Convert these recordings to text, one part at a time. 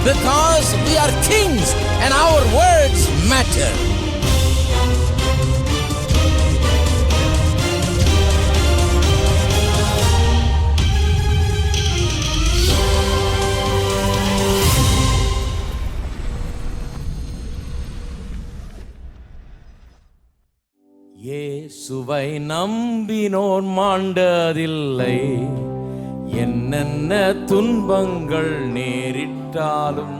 because we are kings and our words matter. இயேசுவை நம்பினோர் மாண்டதில்லை. என்னென்ன துன்பங்கள் நேரிட்டாலும்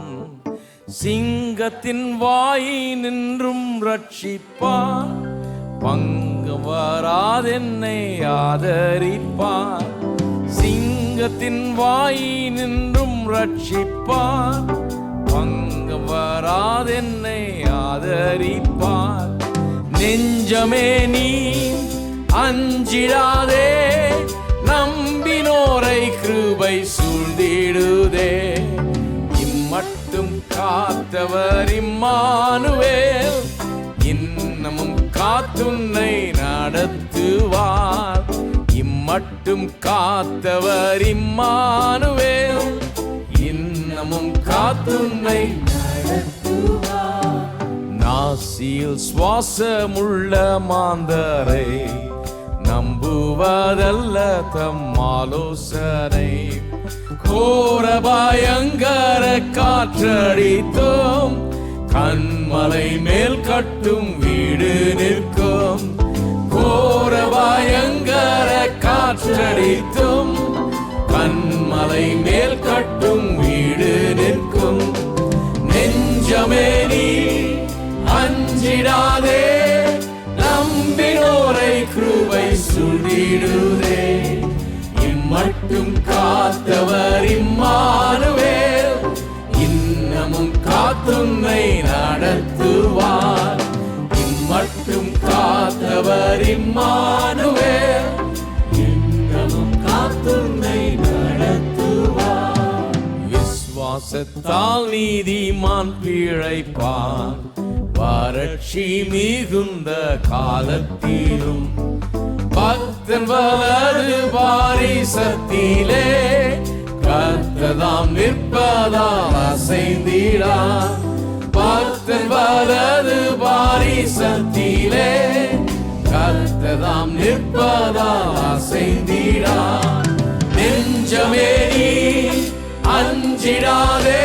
சிங்கத்தின் வாயினின்றும் ரட்சிப்பார். பங்கு வராதென்னை ஆதரிப்பார். சிங்கத்தின் வாயினின்றும் ரட்சிப்பார். பங்கு வராதென்னை ஆதரிப்பார். நெஞ்சமே நீ அஞ்சிடாதே, நம்பினோரை கிருபை சூழ்ந்திடுதே. இம்மட்டும் காத்தவர் இம்மானுவேல், இன்னமும் காத்துன்னை நடத்துவார். இம்மட்டும் காத்தவர் இம்மானுவேல், இன்னமும் காத்துன்னை நடத்துவார். நாசியில் சுவாசமுள்ள மாந்தரை நம்புவதல்ல தம் ஆலோசனை. கோர பயங்கர காற்றடித்தோம், கண்மலை மேல் கட்டும் வீடு நிற்கும். கோர பயங்கர காற்றடித்தோம், கண்மலை மேல் கட்டும் வீடு நிற்கும். நெஞ்சமே நீ அஞ்சிடாதே, நம்பினோரை கிருபை சூழ்ந்திடுதே. இம்மட்டும் காத்தவர் இம்மானுவேல், இன்னமும் காத்துன்னை நடத்துவார். இம்மட்டும் காத்தவர் இம்மானுவேல், இன்னமும் காத்துன்னை நடத்துவார். விசுவாசத்தால் நீதிமான் பிழைப்பான், வறட்சி மிகுந்த காலத்திலும். பக்தன் வலது பாரிசத்திலே கர்த்ததாம் நிற்பதால் அசைந்திடான். பக்தன் வலது பாரிசத்திலே கர்த்ததாம் நிற்பதால் அசைந்திடான். நெஞ்சமே நீ அஞ்சிடாதே,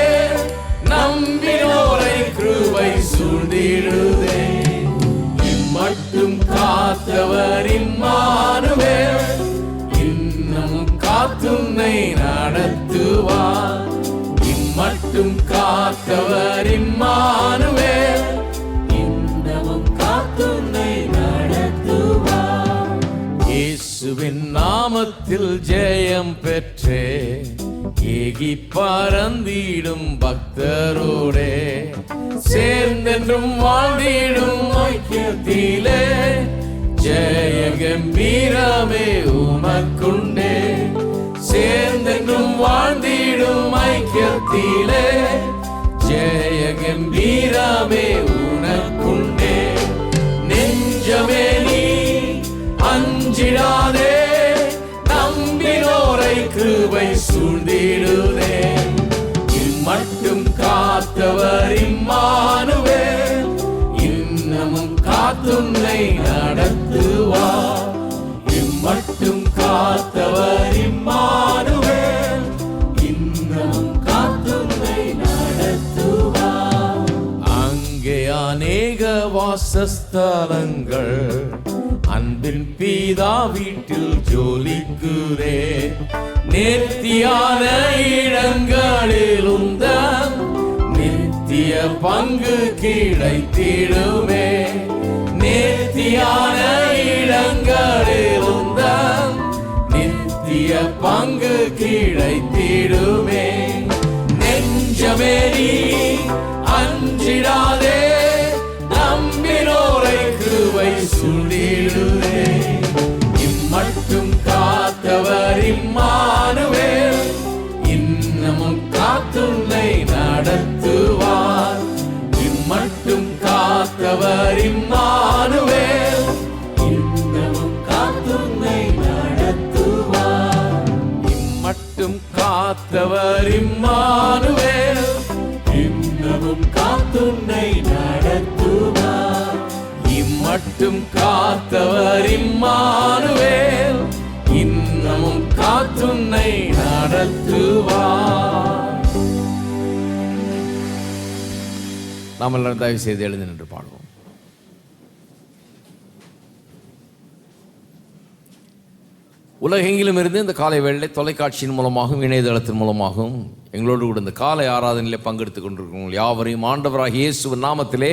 நம்பினோரை கிருபை சூழ்ந்திடுதே. இம்மட்டும் காத்தவர் இம்மானுவேல், இன்னமும் காத்துன்னை நடத்துவார். இம்மட்டும் காத்தவர் இம்மானுவேல், இன்னமும் காத்துன்னை நடத்துவார். இயேசுவின் நாமத்தில் ஜெயம் பெற்றே ஏகி பறந்திடும் பக்தரோடே சேர்ந்தென்றும் வாழ்ந்திடும் ஐக்கியத்திலே. ஜெய கம்பீரமே உமக்குண்டே, சேர்ந்தென்றும் வாழ்ந்திடும் ஐக்கியத்திலே. ஜெய கம்பீரமே உனக்குண்டே. நெஞ்சமே நீ அஞ்சிடாதே, நம்பினோரை கிருபை சூழ்ந்திடுதே. இம்மட்டும் காத்தவர் இம்மானுவேல், இன்னமும் காத்துன்னை நடத்துவார். இம்மட்டும் காத்தவர் இம்மானுவேல், இன்னமும் காத்துன்னை நடத்துவார். அங்கே அநேக வாசஸ்தலங்கள் அன்பின் பிதா வீட்டில் ஜொலிக்குதே. நேர்த்தியான இடங்களிலும் தான் நித்திய பங்கு கிடைத்திடுமே. நேர்த்தியான இடங்களிலும் தான் நித்திய பங்கு கிடைத்திடுமே. நெஞ்சமே நீ அஞ்சிடாதே, நம்பினோரை கிருபை சூழ்ந்திடுதே. இம்மட்டும் காத்தவர் இம்மானுவேல், இன்னமும் காத்துன்னை நடத்துவார். இம்மட்டும் காத்தவர் இம்மானுவேல், இன்னமும் காத்துன்னை நடத்துவார். இம்மட்டும் காத்தவர் இம்மானுவேல், மட்டும் காத்தவர் இம்மானுவேல், இன்னமும் காத்துன்னை நடத்துவார். நாம் எல்லாரும் தயவு செய்து எழுந்து நின்று பாடுவோம். உலகெங்கிலும் இருந்து இந்த காலை வேளை தொலைக்காட்சியின் மூலமாகவும் இணையதளத்தின் மூலமாகவும் எங்களோடு கூட இந்த காலை ஆராதனையிலே பங்கெடுத்துக் கொண்டிருக்கிறோம் யாவரையும் ஆண்டவராகிய இயேசுவின் நாமத்திலே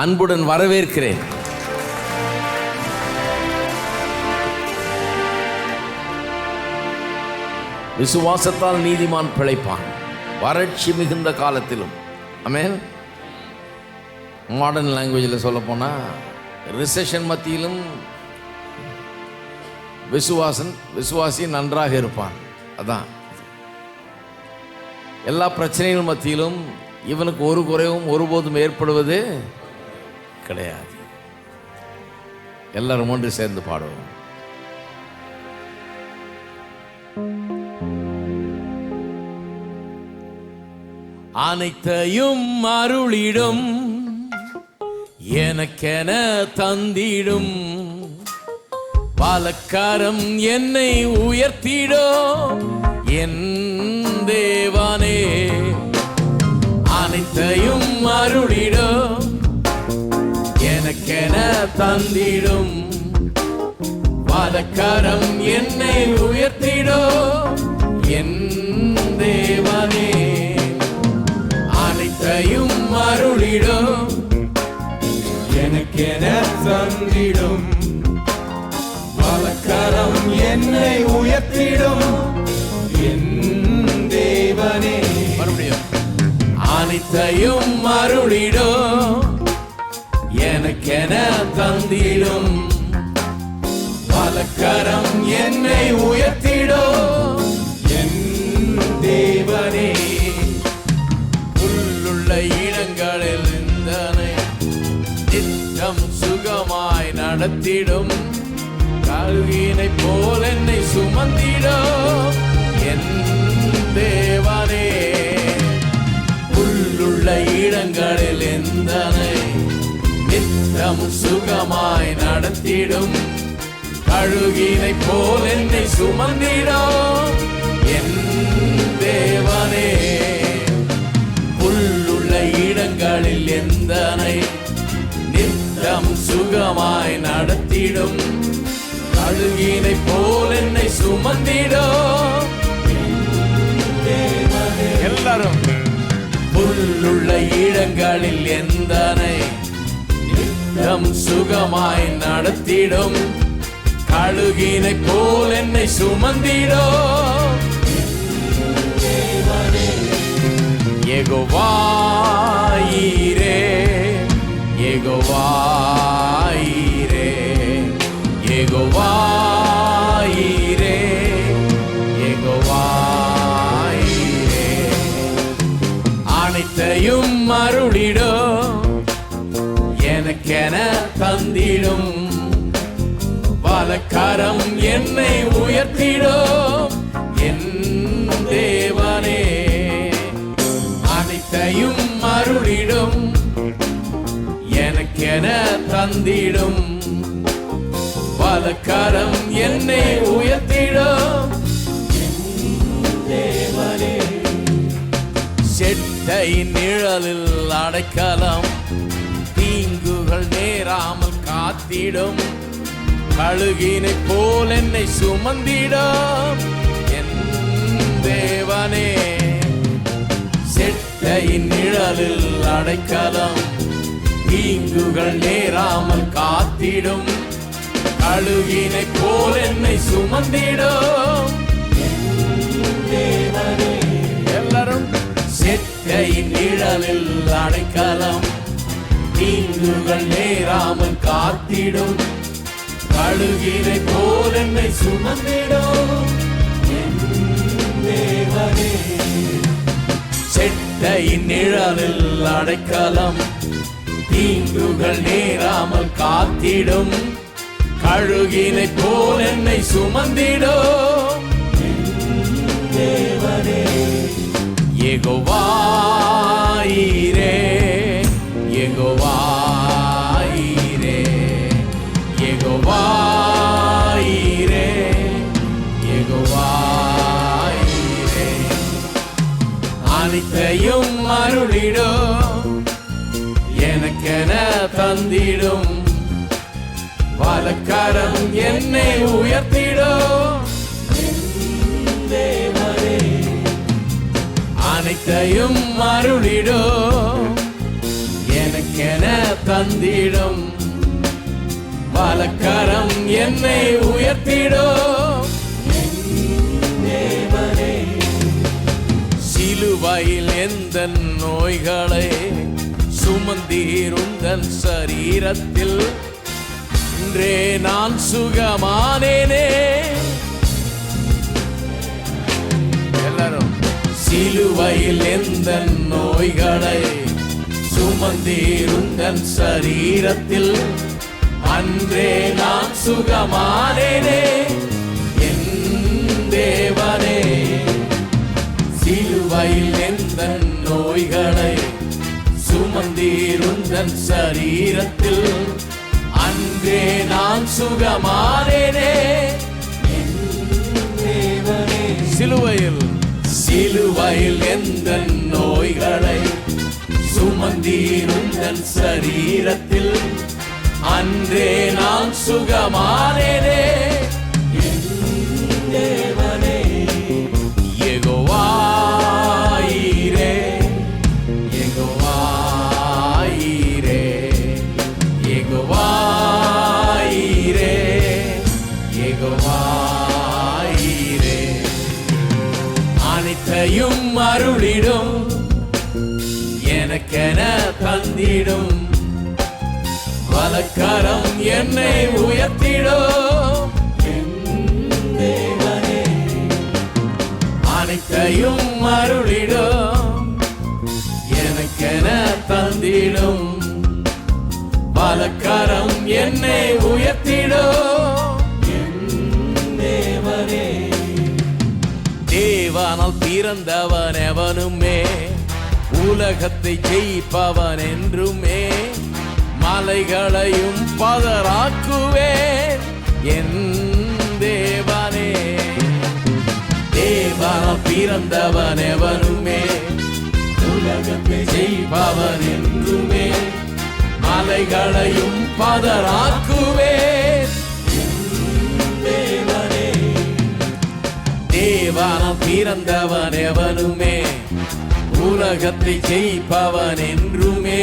அன்புடன் வரவேற்கிறேன். விசுவாசத்தால் நீதிமான் பிழைப்பான், வறட்சி மிகுந்த காலத்திலும். ஆமென். மாடர்ன் லாங்குவேஜில் சொல்ல போனால் ரிசெஷன் மத்தியிலும் விசுவாசி நன்றாக இருப்பான். அதான் எல்லா பிரச்சனைகள் மத்தியிலும் இவனுக்கு ஒரு குறைவும் ஒருபோதும் ஏற்படுவது கிடையாது. எல்லாரும் ஒன்று சேர்ந்து பாடுவோம். அனைத்தையும் அருளிடும், எனக்கென தந்திடும், பலக்காரம் என்னை உயர்த்திடோ என் தேவனே. அனைத்தையும் அருளிடோ, எனக்கென தந்திடும், பலக்காரம் என்னை உயர்த்திடோ என் தேவனே. அனைத்தையும் அருளிடோ, எனக்கென தந்திடும், பலக்கரம் என்னை உயர்த்திடும் என் தேவனே. மறுபடியும். அனைத்தையும் அருளிடும், எனக்கென தந்திடும், பலக்கரம் என்னை உயர்த்திடும் என் தேவனே. உள்ளுள்ள இடங்களில் இந்தனை நித்தம் சுகமாய் நடத்திடும், கழுகினை போல் என்னை சுமந்திடோ என் தேவனே. உள்ளுள்ள இடங்களில் எந்தனை நித்தம் சுகமாய் நடத்திடும், கழுகினை போல் என்னை சுமந்திடோ என் தேவனே. உள்ளுள்ள இடங்களில் எந்தனை நித்தம் சுகமாய் நடத்திடும், கழுகினை போல் என்னை சுமந்திடோ. எல்லாரும். புல்லுள்ள இடங்களில் எந்தனை நித்தம் சுகமாய் நடத்திடும், கழுகினை போல் என்னை சுமந்திடோ. யெகோவா ஈரே, யெகோவா ஈரே, யெகோவா ஈரே, யெகோவா ஈரே. அனைத்தையும் அருளிடோ, எனக்கென தந்திடும், பலக்கரம் என்னை உயர்த்திடோ என் தேவனே. அனைத்தையும் அருளிடும், எனக்கென தந்திடும், பலக்கரம் என்னை உயர்த்திடும் என் தேவனே. செட்டை நிழலில் அடைக்கலம், தீங்குகள் நேராமல் காத்திடும், கழுகினை போல் என்னை சுமந்திடும் என் தேவனே. செட்டையின் நிழலில் அடைக்கலம், தீங்குகள் நேராமல் காத்திடும், கழுகினை போல் என்னை சுமந்திடும் என் தேவனே. எல்லாரும். செட்டையின் நிழலில் அடைக்கலம், தீங்குகள் நேராமல் காத்திடும், கழுகினை போல் என்னை சுமந்திடும் என் தேவனே. செட்டையின் நிழலில் அடைக்கலம், தீங்குகள் நேராமல் காத்திடும், கழுகினை போல் என்னை சுமந்திடும் என் தேவனே. யெகோவா ஈரே, யெகோவா ஈரே, அனைத்தையும் அருளிடும், எனக்கென தந்திடும், வலக்கரம் என்னை உயர்த்திடும். தேவனே அனைத்தையும் அருளிடும், எனக்கென தந்திடும், வலக்கரம் என்னை உயர்த்திடும். தேவனே சிலுவையில் எந்த நோய்களை சுமந்தீருந்தன் சரீரத்தில், இன்றே நான் சுகமானேனே. எல்லாரும் சிலுவையில் எந்த நோய்களை சுமந்தீருந்தன் சரீரத்தில், அன்றே நான் சுகமானேனே. என் தேவனே சிலுவையில் எந்த நோய்களை சுமந்தீருந்தன் சரீரத்தில், அன்றே நான் சுகமானேனே. சிலுவையில் சிலுவையில் எந்த நோய்களை சுமந்தீருந்தன் சரீரத்தில், அன்றே நான் சுகமானேனே. தேவனே யெகோவா ஈரே, யெகோவா ஈரே, யெகோவா ஈரே, யெகோவா ஈரே. அனைத்தையும் அருளிடும், எனக்கென தந்திடும், வலக்கரம் என்னை உயர்த்திடும். தேவனே அனைத்தையும் அருளிடும், எனக்கென தந்திடும், வலக்கரம் என்னை உயர்த்திடும். தேவனே தேவனால் பிறந்தவன் எவனுமே உலகத்தை ஜெயிப்பவன் என்றுமே, மலைகளையும் பதராக்குவேன். என் தேவனே தேவனால் பிறந்தவன் எவனுமே உலகத்தை ஜெயிப்பவன் என்றுமே, மலைகளையும் பதராக்குவேன். தேவனே தேவனால் பிறந்தவன் எவனுமே உலகத்தை ஜெயிப்பவன் என்றுமே,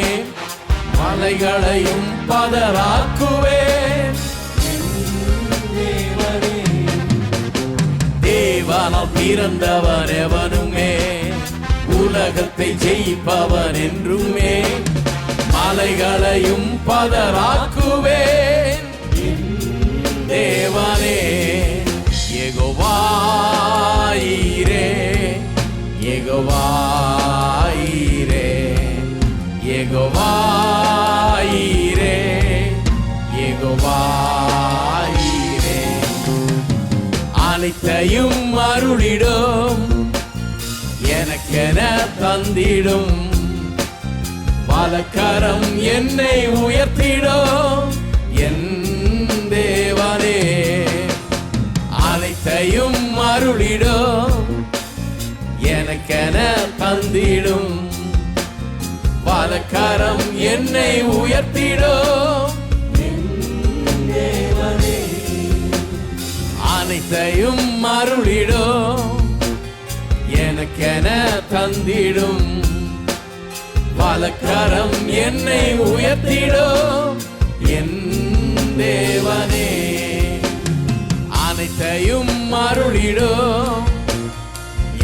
மலைகளையும் பதராக்குவேன். தேவனால் பிறந்தவன் எவனுமே உலகத்தை ஜெயிப்பவன் என்றுமே, மலைகளையும் பதராக்குவேன். தேவனே யெகோவா ஈரே, யெகோவா ஈரே, யெகோவா ஈரே, யெகோவா ஈரே. அனைத்தையும் அருளிடும், எனக்கென தந்திடும், வலக்கரம் என்னை உயர்த்திடும். என் தேவனே அனைத்தையும் அருளிடும், எனக்கென தந்திடும், வலக்கரம் என்னை உயர்த்திடும். தேவனே அனைத்தையும் அருளிடும், எனக்கென தந்திடும், வலக்கரம் என்னை உயர்த்திடும். என் தேவனே அனைத்தையும் அருளிடும்,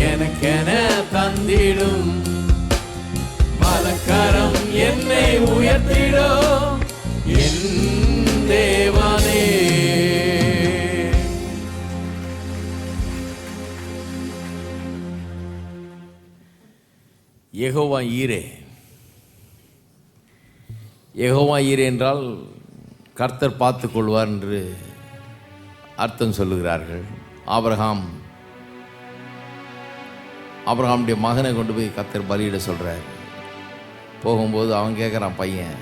எனக்கென தந்திடும், வலக்கரம் என்னை உயர்த்திடும். என் தேவனே யெகோவா ஈரே. யெகோவா ஈரே என்றால் கர்த்தர் பார்த்துக் கொள்வார் என்று அர்த்தம் சொல்லுகிறார்கள். ஆபிரகாமுடைய மகனை கொண்டு போய் கர்த்தர் பலியிட சொல்கிறார். போகும்போது அவன் கேட்குறான், பையன்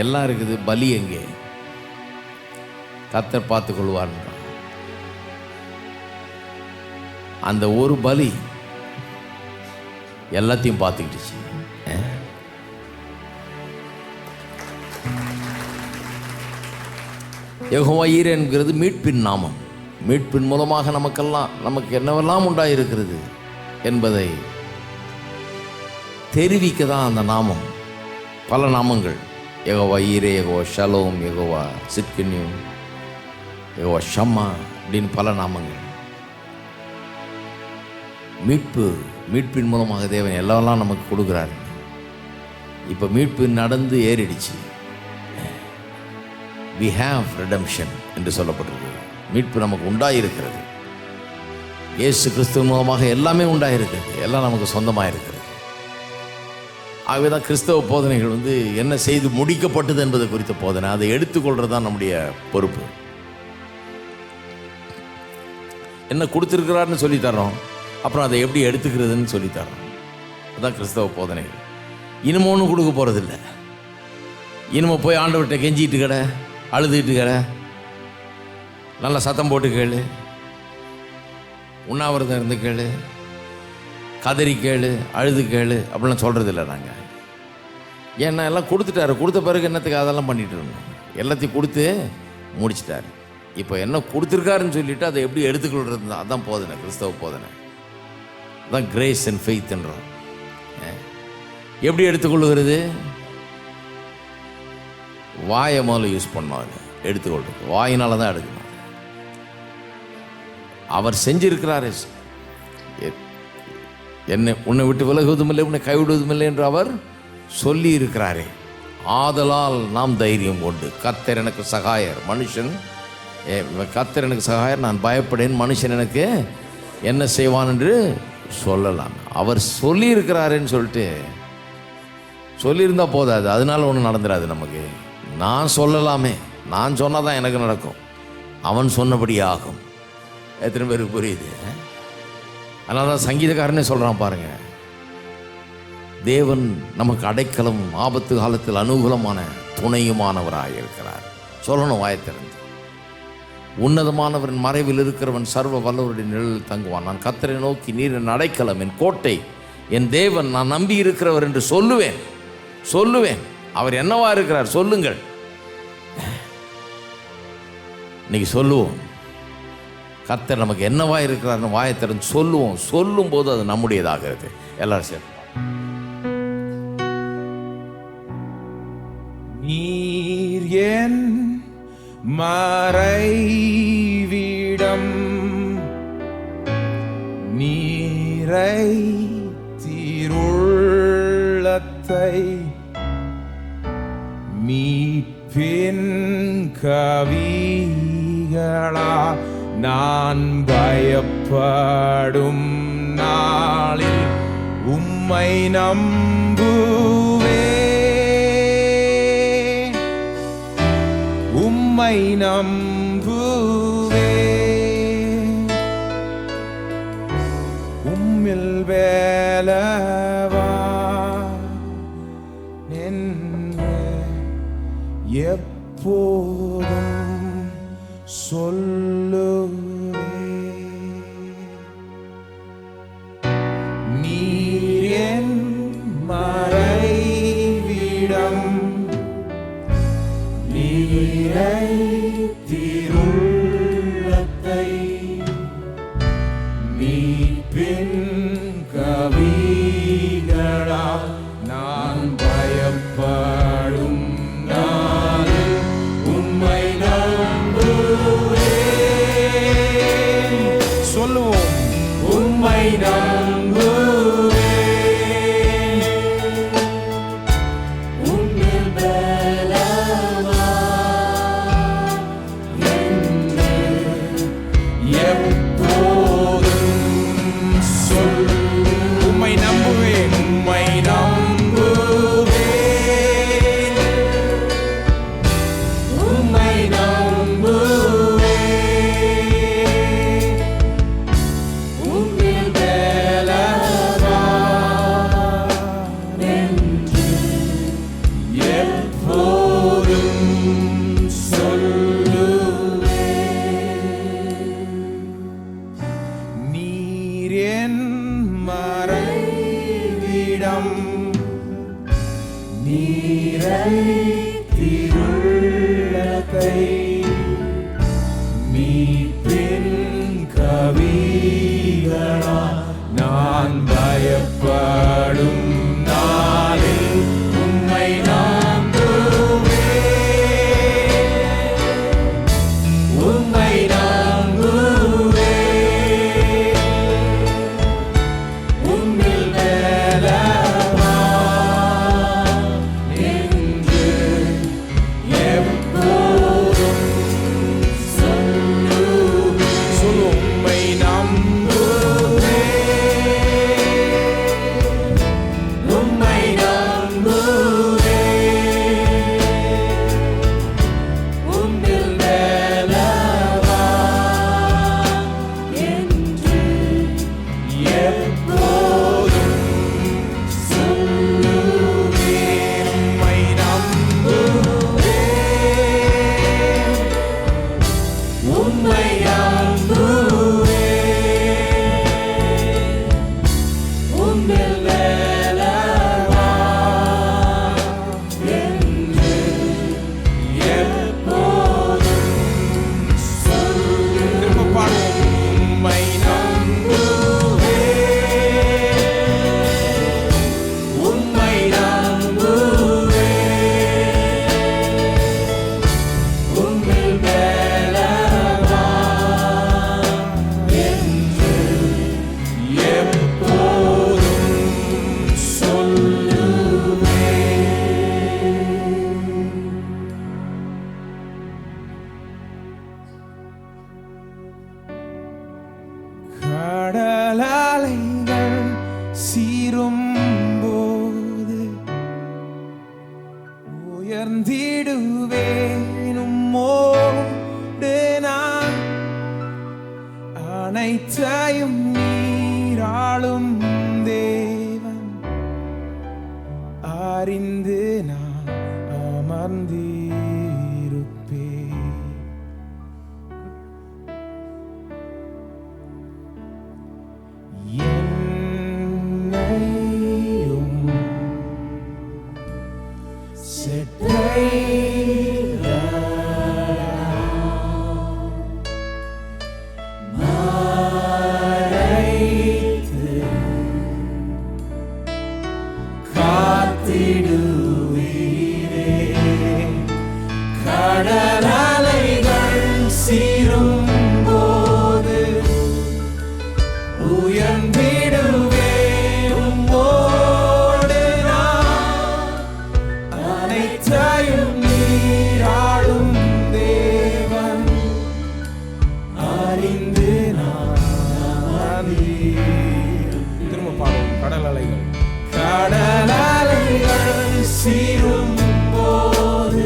எல்லாம் இருக்குது, பலி எங்கே? கர்த்தர் பார்த்துக் கொள்வார்ன்றான். அந்த ஒரு பலி எல்லாத்தையும் பார்த்துக்கிட்டுச்சு. யெகோவா ஈரே என்கிறது மீட்பின் நாமம். மீட்பின் மூலமாக நமக்கு என்னவெல்லாம் உண்டாயிருக்கிறது என்பதை தெரிவிக்க தான் அந்த நாமம். பல நாமங்கள், யெகோவா ஈரே, யெகோவா ஷலோம், யெகோவா சிட்கின்யூ, யெகோவா ஷம்மா அப்படின்னு பல நாமங்கள். மீட்பின் மூலமாக தேவன் எல்லாம் நமக்கு கொடுக்குறாரு. இப்போ மீட்பு நடந்து ஏறிடுச்சு. we have redemption என்று சொல்லப்பட்டிருக்கிறது. மீட்பு நமக்கு உண்டாயிருக்கிறது. இயேசு கிறிஸ்துவ மூலமாக எல்லாமே உண்டாயிருக்கிறது. எல்லாம் நமக்கு சொந்தமாக இருக்கிறது. ஆகவே தான் கிறிஸ்தவ போதனைகள் என்ன செய்து முடிக்கப்பட்டது என்பது குறித்த போதனை. அதை எடுத்துக்கொள்கிறது தான் நம்முடைய பொறுப்பு. என்ன கொடுத்துருக்கிறாருன்னு சொல்லித்தரோம், அப்புறம் அதை எப்படி எடுத்துக்கிறதுன்னு சொல்லித்தரோம். அதுதான் கிறிஸ்தவ போதனைகள். இனிமே ஒன்றும் கொடுக்க போகிறதில்லை. இனிமே போய் ஆண்டவர்கிட்ட கெஞ்சிட்டு கடை, அழுதுகிட்டு கடை, நல்லா சத்தம் போட்டு கேளு, உண்ணாவிரதம் இருந்து கேளு, கதறி கேளு, அழுது கேளு அப்படிலாம் சொல்கிறதில்ல நாங்கள். ஏன்னா எல்லாம் கொடுத்துட்டாரு. கொடுத்த பிறகு என்னத்துக்கு அதெல்லாம் பண்ணிட்டு இருந்தோம். எல்லாத்தையும் கொடுத்து முடிச்சிட்டாரு. இப்போ என்ன கொடுத்துருக்காருன்னு சொல்லிவிட்டு அதை எப்படி எடுத்துக்கொள்கிறது தான் அதான் போதனை, கிறிஸ்தவ போதனை. அதான் கிரேஸ் அண்ட் ஃபெய்த்ன்றோம். எப்படி எடுத்துக்கொள்ளுகிறது? வாயை முதல்ல யூஸ் பண்ணாங்க. எடுத்துக்கொள்றது வாயினால தான் எடுக்கணும். அவர் செஞ்சிருக்கிறாரே, என்னை உன்னை விட்டு விலகுவதும் இல்லை, உன்னை கைவிடுவதும் இல்லை என்று அவர் சொல்லி இருக்கிறாரே. ஆதலால் நாம் தைரியம் கொண்டு, கர்த்தர் எனக்கு சகாயர், கர்த்தர் எனக்கு சகாயர், நான் பயப்படேன், மனுஷன் எனக்கு என்ன செய்வான் என்று சொல்லலாம். அவர் சொல்லி இருக்கிறாருன்னு சொல்லிட்டு சொல்லியிருந்தால் போதாது, அதனால ஒன்றும் நடந்துடாது நமக்கு. நான் சொல்லலாமே, நான் சொன்னால் தான் எனக்கு நடக்கும், அவன் சொன்னபடி ஆகும். எத்தனை பேருக்கு புரியுது? அதனால தான் சங்கீதக்காரனே சொல்கிறான் பாருங்க, தேவன் நமக்கு அடைக்கலம், ஆபத்து காலத்தில் அனுகூலமான துணையுமானவராக இருக்கிறார். சொல்லணும் வாயத்திறந்து. உன்னதமானவரின் மறைவில் இருக்கிறவன் சர்வ வல்லவருடைய நிழலில் தங்குவான். நான் கர்த்தரை நோக்கி, நீர் என் அடைக்கலம், என் கோட்டை, என் தேவன், நான் நம்பி இருக்கிறவர் என்று சொல்லுவேன். அவர் என்னவா இருக்கிறார் சொல்லுங்கள். இன்னைக்கு சொல்லுவோம், கர்த்தர் நமக்கு என்னவா இருக்கிறார்னு வாயத்திறந்து சொல்லுவோம். சொல்லும் போது அது நம்முடையதாகிறது. எல்லாரும் சரி. நீர் என் மறைவிடம், நீரை தீருள்ளத்தை மீட்பின் கவிகளா நான் பயப்படும் நாளில் உம்மை நம்புவேன், உம்மை நம்புவேன். உம்மில் வேலவா நின்று எப்போதும் சொல்லுவேன். நீர் என் மறைவிடம், நீரை தீருள்ளத்தை மீட்பின் கவிகளா நான் பயப்படும் நாளில் உம்மை நம்புவேன். பலத்தை மீட்பின் கவிகளா நான் பயப்படும் நாளில் உம்மை கடலலைகள் சீரும்போது உயர்ந்திடுவேன் உம்மோடு நான் அனைத்தையும் நீராளும் தேவன் அறிந்து நான் அமர்ந்திருப்பேன். என்னையும் மறைத்து காத்திடுவீரே. கடலலைகள் சீரும் போது உயர்ந்திடுவேன் உம்மோடு நான் அனைத்தையும் நீராளும் தேவன் அறிந்து நான். திரும்ப பாடும். கடலலைகள் சீரும் போது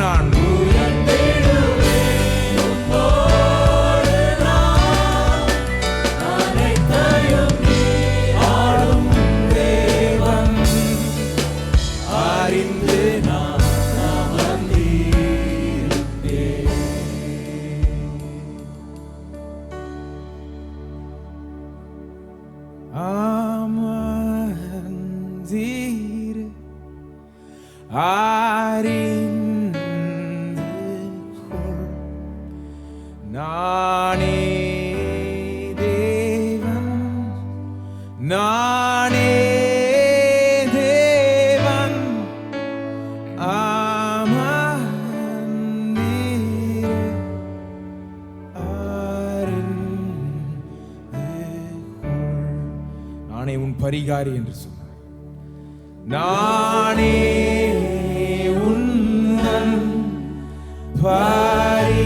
நான் அமர்ந்தீர் அறிந்து கொள். நானே தேவன், நானே தேவன், அமர்ந்தீர் அறிந்து கொள். நானே உன் பரிகாரி என்று சொன்னார். நானே உன்னன் பரிகாரி,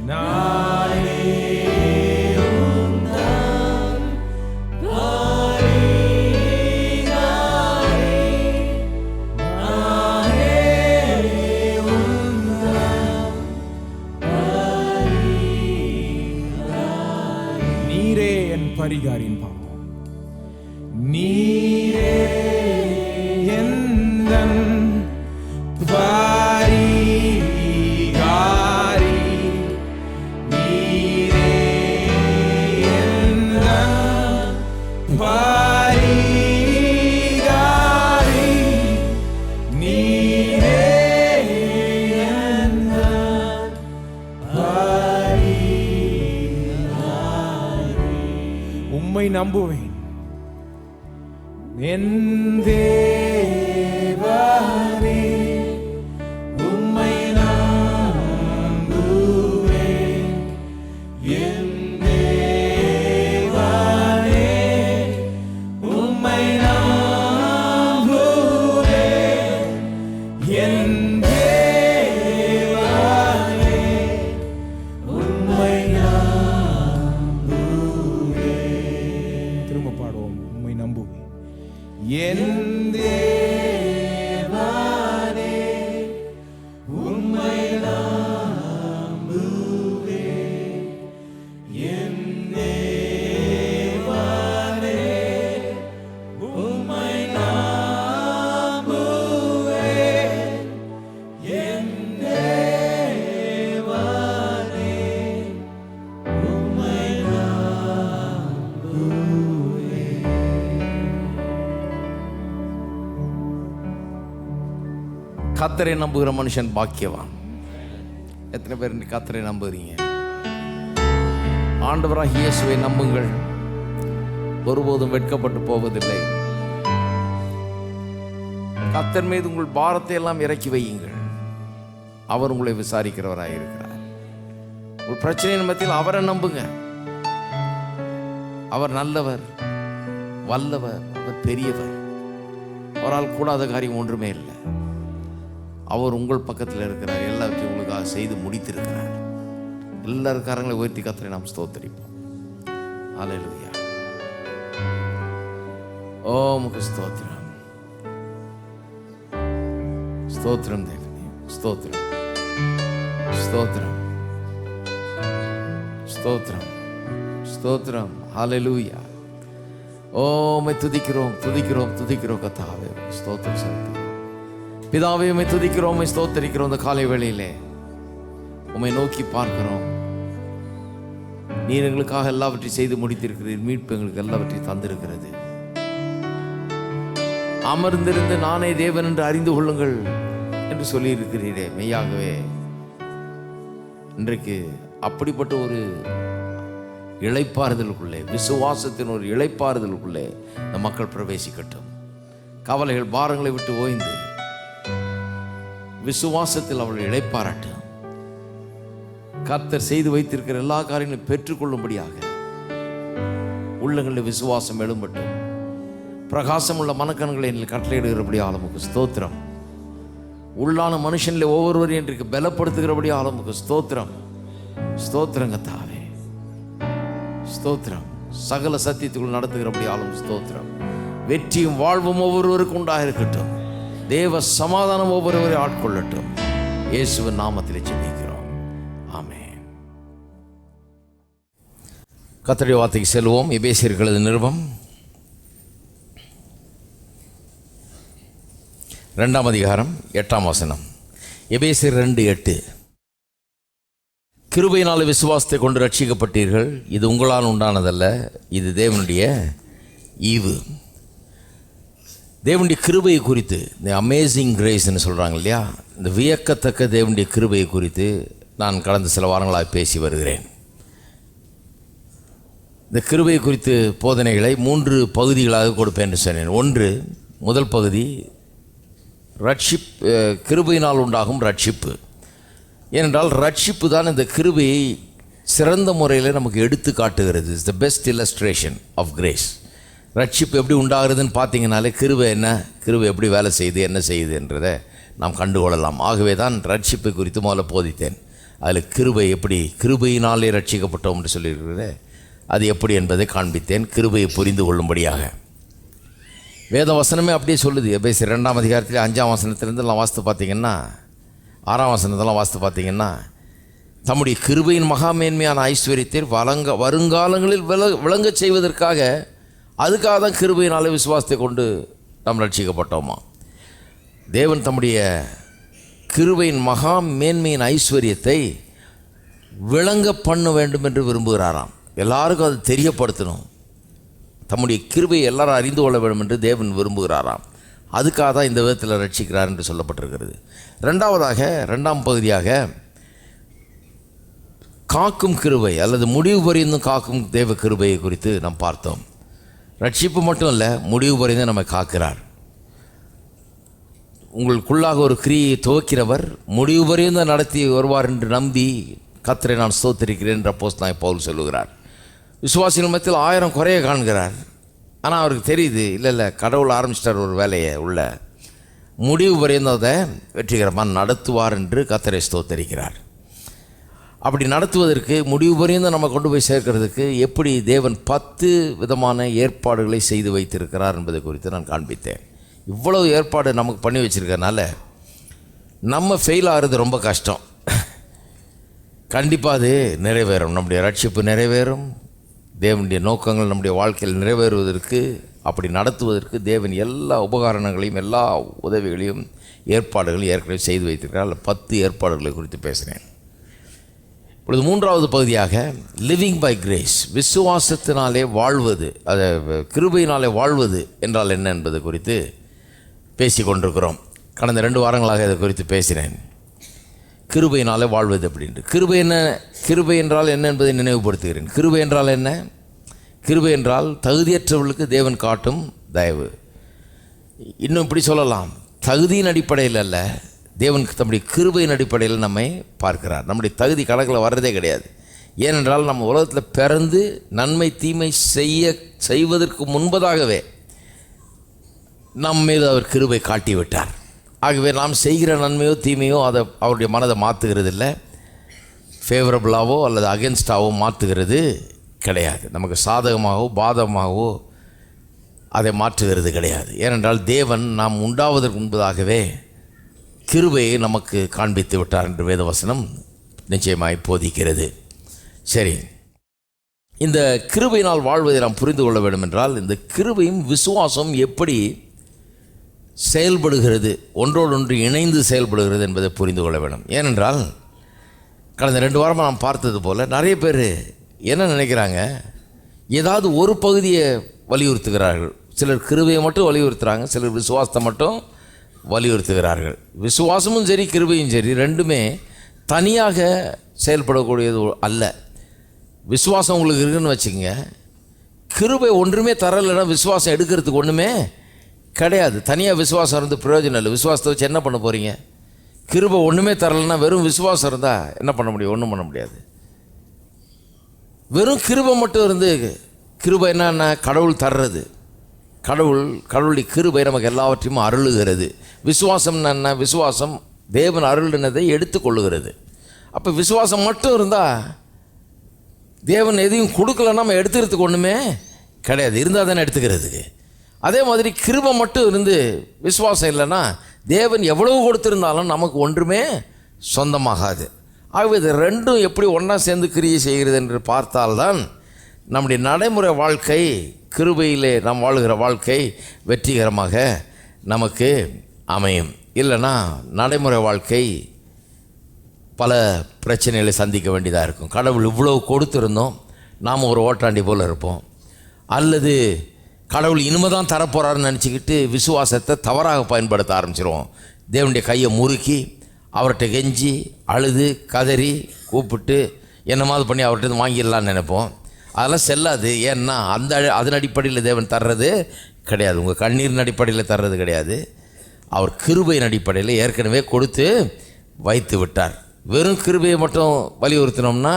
நானே உன்னன் பரிகாரி, நானே உன்னன் பரிகாரி. நீரே என் பரிகாரின் பாவம், நீரே எந்தன் பரிகாரி, நீரே எந்தன் பரிகாரி, நீரே எந்தன் பரிகாரி. உம்மை நம்புவேன் என் தேவனே, உம்மை நம்புவேன் என் தேவனே, உம்மை நம்புவேன் என் தேவனே, உம்மை நம்புவேன். திரும்ப பாடுவோம். உம்மை நம்புவேன் என் தேவனே, உம்மை நம்புவேன் என் தேவனே, உம்மை நம்புவேன் என் தேவனே, உம்மை கர்த்தரை நம்புகிற மனுஷன் பாக்கியவான். எத்தனை பேர் கர்த்தரை நம்புறீங்க? ஆண்டவராகிய இயேசுவை நம்புங்கள், ஒருபோதும் வெட்கப்பட்டு போவதில்லை. கர்த்தர் மீது உங்கள் பாரத்தை எல்லாம் இறக்கி வையுங்கள், அவர் உங்களை விசாரிக்கிறவராக இருக்கிறார். உங்கள் பிரச்சனையின் மத்தியில் அவரை நம்புங்க. அவர் நல்லவர், வல்லவர், அவர் பெரியவர். அவரால் கூடாத காரியம் ஒன்றுமே இல்லை. அவர் உங்கள் பக்கத்தில் இருக்கிறார், எல்லாவற்றையும் உங்களுக்காக செய்து முடித்திருக்கிறார். எல்லாரும் கரங்களை உயர்த்தி கர்த்தரை நாம் ஸ்தோத்திரிப்போம். அல்லேலூயா. ஓ உமக்கு ஸ்தோத்திரம், ஸ்தோத்திரம் தேவனே, ஸ்தோத்திரம், ஸ்தோத்திரம், ஸ்தோத்திரம், ஸ்தோத்திரம். அல்லேலூயா. ஓ உம்மை துதிக்கிறோம், துதிக்கிறோம், துதிக்கிறோம் கர்த்தாவே. ஸ்தோத்திரம் செலுத்துகிறோம். பிதாவே உம்மை துதிக்கிறோம், உம்மை ஸ்தோத்திரிக்கிறோம். இந்த காலை வேளையிலே உம்மை நோக்கி பார்க்கிறோம். நீர் எங்களுக்காக எல்லாவற்றையும் செய்து முடித்திருக்கிறீர். மீட்பு எங்களுக்கு எல்லாவற்றையும் தந்திருக்கிறது. அமர்ந்திருந்து நானே தேவன் என்று அறிந்து கொள்ளுங்கள் என்று சொல்லியிருக்கிறீரே, மெய்யாகவே இன்றைக்கு அப்படிப்பட்ட ஒரு இளைப்பாறுதலுக்குள்ளே, விசுவாசத்தின் ஒரு இளைப்பாறுதலுக்குள்ளே இந்த மக்கள் பிரவேசிக்கட்டும். கவலைகள் பாரங்களை விட்டு ஓய்ந்து விசுவாசத்தில் அவள் இளைப்பாரட்டும். கர்த்தர் செய்து வைத்திருக்கிற எல்லா காரியங்களையும் பெற்றுக்கொள்ளும்படியாக உள்ளங்களில் விசுவாசம் எழும்பட்டும். பிரகாசம் உள்ள மனக்கண்களை கட்டளையிடுகிறபடி ஆலமுக்கு ஸ்தோத்திரம். உள்ளான மனுஷனில் ஒவ்வொருவரையும் இன்றைக்கு பலப்படுத்துகிறபடி ஆலமுக்கு ஸ்தோத்திரம். ஸ்தோத்திரங்க தாவே, ஸ்தோத்திரம். சகல சத்தியத்துக்குள் நடத்துகிறபடி ஆளும் ஸ்தோத்திரம். வெற்றியும் வாழ்வும் ஒவ்வொருவருக்கும் உண்டாக இருக்கட்டும். தேவ சமாதானம் ஒவ்வொருவரை ஆட்கொள்ளட்டும். இயேசுவின் நாமத்தில் ஜெபிக்கிறோம். ஆமென். கர்த்தருடைய வார்த்தைக்கு செல்வோம். எபேசியர்களது நிருபம் 2ஆம் அதிகாரம் 8ஆம் வசனம். எபேசியர் 2:8. கிருபையினாலே விசுவாசத்தை கொண்டு ரட்சிக்கப்பட்டீர்கள், இது உங்களால் உண்டானதல்ல, இது தேவனுடைய ஈவு. தேவனுடைய கிருபையை குறித்து, இந்த அமேசிங் கிரேஸ்ன்னு சொல்கிறாங்க இல்லையா, இந்த வியக்கத்தக்க தேவனுடைய கிருபையை குறித்து நான் கடந்த சில வாரங்களாக பேசி வருகிறேன். இந்த கிருபை குறித்து போதனைகளை 3 பகுதிகளாக கொடுப்பேன் என்று சொன்னேன். முதல் பகுதி கிருபையினால் உண்டாகும் ரட்சிப்பு. ஏனென்றால் ரட்சிப்பு தான் இந்த கிருபையை சிறந்த முறையில் நமக்கு எடுத்து காட்டுகிறது. It's the best illustration of grace. ரட்சிப்பு எப்படி உண்டாகிறதுன்னு பார்த்தீங்கனாலே கிருபை என்ன, கிருபை எப்படி வேலை செய்யுது, என்ன செய்யுது என்றதை நாம் கண்டுகொள்ளலாம். ஆகவே தான் ரட்சிப்பை குறித்து முதல்ல போதித்தேன். அதில் கிருபை எப்படி, கிருபையினாலே ரட்சிக்கப்பட்டோம் என்று சொல்லியிருக்கிறது, அது எப்படி என்பதை காண்பித்தேன், கிருபையை புரிந்து கொள்ளும்படியாக. வேத வசனமே அப்படியே சொல்லுது. எபேசியர் 2ஆம் அதிகாரத்தில் 5ஆம் வசனத்திலேருந்துலாம் வாசித்து பார்த்தீங்கன்னா, 6ஆம் வசனத்தெல்லாம் வாசித்து பார்த்தீங்கன்னா, தம்முடைய கிருபையின் மகா மேன்மையான ஐஸ்வர்யத்தை வருங்காலங்களில் விளங்கச் செய்வதற்காக, அதுக்காக தான் கிருபையினாலே விசுவாசத்தை கொண்டு நாம் ரட்சிக்கப்பட்டோமா. தேவன் தம்முடைய கிருபையின் மகா மேன்மையின் ஐஸ்வர்யத்தை விளங்க பண்ண வேண்டும் என்று விரும்புகிறாராம். எல்லாருக்கும் அது தெரியப்படுத்தணும். தம்முடைய கிருபையை எல்லாரும் அறிந்து கொள்ள வேண்டும் என்று தேவன் விரும்புகிறாராம். அதுக்காக தான் இந்த விதத்தில் ரட்சிக்கிறார் என்று சொல்லப்பட்டிருக்கிறது. 2ஆம் பகுதியாக காக்கும் கிருபை அல்லது முடிவு பரியந்தும் காக்கும் தேவ கிருபையை குறித்து நாம் பார்த்தோம். ரட்சிப்பு மட்டும் இல்லை, முடிவு பரியந்தும் நம்மை காக்கிறார். உங்களுக்குள்ளாக ஒரு கிரியை துவக்கிறவர் முடிவு பரியந்தும் நடத்தி வருவார் என்று நம்பி கர்த்தரை நான் ஸ்தோத்திரிக்கிறேன் என்ற அப்போஸ்தலனாகிய பவுல் சொல்லுகிறார். விசுவாசிகள் மத்தியில் 1000 குறைய காண்கிறார். ஆனால் அவருக்கு தெரியுது, இல்லை கடவுள் ஆரம்பிச்சிட்டார் ஒரு வேலையை, உள்ள முடிவு வரையும் அதை வெற்றிகரமாக நடத்துவார் என்று கர்த்தரை ஸ்தோத்தரிக்கிறார். அப்படி நடத்துவதற்கு, முடிவு வரையும் நம்ம கொண்டு போய் சேர்க்கிறதுக்கு எப்படி தேவன் 10 விதமான ஏற்பாடுகளை செய்து வைத்திருக்கிறார் என்பதை குறித்து நான் காண்பித்தேன். இவ்வளவு ஏற்பாடு நமக்கு பண்ணி வச்சுருக்கனால நம்ம ஃபெயில் ஆகிறது ரொம்ப கஷ்டம். கண்டிப்பாக அது நிறைவேறும். நம்முடைய ரட்சிப்பு நிறைவேறும். தேவனுடைய நோக்கங்கள் நம்முடைய வாழ்க்கையில் நிறைவேறுவதற்கு, அப்படி நடத்துவதற்கு தேவன் எல்லா உபகரணங்களையும் எல்லா உதவிகளையும் ஏற்பாடுகளையும் ஏற்கனவே செய்து வைத்திருக்கிறார். 10 ஏற்பாடுகளை குறித்து பேசினேன். இப்பொழுது 3ஆவது பகுதியாக லிவிங் பை கிரேஸ், விசுவாசத்தினாலே வாழ்வது, அதை கிருபையினாலே வாழ்வது என்றால் என்ன என்பது குறித்து பேசி கொண்டிருக்கிறோம். கடந்த 2 வாரங்களாக இதை குறித்து பேசினேன். கிருபையினாலே வாழ்வது அப்படின்ட்டு. கிருபை என்றால் என்ன என்பதை நினைவுபடுத்துகிறேன். கிருபை என்றால் என்ன? கிருபை என்றால் தகுதியற்றவர்களுக்கு தேவன் காட்டும் தயவு. இன்னும் இப்படி சொல்லலாம், தகுதியின் அடிப்படையில் அல்ல, தேவன் தம்முடைய கிருபையின் அடிப்படையில் நம்மை பார்க்கிறார். நம்முடைய தகுதி கணக்கில் வர்றதே கிடையாது. ஏனென்றால் நம்ம உலகத்தில் பிறந்து நன்மை தீமை செய்வதற்கு முன்பதாகவே நம் மீது அவர் கிருபை காட்டிவிட்டார். ஆகவே நாம் செய்கிற நன்மையோ தீமையோ அதை அவருடைய மனதை மாற்றுகிறது இல்லை, ஃபேவரபுளாகவோ அல்லது அகென்ஸ்டாகவோ மாற்றுகிறது கிடையாது. நமக்கு சாதகமாகவோ பாதகமாகவோ அதை மாற்றுகிறது கிடையாது. ஏனென்றால் தேவன் நாம் உண்டாவதற்கு முன்பதாகவே கிருபையை நமக்கு காண்பித்து விட்டார் என்று வேதவசனம் நிச்சயமாய் போதிக்கிறது. சரி, இந்த கிருபையினால் வாழ்வதை நாம் புரிந்து கொள்ள வேண்டும் என்றால், இந்த கிருபையும் விசுவாசம் எப்படி செயல்படுகிறது, ஒன்றோடொன்று இணைந்து செயல்படுகிறது என்பதை புரிந்து கொள்ள வேண்டும். ஏனென்றால் கடந்த 2 வாரமாக நாம் பார்த்தது போல் நிறைய பேர் என்ன நினைக்கிறாங்க, ஏதாவது ஒரு பகுதியை வலியுறுத்துகிறார்கள். சிலர் கிருபையை மட்டும் வலியுறுத்துகிறாங்க, சிலர் விசுவாசத்தை மட்டும் வலியுறுத்துகிறார்கள். விசுவாசமும் சரி கிருபையும் சரி ரெண்டுமே தனியாக செயல்படக்கூடியது அல்ல. விசுவாசம் உங்களுக்கு இருக்குன்னு வச்சுக்கோங்க, கிருபை ஒன்றுமே தரலைன்னா விசுவாசம் எடுக்கிறதுக்கு ஒன்றுமே கிடையாது. தனியாக விசுவாசம் இருந்து பிரயோஜனம் இல்லை. விசுவாசத்தை வச்சு என்ன பண்ண போகிறீங்க? கிருபை ஒன்றுமே தரலைன்னா வெறும் விசுவாசம் இருந்தால் என்ன பண்ண முடியும்? ஒன்றும் பண்ண முடியாது. வெறும் கிருபை மட்டும் இருந்து, கிருபை என்னன்னா கடவுள் தர்றது, கடவுளுடைய கிருபை நமக்கு எல்லாவற்றையும் அருளுகிறது. விசுவாசம் என்ன? விசுவாசம் தேவன் அருளினதை எடுத்துக்கொள்ளுகிறது. அப்போ விசுவாசம் மட்டும் இருந்தால், தேவன் எதையும் கொடுக்கலன்னா நம்ம எடுத்துக்கிறதுக்கு ஒன்றுமே கிடையாது. இருந்தால் தானே எடுத்துக்கிறதுக்கு. அதே மாதிரி கிருபை மட்டும் இருந்து விசுவாசம் இல்லைன்னா தேவன் எவ்வளவு கொடுத்திருந்தாலும் நமக்கு ஒன்றுமே சொந்தமாகாது. ஆகவே இது ரெண்டும் எப்படி ஒன்றா சேர்ந்து கிரியை செய்கிறது என்று பார்த்தால்தான் நம்முடைய நடைமுறை வாழ்க்கை, கிருபையிலே நாம் வாழுகிற வாழ்க்கை வெற்றிகரமாக நமக்கு அமையும். இல்லைன்னா நடைமுறை வாழ்க்கை பல பிரச்சனைகளை சந்திக்க வேண்டியதாக இருக்கும். கடவுள் இவ்வளோ கொடுத்துருந்தோம், நாம் ஒரு ஓட்டாண்டி போல் இருப்போம். அல்லது கடவுள் இனிமே தான் தரப்போகிறாருன்னு நினச்சிக்கிட்டு விசுவாசத்தை தவறாக பயன்படுத்த ஆரம்பிச்சிருவோம். தேவனுடைய கையை முறுக்கி அவர்கிட்ட கெஞ்சி அழுது கதறி கூப்பிட்டு என்னமாவது பண்ணி அவர்கிட்ட வாங்கிடலான்னு நினைப்போம். அதெல்லாம் செல்லாது. ஏன்னா அதன் அடிப்படையில் தேவன் தர்றது கிடையாது. உங்கள் கண்ணீரின் அடிப்படையில் தர்றது கிடையாது. அவர் கிருபையின் அடிப்படையில் ஏற்கனவே கொடுத்து வைத்து விட்டார். வெறும் கிருபையை மட்டும் வலியுறுத்தினோம்னா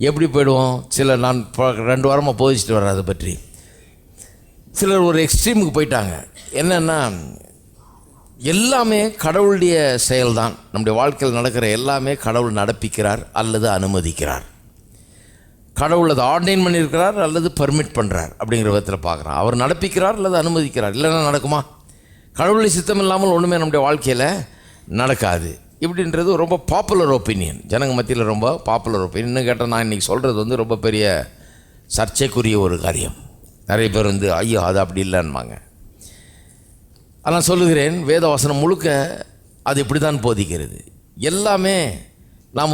எப்படி போயிடுவோம்? சிலர், நான் 2 வாரமாக போதிச்சுட்டு வர்றேன் அதை பற்றி, சிலர் ஒரு எக்ஸ்ட்ரீமுக்கு போயிட்டாங்க. என்னென்னா, எல்லாமே கடவுளுடைய செயல்தான். நம்முடைய வாழ்க்கையில் நடக்கிற எல்லாமே கடவுள் நடப்பிக்கிறார் அல்லது அனுமதிக்கிறார். கடவுள் அதை ஆர்டைன் பண்ணியிருக்கிறார் அல்லது பர்மிட் பண்ணுறார் அப்படிங்கிற விதத்தில் பார்க்குறான். அவர் நடப்பிக்கிறார் அல்லது அனுமதிக்கிறார். இல்லைன்னா நடக்குமா? கடவுளுடைய சித்தம் இல்லாமல் ஒன்றுமே நம்முடைய வாழ்க்கையில் நடக்காது. இப்படின்றது ரொம்ப பாப்புலர் ஒப்பீனியன், ஜனங்க மத்தியில் ரொம்ப பாப்புலர் ஒப்பீனியன். இன்னும் கேட்டால் நான் இன்றைக்கி சொல்கிறது ரொம்ப பெரிய சர்ச்சைக்குரிய ஒரு காரியம். நிறைய பேர் ஐயோ அது அப்படி இல்லைன்னுவாங்க. ஆனால் சொல்லுகிறேன், வேத வசனம் முழுக்க அது இப்படி தான் போதிக்கிறது. எல்லாமே நாம்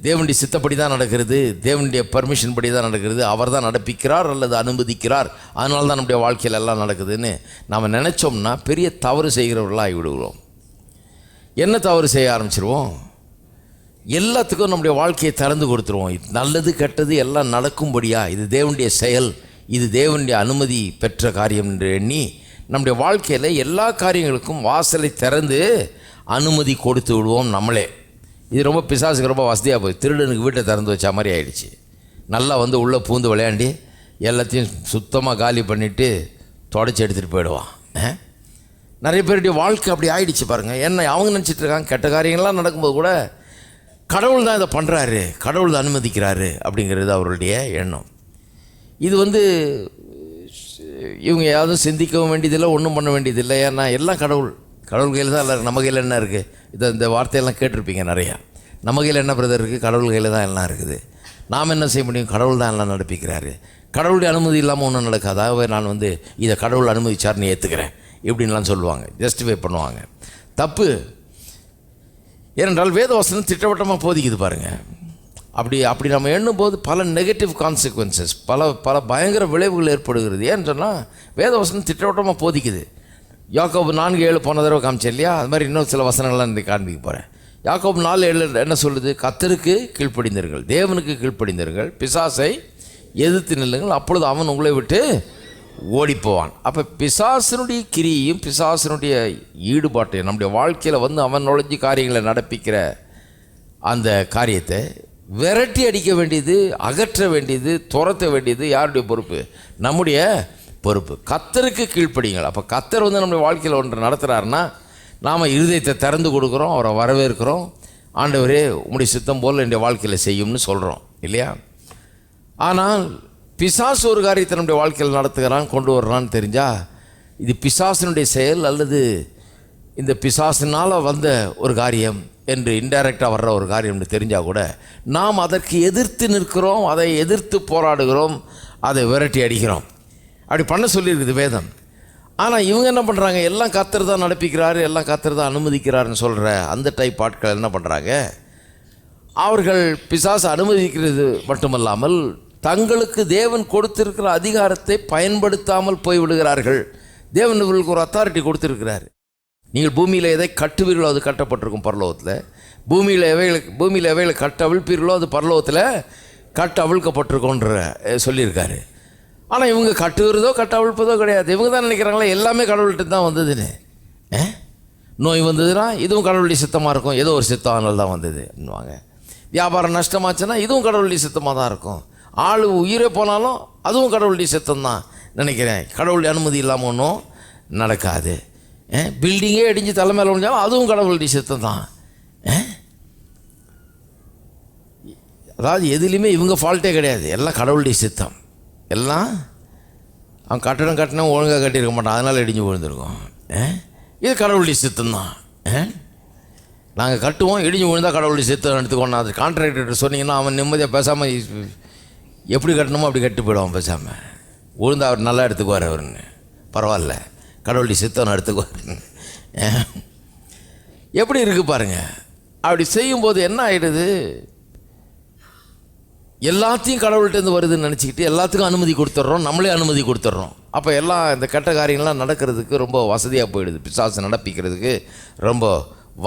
தேவனுடைய சித்தப்படி தான் நடக்கிறது, தேவனுடைய பர்மிஷன் படி தான் நடக்கிறது. அவர் தான் நடப்பிக்கிறார் அல்லது அனுமதிக்கிறார், அதனால தான் நம்முடைய வாழ்க்கையில் எல்லாம் நடக்குதுன்னு நாம் நினச்சோம்னா பெரிய தவறு செய்கிறவர்களாக ஆகிவிடுகிறோம். என்ன தவறு செய்ய ஆரம்பிச்சிருவோம்? எல்லாத்துக்கும் நம்முடைய வாழ்க்கையை திறந்து கொடுத்துருவோம். நல்லது கெட்டது எல்லாம் நடக்கும்படியா இது தேவனுடைய செயல், இது தேவனுடைய அனுமதி பெற்ற காரியம் என்று எண்ணி நம்முடைய வாழ்க்கையில் எல்லா காரியங்களுக்கும் வாசலை திறந்து அனுமதி கொடுத்து விடுவோம் நம்மளே. இது ரொம்ப பிசாசுக்கு ரொம்ப வசதியாக போய் திருடனுக்கு வீட்டை திறந்து வச்ச மாதிரி ஆயிடுச்சு. நல்லா உள்ளே பூந்து விளையாண்டி எல்லாத்தையும் சுத்தமாக காலி பண்ணிவிட்டு தொடச்சி எடுத்துகிட்டு போயிடுவான். நிறைய பேருடைய வாழ்க்கை அப்படி ஆயிடுச்சு பாருங்கள். என்ன அவங்க நினச்சிட்டு இருக்காங்க, கெட்ட காரியங்கள்லாம் நடக்கும்போது கூட கடவுள் தான் இதை பண்ணுறாரு, கடவுள் தான் அனுமதிக்கிறாரு அப்படிங்கிறது அவருடைய எண்ணம். இது இவங்க யாரும் சிந்திக்கவும் வேண்டியதில்லை, ஒன்றும் பண்ண வேண்டியதில்லை. ஏன்னா எல்லாம் கடவுள் கையில் தான் இல்லை. நம்ம கையில் என்ன இருக்குது? இந்த வார்த்தையெல்லாம் கேட்டிருப்பீங்க நிறையா. நம்ம கையில் என்ன பிரதர் இருக்குது? கடவுள் கையில் தான் எல்லாம் இருக்குது. நாம் என்ன செய்ய முடியும்? கடவுள் தான் எல்லாம் நடப்பிக்கிறாரு. கடவுளுடைய அனுமதி இல்லாமல் ஒன்றும் நடக்காது. ஆகவே நான் இதை கடவுள் அனுமதிச்சார்னு ஏற்றுக்கிறேன் இப்படின்லாம் சொல்லுவாங்க, ஜஸ்டிஃபை பண்ணுவாங்க. தப்பு. ஏனென்றால் வேதவசனம் திட்டவட்டமாக போதிக்குது பாருங்கள். அப்படி நம்ம எண்ணும்போது பல நெகட்டிவ் கான்சிக்வன்சஸ், பல பயங்கர விளைவுகள் ஏற்படுகிறது. ஏன்னு சொன்னால் வேதவசனம் திட்டவட்டமாக போதிக்குது. யாக்கோபு 4:7 போன தடவை காமிச்சேன் இல்லையா? அது மாதிரி இன்னும் சில வசனங்கள்லாம் இன்றைக்கி காண்பிக்க போகிறேன். யாக்கோபு 4:7 என்ன சொல்லுது? கர்த்தருக்கு கீழ்ப்படிந்தீர்கள், தேவனுக்கு கீழ்ப்படிந்தீர்கள், பிசாசை எதிர்த்து நில்லுங்கள், அப்பொழுது அவன் உங்களை விட்டு ஓடிப்போவான். அப்போ பிசாசனுடைய கிரியையும் பிசாசனுடைய ஈடுபாட்டையும் நம்முடைய வாழ்க்கையில் அவன் நுழைஞ்சி காரியங்களை நடப்பிக்கிற அந்த காரியத்தை விரட்டி அடிக்க வேண்டியது, அகற்ற வேண்டியது, துரத்த வேண்டியது யாருடைய பொறுப்பு? நம்முடைய பொறுப்பு. கர்த்தருக்கு கீழ்ப்படிங்கள். அப்போ கர்த்தர் நம்முடைய வாழ்க்கையில் ஒன்று நடத்துகிறாருன்னா நாம் இருதயத்தை திறந்து கொடுக்குறோம், அவரை வரவேற்கிறோம். ஆண்டவரே உம்முடைய சித்தம் போல் என்னுடைய வாழ்க்கையில் செய்யும்னு சொல்கிறோம் இல்லையா? ஆனால் பிசாசு ஒரு காரியத்தை நம்முடைய வாழ்க்கையில் நடத்துகிறான், கொண்டு வர்றான்னு தெரிஞ்சால் இது பிசாசினுடைய செயல் அல்லது இந்த பிசாசினால் வந்த ஒரு காரியம் என்று இன்டைரக்டாக வர்ற ஒரு காரியம்னு தெரிஞ்சால் கூட நாம் அதற்கு எதிர்த்து நிற்கிறோம், அதை எதிர்த்து போராடுகிறோம், அதை விரட்டி அடிக்கிறோம். அப்படி பண்ண சொல்லியிருக்குது வேதம். ஆனால் இவங்க என்ன பண்ணுறாங்க? எல்லாம் கர்த்தர் தான் நடப்பிக்கிறாரு, எல்லாம் கர்த்தர் தான் அனுமதிக்கிறாருன்னு சொல்கிற அந்த டைப் ஆட்கள் என்ன பண்ணுறாங்க? அவர்கள் பிசாசு அனுமதிக்கிறது மட்டுமல்லாமல் தங்களுக்கு தேவன் கொடுத்திருக்கிற அதிகாரத்தை பயன்படுத்தாமல் போய்விடுகிறார்கள். தேவன் இவர்களுக்கு ஒரு அத்தாரிட்டி கொடுத்துருக்கிறார். நீங்கள் பூமியில் எதை கட்டுவீர்களோ அது கட்டப்பட்டிருக்கும் பரலோகத்தில், பூமியில் எவைகளை கட்ட அவிழ்ப்பீர்களோ அது பரலோகத்தில் கட்ட அவிழ்க்கப்பட்டிருக்கோன்ற சொல்லியிருக்காரு. ஆனால் இவங்க கட்டுகிறதோ கட்ட அவிழ்ப்பதோ கிடையாது. இவங்க தான் நினைக்கிறாங்களே எல்லாமே கடவுள்கிட்ட தான் வந்ததுன்னு. நோய் வந்ததுன்னா இதுவும் கடவுளுடைய சித்தமாக இருக்கும், ஏதோ ஒரு சித்தம் தான் வந்ததுன்னுவாங்க. வியாபாரம் நஷ்டமாச்சுன்னா இதுவும் கடவுளுடைய சித்தமாக தான் இருக்கும். ஆள் உயிரே போனாலும் அதுவும் கடவுளுடைய சித்தம் தான் நினைக்கிறேன். கடவுளுடைய அனுமதி இல்லாமல் ஒன்றும் நடக்காது. பில்டிங்கே இடிஞ்சு தலைமையில் முடிஞ்சாலும் அதுவும் கடவுளுடைய சித்தம் தான். அதாவது எதுலேயுமே இவங்க ஃபால்ட்டே கிடையாது, எல்லாம் கடவுளுடைய சித்தம். எல்லாம் அவன் கட்டணம் ஒழுங்காக கட்டியிருக்க மாட்டான், அதனால் இடிஞ்சு விழுந்திருக்கும். இது கடவுளுடைய சித்தம்தான். நாங்கள் கட்டுவோம், இடிஞ்சு விழுந்தால் கடவுளுடைய சித்தம் எடுத்துக்கோணும். அது கான்ட்ராக்டர் சொன்னீங்கன்னா அவன் நிம்மதியாக பேசாமல் எப்படி கட்டணுமோ அப்படி கட்டு போயிடுவான். பேசாமல் விழுந்தா அவர் நல்லா எடுத்துக்குவார். அவருன்னு பரவாயில்ல, கடவுளுடைய சித்தம் எடுத்துக்குவார். எப்படி இருக்குது பாருங்கள். அப்படி செய்யும்போது என்ன ஆகிடுது, எல்லாத்தையும் கடவுள்கிட்டேருந்து வருதுன்னு நினச்சிக்கிட்டு எல்லாத்துக்கும் அனுமதி கொடுத்துட்றோம், நம்மளே அனுமதி கொடுத்துட்றோம். அப்போ எல்லாம் இந்த கெட்ட காரியங்கள்லாம் நடக்கிறதுக்கு ரொம்ப வசதியாக போயிடுது. பிசாசு நடப்பிக்கிறதுக்கு ரொம்ப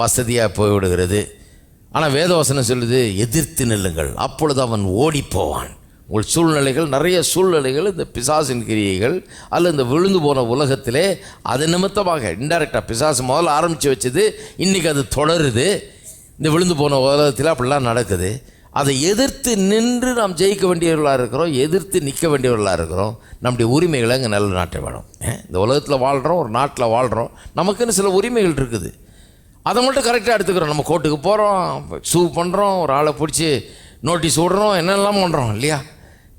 வசதியாக போய்விடுகிறது. ஆனால் வேதவசனம் சொல்லுது, எதிர்த்து நில்லுங்கள், அப்பொழுது அவன் ஓடி போவான். உங்கள் சூழ்நிலைகள், நிறைய சூழ்நிலைகள், இந்த பிசாசின் கிரியைகள் அல்லது இந்த விழுந்து போன உலகத்திலே அது நிமித்தமாக இன்டைரக்டாக பிசாசு முதல்ல ஆரம்பித்து வச்சது, இன்றைக்கி அது தொடருது. இந்த விழுந்து போன உலகத்தில் அப்படிலாம் நடக்குது. அதை எதிர்த்து நின்று நாம் ஜெயிக்க வேண்டியவர்களாக இருக்கிறோம், எதிர்த்து நிற்க வேண்டியவர்களாக இருக்கிறோம். நம்முடைய உரிமைகளை அங்கே நல்ல நாட்டை வேணும். இந்த உலகத்தில் வாழ்கிறோம், ஒரு நாட்டில் வாழ்கிறோம், நமக்குன்னு சில உரிமைகள் இருக்குது. அதை மட்டும் கரெக்டாக எடுத்துக்கிறோம். நம்ம கோர்ட்டுக்கு போகிறோம், சூ பண்ணுறோம், ஒரு ஆளை பிடிச்சி நோட்டீஸ் விடுறோம், என்னெல்லாம் பண்ணுறோம் இல்லையா?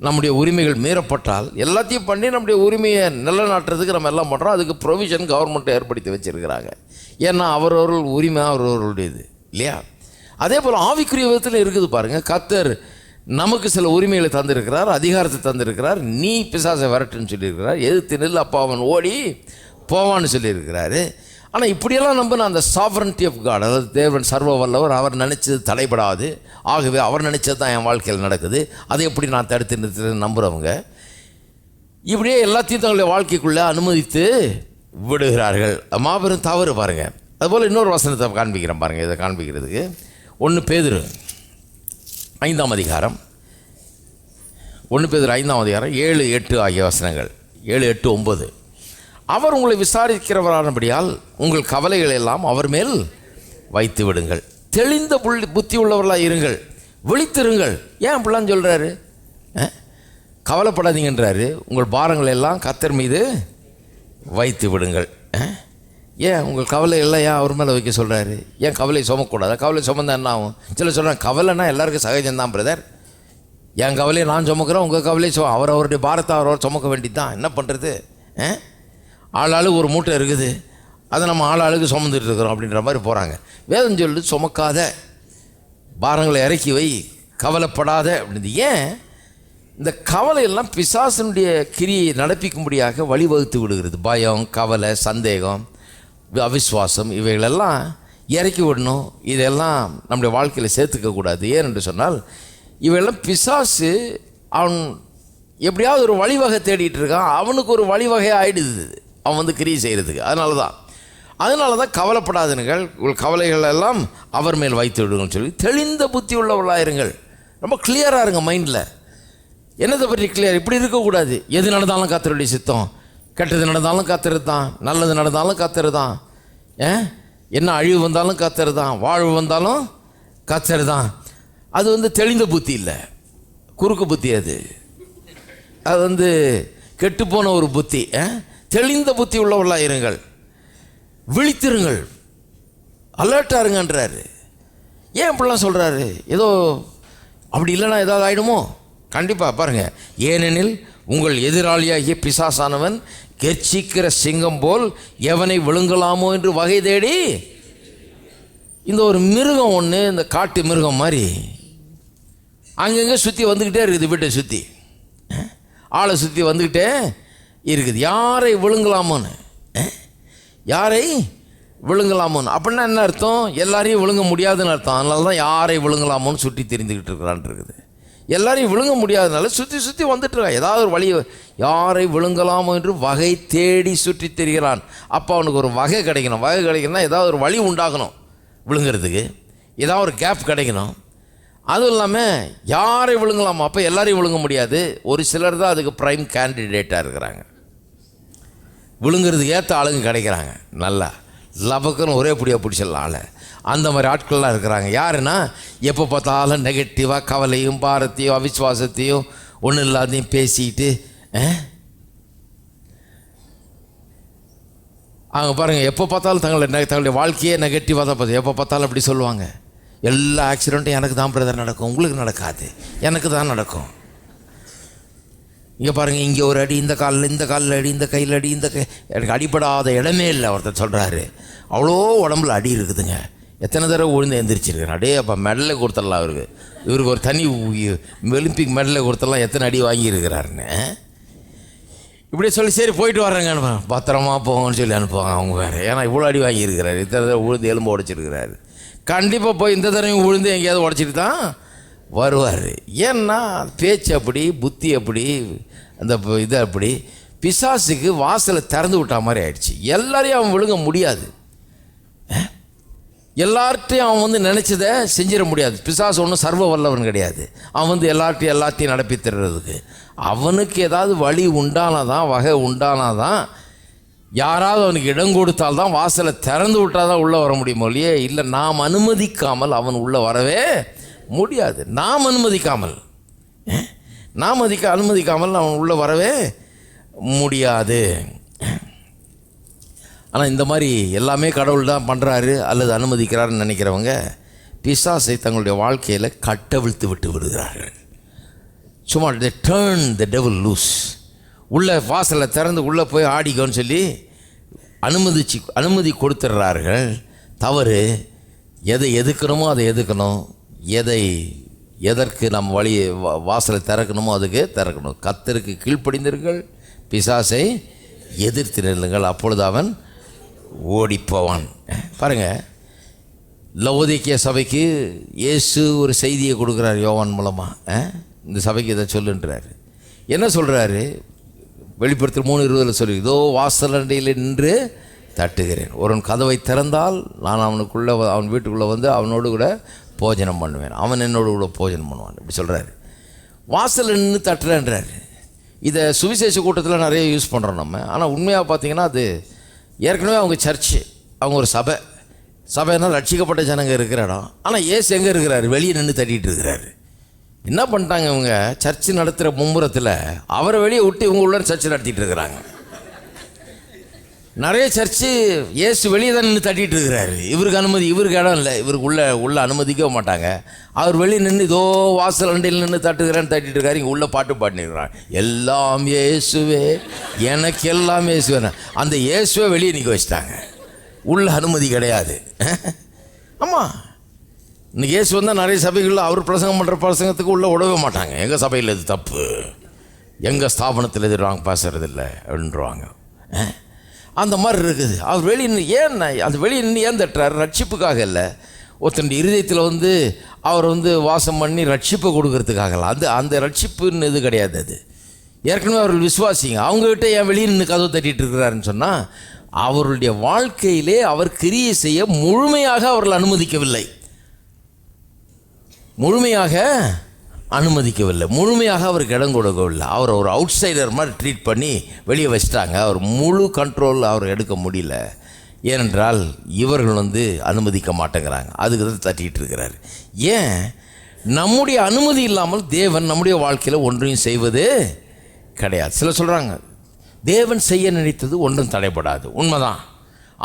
நம்முடைய உரிமைகள் மீறப்பட்டால் எல்லாத்தையும் பண்ணி நம்முடைய உரிமையை நிலநாட்டுறதுக்கு நம்ம எல்லாம் பண்ணுறோம். அதுக்கு ப்ரொவிஷன் கவர்மெண்ட்டை ஏற்படுத்தி வச்சுருக்கிறாங்க. ஏன்னா அவரவர்கள் உரிமை அவரவர்களுடையது இல்லையா? அதே போல் ஆவிக்குரிய விதத்தில் இருக்குது பாருங்கள். கர்த்தர் நமக்கு சில உரிமைகளை தந்திருக்கிறார், அதிகாரத்தை தந்திருக்கிறார். நீ பிசாசை வரட்டுன்னு சொல்லியிருக்கிறார், எதிர்த்து நெல் அப்பா அவன் ஓடி போவான்னு சொல்லியிருக்கிறாரு. ஆனால் இப்படியெல்லாம் நம்பின அந்த சாவரன்டி ஆஃப் காட், அதாவது தேவன் சர்வ வல்லவர், அவர் நினச்சது தடைபடாது, ஆகவே அவர் நினச்சது தான் என் வாழ்க்கையில் நடக்குது, அதை எப்படி நான் தடுத்து நிறுத்துறது நம்புகிறவங்க இப்படியே எல்லாத்தையும் தங்களுடைய வாழ்க்கைக்குள்ளே அனுமதித்து விடுகிறார்கள். மாபெரும் தவறு பாருங்கள். அதுபோல் இன்னொரு வசனத்தை காண்பிக்கிறேன் பாருங்கள். இதை காண்பிக்கிறதுக்கு 1 பேதுரு 5ஆம் அதிகாரம் 1 பேதுரு 5ஆம் அதிகாரம் 7, 8 ஆகிய வசனங்கள். 7, 8, 9. அவர் உங்களை விசாரிக்கிறவரானபடியால் உங்கள் கவலைகள் எல்லாம் அவர் மேல் வைத்து விடுங்கள், தெளிந்த புத்தி உள்ளவர்களாக இருங்கள், விழித்திருங்கள். ஏன் அப்படிலாம் சொல்கிறாரு? கவலைப்படாதீங்கன்றாரு. உங்கள் பாரங்கள் எல்லாம் கர்த்தர் மீது வைத்து விடுங்கள். ஏன் உங்கள் கவலை எல்லாம் ஏன் அவர் மேலே வைக்க சொல்கிறாரு? ஏன் கவலை சுமக்கூடாது? கவலை சுமந்தா என்ன ஆகும்? சில சொல்கிறாங்க, கவலைன்னா எல்லாருக்கும் சகஜம்தான் பிரதர், என் கவலையை நான் சுமக்கிறேன், உங்கள் கவலையை அவருடைய பாரத்தை அவர் சுமக்க வேண்டியது தான், என்ன பண்ணுறது? ஆளாளுக்கு ஒரு மூட்டை இருக்குது, அதை நம்ம ஆளாளுக்கு சுமந்துட்டு இருக்கிறோம் அப்படின்ற மாதிரி போகிறாங்க. வேதம் சொல்லு, சுமக்காத, பாரங்களை இறக்கி வை, கவலைப்படாத அப்படின்னு. ஏன் இந்த கவலையெல்லாம் பிசாசனுடைய கிரியை நடப்பிக்கும்படியாக வழிவகுத்து விடுகிறது. பயம், கவலை, சந்தேகம், அவிஸ்வாசம் இவைகளெல்லாம் இறக்கி விடணும். இதெல்லாம் நம்முடைய வாழ்க்கையில் சேர்த்துக்கக்கூடாது. ஏனென்று சொன்னால் இவையெல்லாம் பிசாசு அவன் எப்படியாவது ஒரு வழிவகை தேடிட்டு இருக்கான், அவனுக்கு ஒரு வழிவகை ஆகிடுது அவன் வந்து கிரியை செய்கிறதுக்கு. அதனால தான் கவலைப்படாதீர்கள், உங்கள் கவலைகள் எல்லாம் அவர் மேல் வைத்து விடுங்கன்னு சொல்லி தெளிந்த புத்தி உள்ளவர்களாயிருங்கள். ரொம்ப கிளியராக இருங்க மைண்டில். என்னதை பற்றி கிளியர்? இப்படி இருக்கக்கூடாது. எது நடந்தாலும் கர்த்தருடைய சித்தம், கெட்டது நடந்தாலும் கர்த்தர் தான், நல்லது நடந்தாலும் கர்த்தர் தான், என்ன அழிவு வந்தாலும் கர்த்தர் தான், வாழ்வு வந்தாலும் கர்த்தர் தான். அது வந்து தெளிந்த புத்தி இல்லை, குறுக்கு புத்தி. அது வந்து கெட்டுப்போன ஒரு புத்தி. தெளிந்த புத்தி உள்ளவர்களாக இருங்கள், விழித்திருங்கள், அலர்ட்டாக இருங்கன்றாரு. ஏன் இப்படிலாம் சொல்கிறாரு? ஏதோ அப்படி இல்லைன்னா ஏதாவது ஆகிடுமோ? கண்டிப்பாக பாருங்கள். ஏனெனில் உங்கள் எதிராளியாகிய பிசாசானவன் கெர்ச்சிக்கிற சிங்கம் போல் எவனை விழுங்கலாமோ என்று வகை தேடி, இந்த ஒரு மிருகம் ஒன்று, இந்த காட்டு மிருகம் மாதிரி அங்கங்கே சுற்றி வந்துக்கிட்டே இருக்குது, வீட்டை சுற்றி ஆளை சுற்றி வந்துக்கிட்டே இருக்குது. யாரை விழுங்கலாமோன்னு, யாரை விழுங்கலாமோன்னு. அப்படின்னா என்ன அர்த்தம்? எல்லாரையும் விழுங்க முடியாதுன்னு அர்த்தம். அதனால தான் யாரை விழுங்கலாமோன்னு சுற்றி தெரிஞ்சுக்கிட்டு இருக்கிறான் இருக்குது. எல்லாரையும் விழுங்க முடியாதனால சுற்றி சுற்றி வந்துட்டுருக்கான். ஏதாவது ஒரு வழி, யாரை விழுங்கலாமோ என்று வகை தேடி சுற்றி தெரிகிறான். அப்போ அவனுக்கு ஒரு வகை கிடைக்கணும். வகை கிடைக்கணும்னா ஏதாவது ஒரு வழி உண்டாகணும் விழுங்கிறதுக்கு, ஏதாவது ஒரு கேப் கிடைக்கணும். அதுவும் இல்லாமல் யாரை விழுங்கலாமா? அப்போ எல்லாரையும் விழுங்க முடியாது. ஒரு சிலர் தான் அதுக்கு ப்ரைம் கேண்டிடேட்டாக இருக்கிறாங்க, விழுங்கிறதுக்கு ஏற்ற ஆளுங்க கிடைக்கிறாங்க. நல்லா லபக்குன்னு ஒரே புடியாக பிடிச்சிடலாம் ஆளை. அந்த மாதிரி ஆட்கள்லாம் இருக்கிறாங்க. யாருன்னா எப்போ பார்த்தாலும் நெகட்டிவாக கவலையும் பாரத்தையும் அவிஸ்வாசத்தையும் ஒன்றும் இல்லாதையும் பேசிக்கிட்டு அவங்க பாருங்கள், எப்போ பார்த்தாலும் தங்களுடைய வாழ்க்கையே நெகட்டிவாக தான் பார்த்து, எப்போ பார்த்தாலும் அப்படி சொல்லுவாங்க. எல்லா ஆக்சிடெண்ட்டும் எனக்கு தான் பிரதர் நடக்கும், உங்களுக்கு நடக்காது, எனக்கு தான் நடக்கும். இங்கே பாருங்கள், இங்கே ஒரு அடி, இந்த காலில் அடி, இந்த கையில் அடி, எனக்கு அடிப்படாத இடமே இல்லை. ஒருத்தர் சொல்கிறாரு, அவ்வளோ உடம்புல அடி இருக்குதுங்க, எத்தனை தடவை விழுந்து எந்திரிச்சிருக்கிறேன். அடே அப்போ மெடலை கொடுத்துடலாம் இவருக்கு ஒரு தனி ஒலிம்பிக் மெடலை கொடுத்துடலாம், எத்தனை அடி வாங்கியிருக்கிறாருன்னு. இப்படி சொல்லி சரி போயிட்டு வர்றேங்க, பத்திரமா போங்கன்னு சொல்லி அனுப்புவாங்க அவங்க வேறு. ஏன்னா இவ்வளோ அடி வாங்கியிருக்கிறாரு, இத்தனை தடவை விழுந்து எலும்பு உடைச்சிருக்கிறாரு. கண்டிப்பாக போய் இந்த தடவையும் விழுந்து எங்கேயாவது உடைச்சிட்டு தான் வருவார். ஏன்னா பேச்சு அப்படி, புத்தி அப்படி, அந்த இது அப்படி. பிசாசுக்கு வாசலை திறந்து விட்டா மாதிரி ஆயிடுச்சு. எல்லாரையும் அவன் விழுங்க முடியாது, எல்லார்ட்டையும் அவன் நினச்சதை செஞ்சிட முடியாது. பிசாசு ஒன்றும் சர்வ வல்லவன் கிடையாது. அவன் எல்லாத்தையும் நடப்பி தர்றதுக்கு அவனுக்கு ஏதாவது வழி உண்டானாதான், வகை உண்டானாதான், யாராவது அவனுக்கு இடம் கொடுத்தால்தான், வாசலை திறந்து விட்டால் தான் உள்ளே வர முடியுமோ இல்லையே. இல்லை, நாம் அனுமதிக்காமல் அவன் உள்ளே வரவே முடியாது. நாம் அனுமதிக்காமல் அவன் உள்ளே வரவே முடியாது. ஆனால் இந்த மாதிரி எல்லாமே கடவுள் தான் பண்ணுறாரு அல்லது அனுமதிக்கிறாருன்னு நினைக்கிறவங்க பிசாசை தங்களுடைய வாழ்க்கையில் கட்டவிழ்த்து விட்டு விடுகிறார்கள். சும்மா they turn the devil loose. உள்ளே வாசலை திறந்து உள்ளே போய் ஆடிக்கோன்னு சொல்லி அனுமதி கொடுத்துட்றார்கள். தவறு. எதை எதுக்கணுமோ அதை எதுக்கணும், எதற்கு நம்ம வாசலை திறக்கணுமோ அதுக்கு திறக்கணும். கர்த்தருக்கு கீழ்ப்படிந்தீர்கள், பிசாசை எதிர்த்து நில்லுங்கள், அப்பொழுது அவன் ஓடிப்போவான். பாருங்கள், லவோதிக்கேய சபைக்கு இயேசு ஒரு செய்தியை கொடுக்குறார் யோவான் மூலமாக. இந்த சபைக்கு இதை சொல்லுன்றார். என்ன சொல்கிறாரு? வெளிப்படுத்தல் 3:20 சொல்லி, இதோ வாசலண்டையில் நின்று தட்டுகிறேன், ஒருவன் கதவை திறந்தால் நான் அவன் வீட்டுக்குள்ளே வந்து அவனோடு கூட போஜனம் பண்ணுவேன், அவன் என்னோடு கூட போஜனம் பண்ணுவான். இப்படி சொல்கிறாரு. வாசல் நின்று தட்டுறேன்றார். இதை சுவிசேஷ கூட்டத்தில் நிறைய யூஸ் பண்ணுறோம் நம்ம. ஆனால் உண்மையாக பார்த்தீங்கன்னா அது ஏற்கனவே அவங்க சர்ச்சு, அவங்க ஒரு சபைனா ரட்சிக்கப்பட்ட ஜனங்க இருக்கிற இடம். ஆனால் ஏசு எங்கே இருக்கிறாரு? வெளியே நின்று தட்டிகிட்டு இருக்கிறாரு. என்ன பண்ணிட்டாங்க இவங்க? சர்ச்சு நடத்துகிற மும்முரத்தில் அவரை வெளியே விட்டு இவங்க உள்ள சர்ச்சு நடத்திட்டு இருக்கிறாங்க. நிறைய சர்ச்சு ஏசு வெளியே தான் நின்று தட்டிகிட்டு இருக்கிறாரு. இவருக்கு இடம் இல்லை, இவருக்கு உள்ள அனுமதிக்க மாட்டாங்க. அவர் வெளியே நின்று இதோ வாசல் அண்டையில் நின்று தட்டுக்கிறேன்னு தட்டிட்டு இருக்காரு. இங்கே உள்ள பாட்டு பாடினிருக்கிறாங்க, எல்லாம் இயேசுவே, எனக்கு எல்லாம் இயேசுவே. அந்த இயேசுவை வெளியே நிற்க வச்சுட்டாங்க, உள்ள அனுமதி கிடையாது. ஆமாம், இன்னைக்கு இயேசு வந்தால் நிறைய சபைகளில் அவர் பிரசங்கம் பண்ணுற பிரசங்கத்துக்கு உள்ளே விடவே மாட்டாங்க. எங்கள் சபையில் இது தப்பு, எங்கள் ஸ்தாபனத்தில் இது ராங் பேசுறதில்லை அப்படின்றவாங்க. அந்த மாதிரி இருக்குது. அவர் வெளியே அந்த வெளியே நின்று ஏன் தட்டுறாரு? ரட்சிப்புக்காக இல்லை, ஒருத்தன் இருதயத்தில் அவர் வாசம் பண்ணி ரட்சிப்பை கொடுக்கறதுக்காகலாம். அந்த ரட்சிப்புன்னு இது கிடையாது. அது ஏற்கனவே அவர்கள் விசுவாசிங்க. அவங்ககிட்ட ஏன் வெளியே நின்று கதவு தட்டிகிட்டு இருக்கிறாருன்னு சொன்னால், அவருடைய வாழ்க்கையிலே அவர் கிரியை செய்ய முழுமையாக அவர்கள் அனுமதிக்கவில்லை, முழுமையாக அவருக்கு இடம் கொடுக்கவில்லை. அவர் ஒரு அவுட் சைடர் மாதிரி ட்ரீட் பண்ணி வெளியே வச்சிட்டாங்க. அவர் முழு கண்ட்ரோல் அவர் எடுக்க முடியல. ஏனென்றால் இவர்கள் அனுமதிக்க மாட்டேங்கிறாங்க. அதுக்கு தான் தட்டிகிட்டு இருக்கிறாரு. ஏன்? நம்முடைய அனுமதி இல்லாமல் தேவன் நம்முடைய வாழ்க்கையில் ஒன்றையும் செய்வது கிடையாது. சிலர் சொல்கிறாங்க தேவன் செய்ய நினைத்தது ஒன்றும் தடைப்படாது. உண்மைதான்.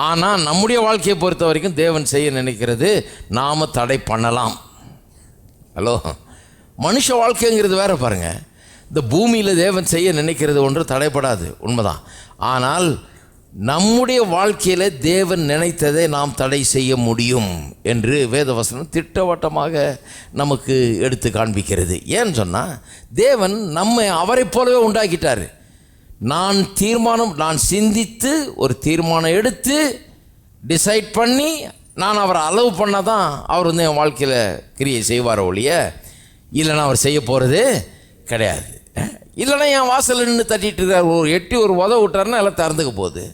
ஆனால் நம்முடைய வாழ்க்கையை பொறுத்த வரைக்கும் தேவன் செய்ய நினைக்கிறது நாம் தடை பண்ணலாம். ஹலோ, மனுஷ வாழ்க்கைங்கிறது வேறு பாருங்கள். இந்த பூமியில் தேவன் செய்ய நினைக்கிறது ஒன்று தடைப்படாது, உண்மைதான். ஆனால் நம்முடைய வாழ்க்கையில் தேவன் நினைத்ததை நாம் தடை செய்ய முடியும் என்று வேதவசனம் திட்டவட்டமாக நமக்கு எடுத்து காண்பிக்கிறது. ஏன்னு சொன்னால், தேவன் நம்மை அவரை போலவே உண்டாக்கிட்டார். நான் சிந்தித்து ஒரு தீர்மானம் எடுத்து டிசைட் பண்ணி நான் அவரை அளவு பண்ணால் தான் அவர் என் வாழ்க்கையில் கிரியை செய்வார் ஒழிய, இல்லைன்னா அவர் செய்ய போகிறது கிடையாது. இல்லைன்னா என் வாசலில் நின்று தட்டிகிட்டு இருக்கார். எட்டி ஒரு உதவ விட்டாருன்னா எல்லாம் திறந்துக்க போகுது.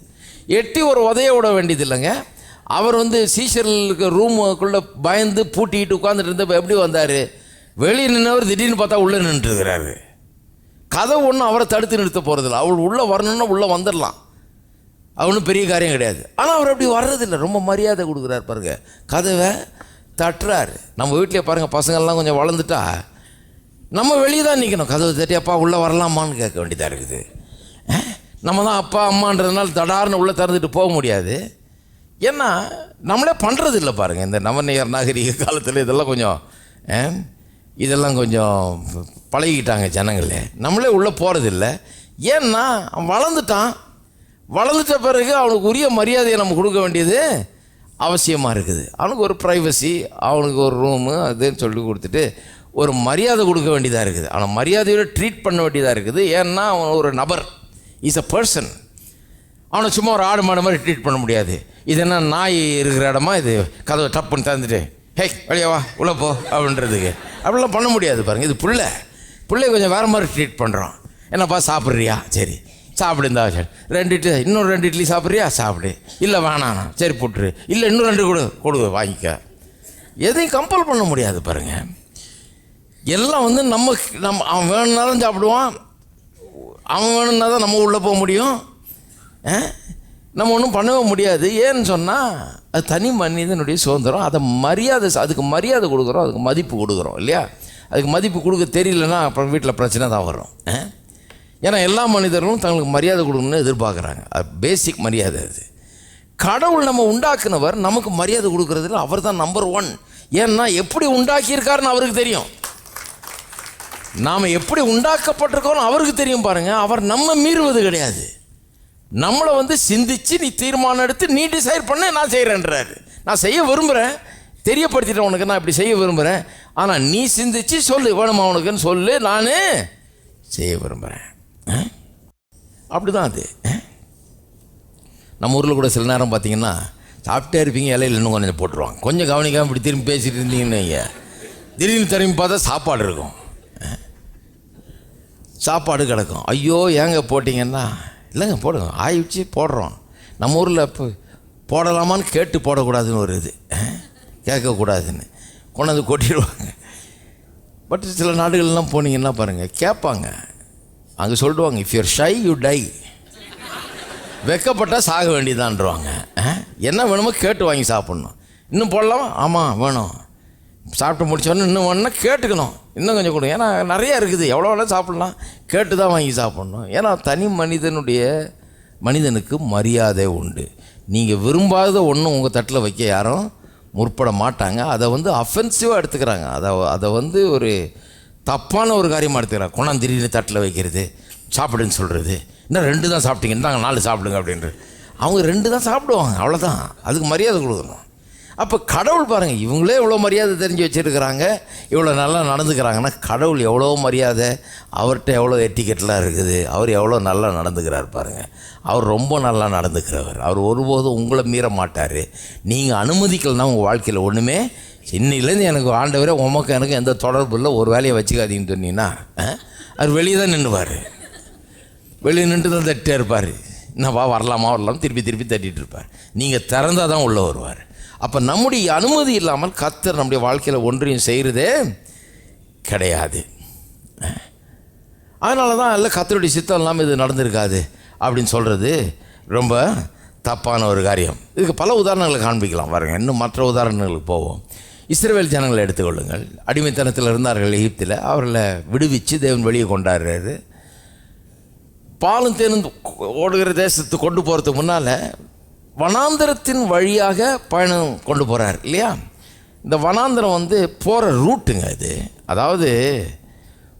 எட்டி ஒரு உதைய விட வேண்டியது இல்லைங்க. அவர் சீஷர்களுக்கு ரூமுக்குள்ளே பயந்து பூட்டிக்கிட்டு உட்காந்துட்டு இருந்தப்போ எப்படி வந்தார்? வெளியே நின்றவர் திடீர்னு பார்த்தா உள்ளே நின்றுருக்கிறாரு. கதவு ஒன்றும் அவரை தடுத்து நிறுத்த போகிறதில்ல. அவள் உள்ளே வரணுன்னா உள்ளே வந்துடலாம், அவனும் பெரிய காரியம் கிடையாது. ஆனால் அவர் அப்படி வர்றதில்லை, ரொம்ப மரியாதை கொடுக்குறாரு. பாருங்க, கதவை தட்டுறாரு. நம்ம வீட்டிலே பாருங்கள், பசங்கள்லாம் கொஞ்சம் வளர்ந்துட்டா நம்ம வெளியே தான் நிற்கணும். கதவை தட்டி அப்பா உள்ளே வரலாமான்னு கேட்க வேண்டியதாக இருக்குது. நம்ம தான் அப்பா அம்மான்றதுனால தடார்னு உள்ளே திறந்துட்டு போக முடியாது. ஏன்னா நம்மளே பண்ணுறது இல்லை பாருங்கள். இந்த நவநீர் நாகரிக காலத்தில் இதெல்லாம் கொஞ்சம் இதெல்லாம் கொஞ்சம் பழகிக்கிட்டாங்க ஜனங்களே. நம்மளே உள்ளே போகிறதில்ல. ஏன்னா அவன் வளர்ந்துட்ட பிறகு அவனுக்கு உரிய மரியாதையை நம்ம கொடுக்க வேண்டியது அவசியமாக இருக்குது. அவனுக்கு ஒரு ப்ரைவசி, அவனுக்கு ஒரு ரூமு அதுன்னு சொல்லி கொடுத்துட்டு ஒரு மரியாதை கொடுக்க வேண்டியதாக இருக்குது. அவனை மரியாதையோடு ட்ரீட் பண்ண வேண்டியதாக இருக்குது. ஏன்னா அவன் ஒரு நபர், இஸ் அ பர்சன். அவனை சும்மா ஒரு ஆடு மாடு மாதிரி ட்ரீட் பண்ண முடியாது. இது என்ன நாய் இருக்கிற இடமா, இது கதவை டப்புன்னு திறந்துட்டு ஹே வெளியே வா உள்ளே போ அப்படின்றதுக்கு அப்படிலாம் பண்ண முடியாது பாருங்கள். இது பிள்ளை கொஞ்சம் வேறு மாதிரி ட்ரீட் பண்ணுறோம். என்னப்பா சாப்பிட்றியா, சரி சாப்பிடு, இந்த ரெண்டு இட்லி, இன்னொரு 2 இட்லி சாப்பிட்றியா, சாப்பிடு, இல்லை வேணாம் சரி போட்டுரு, இல்லை இன்னும் 2 கொடு வாங்கிக்க. எதையும் கம்பல் பண்ண முடியாது பாருங்கள். எல்லாம் வந்து நம்ம அவன் வேணும்னாலும் சாப்பிடுவான், அவன் வேணும்னா தான் நம்ம உள்ளே போக முடியும். நம்ம ஒன்றும் பண்ணவே முடியாது. ஏன்னு சொன்னால் அது தனி மனிதனுடைய சுதந்திரம். அதை அதுக்கு மரியாதை கொடுக்குறோம், அதுக்கு மதிப்பு கொடுக்குறோம் இல்லையா? அதுக்கு மதிப்பு கொடுக்க தெரியலன்னா அப்புறம் வீட்டில் பிரச்சனை தான் வரும். ஏன்னா எல்லா மனிதர்களும் தங்களுக்கு மரியாதை கொடுக்கணும்னு எதிர்பார்க்குறாங்க. அது பேசிக் மரியாதை. அது கடவுள் நம்ம உண்டாக்குனவர், நமக்கு மரியாதை கொடுக்குறதுல அவர் தான் நம்பர் 1. ஏன்னா எப்படி உண்டாக்கியிருக்காருன்னு அவருக்கு தெரியும். நாம் எப்படி உண்டாக்கப்பட்டிருக்கோன்னு அவருக்கு தெரியும் பாருங்கள். அவர் நம்ம மீறுவது கிடையாது. நம்மளை வந்து சிந்திச்சு நீ தீர்மானம் எடுத்து நீ டிசைட் பண்ண, நான் செய்கிறேன்றாரு. நான் செய்ய விரும்புகிறேன், தெரியப்படுத்திட்டேன் உனக்கு, நான் இப்படி செய்ய விரும்புகிறேன். ஆனால் நீ சிந்திச்சு சொல்லு, வேணுமா உனக்குன்னு சொல்லு, நான் செய்ய விரும்புகிறேன். அப்படி தான் அது. நம்ம ஊரில் கூட சில நேரம் பார்த்தீங்கன்னா சாப்பிட்டே இருப்பீங்க, இலையில் இன்னும் கொஞ்சம் போட்டுருவாங்க. கொஞ்சம் கவனிக்காமல் இப்படி திரும்பி பேசிகிட்டு இருந்தீங்கன்னு வைங்க, திடீர்னு திரும்பி பார்த்தா சாப்பாடு இருக்கும், சாப்பாடு கிடக்கும். ஐயோ ஏங்க போட்டிங்கன்னா, இல்லைங்க போடுங்க, ஆயிடுச்சு போடுறோம். நம்ம ஊரில் இப்போ போடலாமான்னு கேட்டு போடக்கூடாதுன்னு ஒரு இது, கேட்கக்கூடாதுன்னு கொண்டாந்து கொட்டிடுவாங்க. பட் சில நாடுகள்லாம் போனீங்கன்னா பாருங்கள், கேட்பாங்க. அங்கே சொல்லிடுவாங்க, if your shy you die, வெக்கப்பட்டால் சாக வேண்டியதான்ருவாங்க. என்ன வேணுமோ கேட்டு வாங்கி சாப்பிட்ணும். இன்னும் போடலாமா, ஆமாம் வேணும், சாப்பிட்டு முடிச்சோன்னு இன்னும் வேணுன்னா கேட்டுக்கணும், இன்னும் கொஞ்சம் கொடுங்க. ஏன்னா நிறையா இருக்குது, எவ்வளோ வேணால் சாப்பிட்லாம், கேட்டு தான் வாங்கி சாப்பிட்ணும். ஏன்னா தனி மனிதனுக்கு மரியாதை உண்டு. நீங்கள் விரும்பாத ஒன்றும் உங்கள் தட்டில் வைக்க யாரும் முற்பட மாட்டாங்க. அதை வந்து அஃபென்சிவாக எடுத்துக்கிறாங்க. அதை வந்து ஒரு தப்பான ஒரு காரியமாக எடுத்துக்கிறாங்க. கொண்டாந்து திடீர்னு தட்டில் வைக்கிறது, சாப்பிடுன்னு சொல்கிறது, இன்னும் 2 தான் சாப்பிட்டீங்க, இந்தாங்க 4 சாப்பிடுங்க அப்படின்றது. அவங்க 2 தான் சாப்பிடுவாங்க, அவ்வளோதான். அதுக்கு மரியாதை கொடுக்கணும். அப்போ கடவுள் பாருங்கள், இவங்களே இவ்வளோ மரியாதை தெரிஞ்சு வச்சுருக்கிறாங்க, இவ்வளோ நல்லா நடந்துக்கிறாங்கன்னா கடவுள் எவ்வளோ மரியாதை, அவர்கிட்ட எவ்வளோ எட்டிக்கெட்டெலாம் இருக்குது, அவர் எவ்வளோ நல்லா நடந்துக்கிறார் பாருங்கள். அவர் ரொம்ப நல்லா நடந்துக்கிறவர். அவர் ஒருபோதும் உங்களை மீற மாட்டார். நீங்கள் அனுமதிக்கலைன்னா உங்கள் வாழ்க்கையில் ஒன்றுமே, இன்னிலேருந்து எனக்கு ஆண்டவரே உமக்கு எனக்கு எந்த தொடர்பு இல்லை, ஒரு வேலையை வச்சுக்காதீங்கன்னு சொன்னீங்கன்னா அவர் வெளியே தான் நின்றுவார். வெளியே நின்று தான் தட்டிட்டே இருப்பார். என்னவா வரலாமா திருப்பி தட்டிகிட்டு இருப்பார். நீங்கள் திறந்தால் தான் உள்ளே வருவார். அப்போ நம்முடைய அனுமதி இல்லாமல் கர்த்தர் நம்முடைய வாழ்க்கையில் ஒன்றையும் செய்கிறதே கிடையாது. அதனால தான் இல்லை கர்த்தருடைய சித்தம் இல்லாமல் இது நடந்திருக்காது அப்படின்னு சொல்கிறது ரொம்ப தப்பான ஒரு காரியம். இதுக்கு பல உதாரணங்களை காண்பிக்கலாம் பாருங்க. இன்னும் மற்ற உதாரணங்களுக்கு போவோம். இஸ்ரவேல் ஜனங்களை எடுத்துக்கொள்ளுங்கள். அடிமைத்தனத்தில் இருந்தார்கள் எகிப்தில். அவர்களை விடுவிச்சு தேவன் வெளியே கொண்டாடுறாரு. பாலும் தேனும் ஓடுகிற தேசத்துக்கு கொண்டு போகிறதுக்கு முன்னால் வனாந்தரத்தின் வழியாக பயணம் கொண்டு போகிறார் இல்லையா? இந்த வனாந்தரம் வந்து போகிற ரூட்டுங்க இது. அதாவது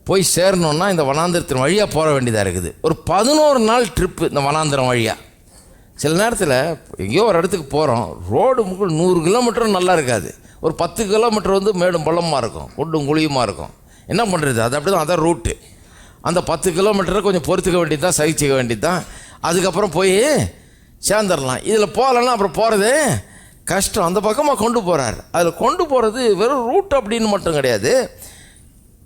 போய் சேரணுன்னா இந்த வனாந்தரத்தின் வழியாக போக வேண்டியதாக இருக்குது. ஒரு 11 நாள் ட்ரிப்பு இந்த வனாந்தரம் வழியாக. சில நேரத்தில் எங்கேயோ ஒரு இடத்துக்கு போகிறோம், ரோடு 100 கிலோமீட்டரும் நல்லா இருக்காது. ஒரு 10 கிலோமீட்டர் வந்து மேடும் பள்ளமாக இருக்கும், குண்டும் குழியுமாக இருக்கும். என்ன பண்ணுறது, அது அப்படி தான், அதான் ரூட்டு. அந்த 10 கிலோமீட்டரை கொஞ்சம் பொறுத்துக்க வேண்டியது தான், சகிச்சிக்க வேண்டியது தான். அதுக்கப்புறம் போய் சேர்ந்துடலாம். இதில் போகலன்னா அப்புறம் போகிறது கஷ்டம். அந்த பக்கமாக கொண்டு போகிறார். அதில் கொண்டு போகிறது வெறும் ரூட் அப்படின்னு மட்டும் கிடையாது.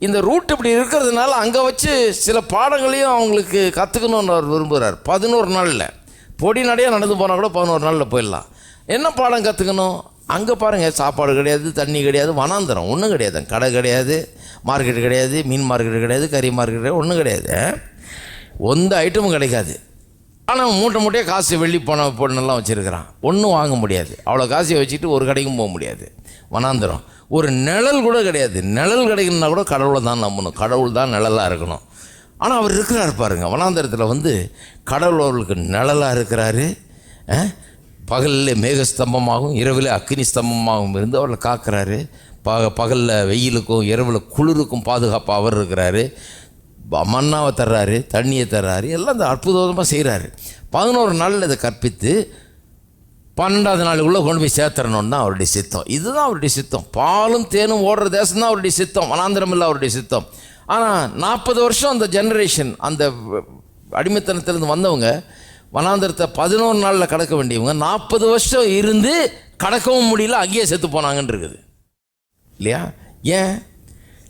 இந்த ரூட் இப்படி இருக்கிறதுனால அங்கே வச்சு சில பாடங்களையும் அவங்களுக்கு கற்றுக்கணுன்னு அவர் விரும்புகிறார். 11 நாளில் பொடி நடையாக நடந்து போனால் கூட 11 நாளில் போயிடலாம். என்ன பாடம் கற்றுக்கணும்? அங்கே பாருங்கள், சாப்பாடு கிடையாது, தண்ணி கிடையாது, வனாந்தரம் ஒன்றும் கிடையாது, கடை கிடையாது, மார்க்கெட் கிடையாது, மீன் மார்க்கெட் கிடையாது, கறி மார்க்கெட் கிடையாது, ஒன்றும் கிடையாது, எந்த ஐட்டமும் கிடைக்காது. ஆனால் மூட்டையாக காசு வெள்ளி பொண்ணெல்லாம் வச்சுருக்கிறான், ஒன்றும் வாங்க முடியாது. அவ்வளோ காசை வச்சுட்டு ஒரு கடைக்கும் போக முடியாது. வனாந்தரம். ஒரு நிழல் கூட கிடையாது. நிழல் கிடைக்கணுன்னா கூட கடவுளை தான் நம்பணும், கடவுள் தான் நிழலாக இருக்கணும். ஆனால் அவர் இருக்கிறார் பாருங்க. வனாந்தரத்தில் வந்து கடவுள் அவர்களுக்கு நிழலாக இருக்கிறாரு, பகலில் மேகஸ்தம்பமாகவும் இரவில் அக்னி ஸ்தம்பமாகவும் இருந்து அவர்களை காக்கிறாரு. பகலில் வெயிலுக்கும் இரவில் குளிருக்கும் பாதுகாப்பாக அவர் இருக்கிறாரு. மண்ணாவை தர்றாரு, தண்ணியை தர்றாரு, எல்லாம் இந்த அற்புதமாக செய்கிறாரு. 11 நாளில் இதை கற்பித்து 12வது நாளுக்குள்ளே கொண்டு போய் சேர்த்துறணுன்னு தான் அவருடைய சித்தம். இதுதான் அவருடைய சித்தம். பாலும் தேனும் ஓடுற தேசம் தான் அவருடைய சித்தம், வனாந்திரம் இல்லை அவருடைய சித்தம். ஆனால் 40 வருஷம் அந்த ஜெனரேஷன், அந்த அடிமைத்தனத்திலேருந்து வந்தவங்க வனாந்திரத்தை 11 நாளில் கடக்க வேண்டியவங்க 40 வருஷம் இருந்து கடக்கவும் முடியல, அங்கேயே செத்து போனாங்கன்னு இருக்குது இல்லையா? ஏன்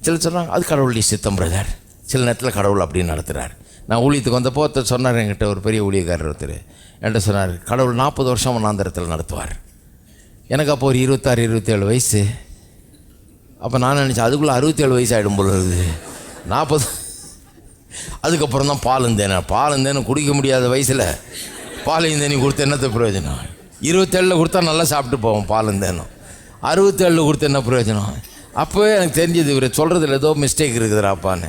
சில சொன்னாங்க அது கடவுளுடைய சித்தம் பிரதர். சில நேரத்தில் கடவுள் அப்படின்னு நடத்துகிறார். நான் ஊழியத்துக்கு வந்தப்போ ஒருத்தர் சொன்னார், என்கிட்ட ஒரு பெரிய ஊழியக்காரர் ஒருத்தர் என்கிட்ட சொன்னார், கடவுள் 40 வருஷம் வனாந்திரத்தில் நடத்துவார். எனக்கு அப்போ ஒரு 26-27 வயசு. அப்போ நான் நினச்சேன் அதுக்குள்ளே 67 வயசு ஆகிடும் போல இருக்குது. 40 அதுக்கப்புறம் தான் பாலந்தேனும் குடிக்க முடியாத வயசில் பாலைந்தேனி கொடுத்து என்னத்தை பிரயோஜனம்? 27 கொடுத்தா நல்லா சாப்பிட்டு போவோம் பாலந்தேனும். 67 கொடுத்து என்ன பிரயோஜனம்? அப்போவே எனக்கு தெரிஞ்சது இவர் சொல்கிறதுல ஏதோ மிஸ்டேக் இருக்குதுராப்பான்னு.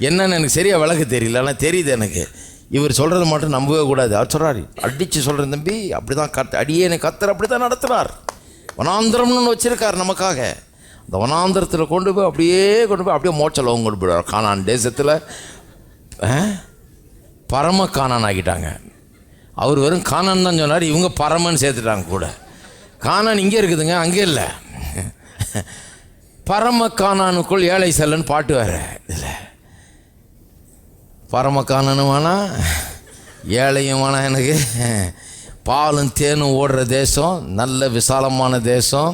என்னன்னு எனக்கு சரியாக விளக்க தெரியல, ஆனால் தெரியுது எனக்கு. இவர் சொல்கிறது மட்டும் நம்பவே கூடாது. அவர் சொல்கிறார், அடித்து சொல்கிறேன் தம்பி, அப்படி தான் அடியே எனக்கு கத்தர் அப்படி தான் நடத்துனார். வனாந்திரம்னு வச்சுருக்கார் நமக்காக. அந்த வனாந்திரத்தில் கொண்டு போய் அப்படியே மோட்சலவங்க கொண்டு போயிடுவார். கானான் தேசத்தில் பரம கானான் ஆகிட்டாங்க. அவர் வெறும் கானான் தான் சொன்னார், இவங்க பரமன்னு சேர்த்துட்டாங்க கூட. கானான் இங்கே இருக்குதுங்க, அங்கே இல்லை. பரம கானானுக்குள் ஏழை செல்லன்னு பாட்டு வேறு இதில். பரம கானானும் வேணாம், ஏழையும் வேணாம் எனக்கு. பாலும் தேனும் ஓடுற தேசம், நல்ல விசாலமான தேசம்.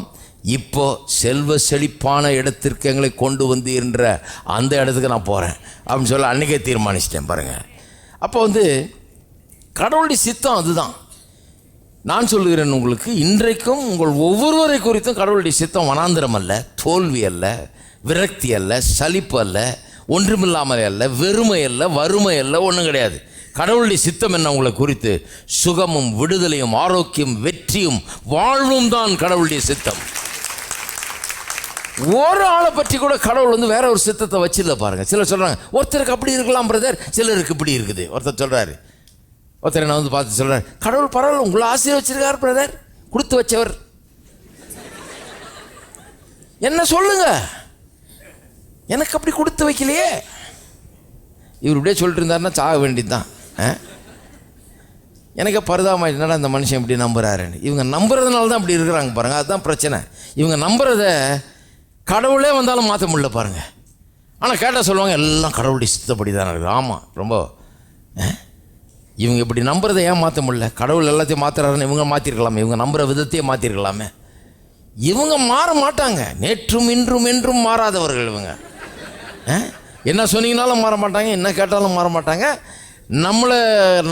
இப்போ செல்வ செழிப்பான இடத்திற்கு எங்களை கொண்டு வந்து என்ற அந்த இடத்துக்கு நான் போகிறேன் அப்படின்னு சொல்ல அன்றைக்கே தீர்மானிச்சிட்டேன் பாருங்கள். அப்போ கடவுளுடைய சித்தம் அதுதான். நான் சொல்லுகிறேன் உங்களுக்கு, இன்றைக்கும் உங்கள் ஒவ்வொருவரை குறித்தும் கடவுளுடைய சித்தம் வனாந்திரம் அல்ல, தோல்வி அல்ல, விரக்தி அல்ல, சலிப்பு அல்ல, ஒன்றுமில்லாமல் அல்ல, வெறுமை அல்ல, வறுமை அல்ல, ஒன்றும் கிடையாது. கடவுளுடைய சித்தம் என்ன உங்களை குறித்து? சுகமும் விடுதலையும் ஆரோக்கியம் வெற்றியும் வாழ்வும் தான் கடவுளுடைய சித்தம். ஒரு ஆளை பற்றி கூட கடவுள் வேற ஒரு சித்தத்தை வச்சில்ல பாருங்க. சிலர் சொல்றாங்க ஒருத்தருக்கு அப்படி இருக்கலாம் பிரதர், சிலருக்கு இப்படி இருக்குது. ஒருத்தர் சொல்றாரு, ஒருத்தர் நான் பார்த்து சொல்றாரு, கடவுள் பரவாயில்ல உங்களை ஆசீர்வச்சிருக்கார் பிரதர், கொடுத்து வச்சவர். என்ன சொல்லுங்க, எனக்கு அப்படி கொடுத்து வைக்கலையே. இவர் இப்படியே சொல்லிட்டு இருந்தாருன்னா சாக வேண்டியதுதான். எனக்கு பரிதாபம் என்னடா இந்த மனுஷன் இப்படி நம்புறாருன்னு. இவங்க நம்புறதுனால தான் அப்படி இருக்கிறாங்க பாருங்க. அதுதான் பிரச்சனை. இவங்க நம்புறத கடவுளே வந்தாலும் மாற்ற முடியல பாருங்க. ஆனால் கேட்டால் சொல்லுவாங்க எல்லாம் கடவுளுடைய சித்தப்படி தான் இருக்குது. ஆமாம், ரொம்ப இவங்க இப்படி நம்புறதை ஏன் மாற்ற முடியல? கடவுள் எல்லாத்தையும் மாற்றுறாருன்னு இவங்க மாற்றிருக்கலாமே, இவங்க நம்புகிற விதத்தையே மாற்றிருக்கலாமே. இவங்க மாற மாட்டாங்க. நேற்றும் இன்றும் என்றும் மாறாதவர்கள் இவங்க. என்ன சொன்னீங்கனாலும் மாற மாட்டாங்க, என்ன கேட்டாலும் மாற மாட்டாங்க.